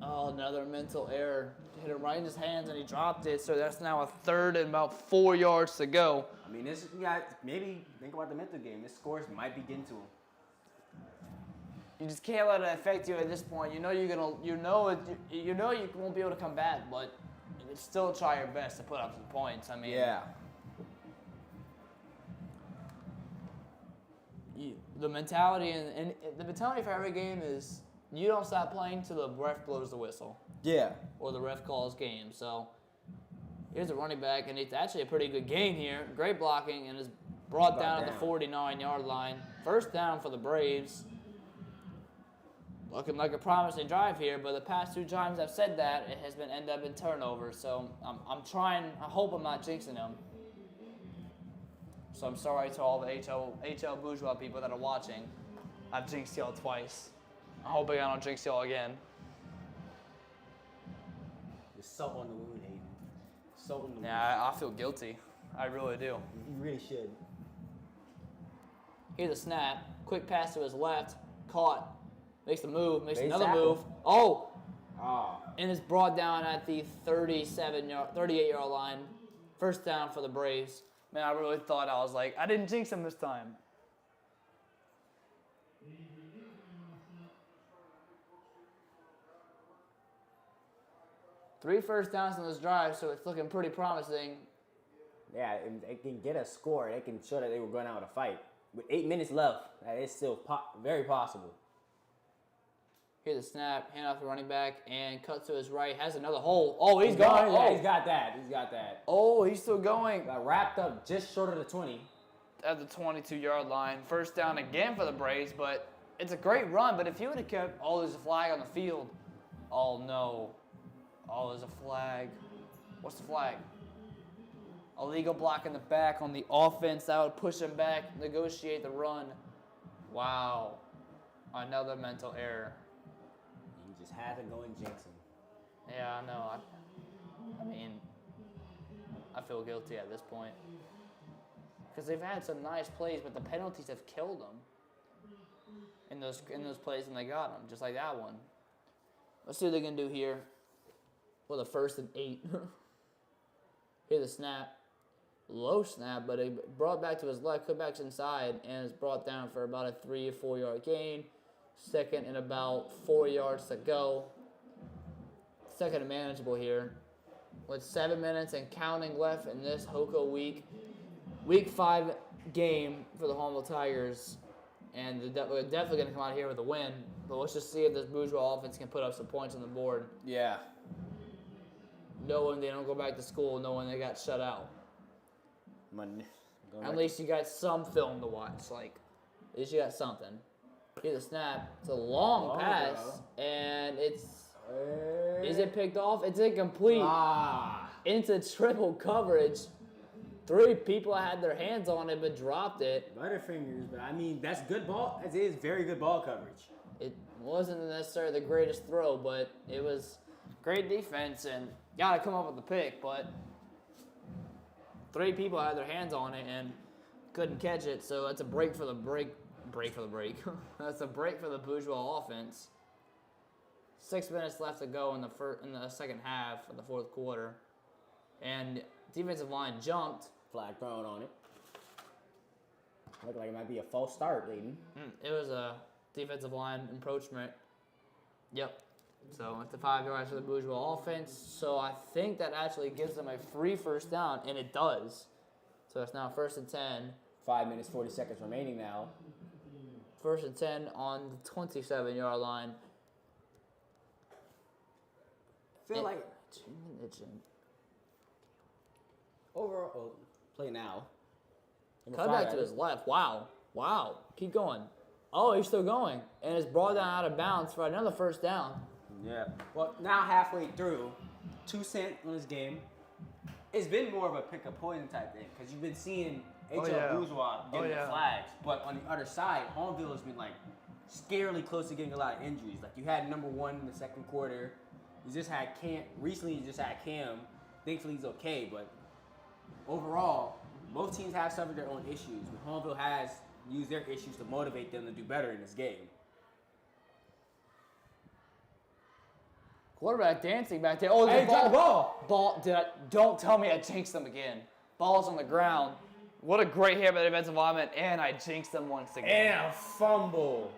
Oh, another mental error. Hit it right in his hands and he dropped it. So that's now a third and about 4 yards to go. I mean, this maybe think about the mental game. This scores might be getting to him. You just can't let it affect you at this point. You know you won't be able to come back, but you still try your best to put up some points. I mean, Yeah. The mentality and the mentality for every game is you don't stop playing till the ref blows the whistle Yeah. or the ref calls game. So here's a running back, and it's actually a pretty good gain here. Great blocking, and is brought down at the 49-yard line. First down for the Braves. Looking like a promising drive here, but the past 2 times I've said that, it has been end up in turnover. So I'm trying. I hope I'm not jinxing them. So I'm sorry to all the HL Bourgeois people that are watching. I've jinxed y'all twice. I'm hoping I don't jinx y'all again. There's salt on the wound, Hayden. Salt on the wound. Yeah, I feel guilty. I really do. You really should. Here's a snap. Quick pass to his left. Caught. Makes the move. Makes They another tackle. move. Oh! Ah. And is brought down at the 38-yard line. First down for the Braves. Man, I really thought I was like, I didn't jinx him this time. Three first downs on this drive, so it's looking pretty promising. Yeah, it can get a score. They can show that they were going out with a fight. With 8 minutes left, that is still very possible. Here's a snap, hand off the running back, and cuts to his right. Has another hole. Oh, he's going. Yeah, Oh. he's got that. He's got that. Oh, he's still going. Got wrapped up just short of the 20. At the 22-yard line. First down again for the Braves, but it's a great run. But if he would have kept, oh, there's a flag on the field. Oh, no. Oh, there's a flag. What's the flag? Illegal block in the back on the offense. That would push him back, negotiate the run. Wow. Another mental error. You just had to go and jinx him. Yeah, I know. I mean, I feel guilty at this point. Because they've had some nice plays, but the penalties have killed them in those plays, and they got them, just like that one. Let's see what they can do here with a 1st and 8. Here's the snap. Low snap, but it brought back to his left, cut back inside, and is brought down for about a 3 or 4 yard gain. Second and about 4 yards to go. Second and manageable here. With 7 minutes and counting left in this Hoko week. Week 5 game for the Hahnville Tigers. And we're definitely going to come out here with a win. But let's just see if this Bourgeois offense can put up some points on the board. Yeah. Knowing they don't go back to school, knowing they got shut out. At least you got some film to watch. Like, at least you got something. Here's a snap. It's a long pass. And it's... Is it picked off? It's incomplete. Into triple coverage. 3 people had their hands on it but dropped it. Butterfingers, but I mean, that's good ball. It is very good ball coverage. It wasn't necessarily the greatest throw, but it was great defense and got to come up with the pick. But 3 people had their hands on it and couldn't catch it, so that's a break for the break. That's a break for the Bourgeois offense. 6 minutes left to go in the second half of the fourth quarter, and defensive line jumped. Flag thrown on it. Looked like it might be a false start, Layden. It was a defensive line encroachment. Yep. So it's the 5 yards for the Bourgeois offense. So I think that actually gives them a free first down, and it does. So it's now 1st and 10. 5 minutes, 40 seconds remaining now. 1st and 10 on the 27-yard line. Feel like overall play now. Cut back to his left. Wow. Keep going. Oh, he's still going. And it's brought down out of bounds for another first down. Yeah. Well, now halfway through, 2 cent on this game. It's been more of a pick a poison type thing because you've been seeing HL Bourgeois getting the flags, but on the other side, Hahnville has been like scarily close to getting a lot of injuries. Like you had number 1 in the second quarter. You just had Cam. Recently, you just had Cam. Thankfully, he's okay, but overall, both teams have suffered their own issues. But Hahnville has used their issues to motivate them to do better in this game. Quarterback dancing back there. Oh, Hey, drop the ball. Don't tell me I jinxed them again. Ball's on the ground. What a great hit by the defensive lineman, and I jinxed them once again. And a fumble.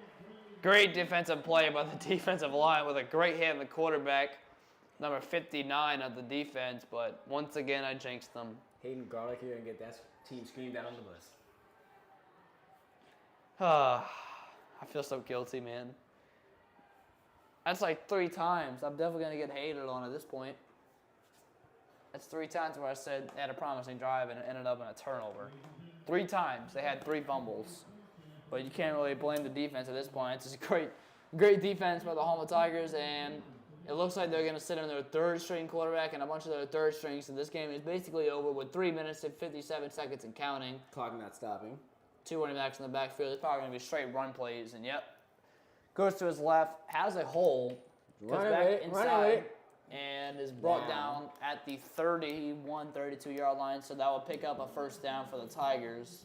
Great defensive play by the defensive line with a great hit on the quarterback, number 59 of the defense, but once again I jinxed them. Hayden Garlic here and get that team screamed out on the bus. I feel so guilty, man. That's like 3 times. I'm definitely going to get hated on at this point. That's 3 times where I said they had a promising drive and it ended up in a turnover. 3 times. They had 3 fumbles. But you can't really blame the defense at this point. It's just a great defense by the Hahnville Tigers, and it looks like they're going to sit on their 3rd string quarterback and a bunch of their 3rd strings. So this game is basically over with 3 minutes and 57 seconds and counting. Clock not stopping. 2 running backs in the backfield. It's probably going to be straight run plays, and yep. Goes to his left, has a hole, goes back inside, and is brought down at the 31, 32-yard line. So that will pick up a first down for the Tigers.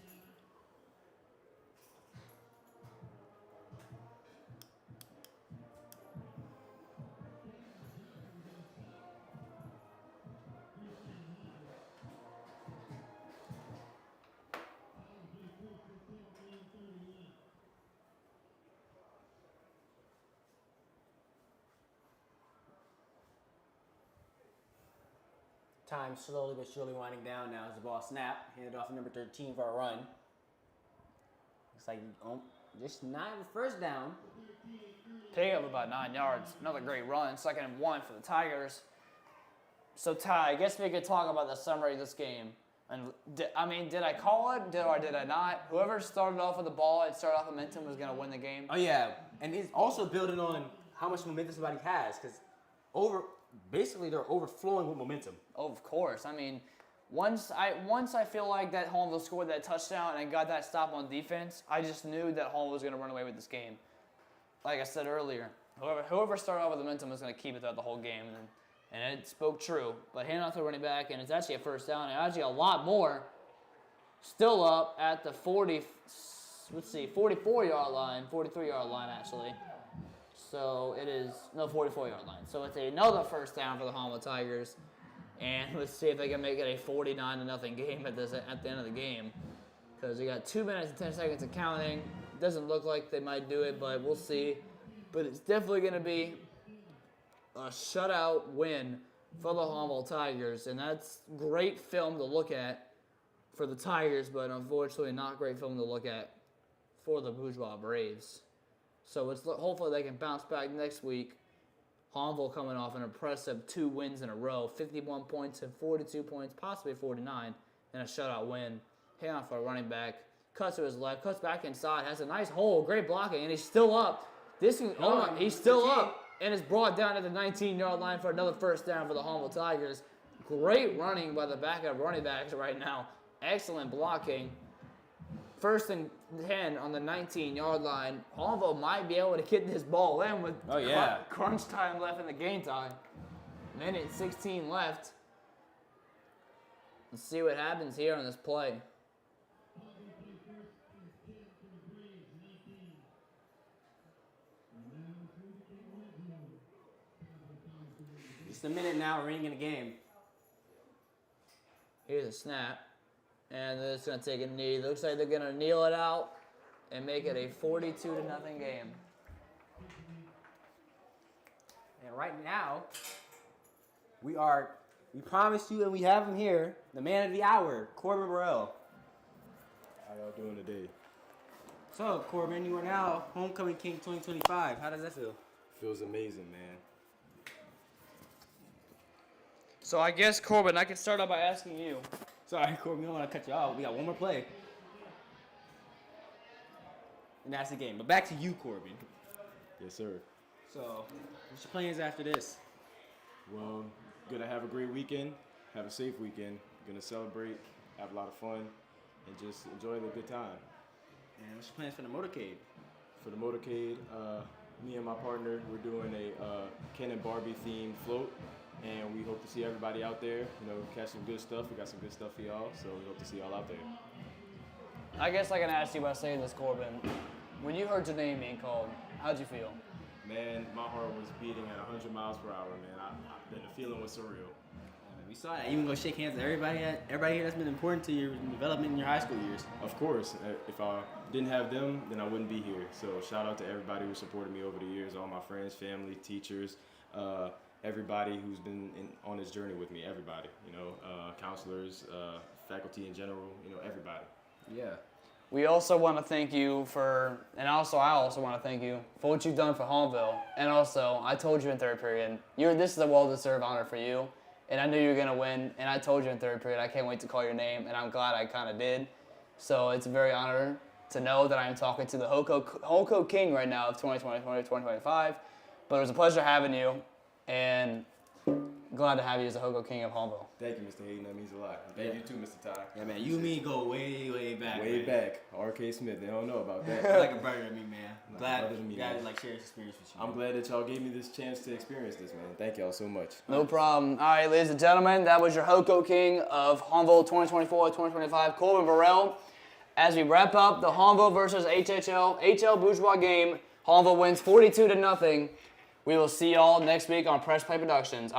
Time slowly but surely winding down now as the ball snap. Handed off to number 13 for a run. Looks like just 9 first down. Pick up about 9 yards. Another great run. 2nd and 1 for the Tigers. So, Ty, I guess we could talk about the summary of this game. And did I call it? Or did I not? Whoever started off with the ball and started off momentum was going to win the game. Oh, yeah. And it's also building on how much momentum somebody has because basically they're overflowing with momentum. Oh, of course. I mean, once I feel like that Hahnville scored that touchdown and got that stop on defense, I just knew that Hahnville was going to run away with this game. Like I said earlier, whoever started off with momentum was going to keep it throughout the whole game, and it spoke true. But hand off the running back, and it's actually a first down, and actually a lot more. Still up at the 44-yard line, 43-yard line actually. So it is, 44-yard line. So it's another first down for the Hahnville Tigers. And let's see if they can make it a 49-0 game at the end of the game. Because we got 2 minutes and 10 seconds of counting. It doesn't look like they might do it, but we'll see. But it's definitely going to be a shutout win for the Hahnville Tigers. And that's great film to look at for the Tigers, but unfortunately not great film to look at for the Bourgeois Braves. So hopefully they can bounce back next week. Hahnville coming off an impressive 2 wins in a row, 51 points and 42 points, possibly 49, and a shutout win. Hand off for a running back, cuts to his left, cuts back inside, has a nice hole, great blocking, and he's still up. He's still up, and is brought down at the 19-yard line for another first down for the Hahnville Tigers. Great running by the backup running backs right now. Excellent blocking. 1st and 10 on the 19-yard line. Hahnville might be able to get this ball in with crunch time left in the game time. Minute 16 left. Let's see what happens here on this play. Just a minute now, ring in the game. Here's a snap. And they're just going to take a knee. Looks like they're going to kneel it out and make it a 42-0 game. And right now, we promised you, and we have him here, the man of the hour, Corbin Burrell. How y'all doing today? So, Corbin, you are now Homecoming King 2025. How does that feel? Feels amazing, man. So I guess, Corbin, I can start out by asking you. Sorry, Corbin, we don't want to cut you off. We got one more play. And that's the game. But back to you, Corbin. Yes, sir. So, what's your plans after this? Well, gonna have a great weekend. Have a safe weekend. Gonna celebrate, have a lot of fun, and just enjoy the good time. And what's your plans for the motorcade? For the motorcade, me and my partner, we're doing a Ken and Barbie themed float, and we hope to see everybody out there. You know, catch some good stuff. We got some good stuff for y'all, so we hope to see y'all out there. I guess I can ask you by saying this, Corbin. When you heard your name being called, how'd you feel? Man, my heart was beating at 100 miles per hour, man. The feeling was surreal. We saw that. Even go shake hands with everybody here that's been important to your development in your high school years. Of course, if I didn't have them, then I wouldn't be here. So shout out to everybody who supported me over the years, all my friends, family, teachers, everybody who's been on this journey with me, everybody, you know, counselors, faculty in general, you know, everybody. Yeah. We also want to thank you I also want to thank you for what you've done for Hahnville. And also, I told you in third period, this is a well-deserved honor for you. And I knew you were going to win, and I told you in third period, I can't wait to call your name, and I'm glad I kind of did. So it's a very honor to know that I'm talking to the Hoco King right now of 2020-2025. But it was a pleasure having you, and glad to have you as the Hoco King of Hahnville. Thank you, Mr. Hayden. That means a lot. Thank you too, Mr. Ty. Yeah, man. You and me go way, way back. Way man. back. R.K. Smith. They don't know about that. You're like a brother to me, man. I'm glad brother to me, you guys man. like share this experience with you. I'm glad that y'all gave me this chance to experience this, man. Thank y'all so much. No problem. All right, ladies and gentlemen, that was your Hoco King of Hahnville 2024-2025, Corbin Burrell. As we wrap up the Hahnville versus HL Bourgeois game, Hahnville wins 42-0. We will see y'all next week on Press Play Productions.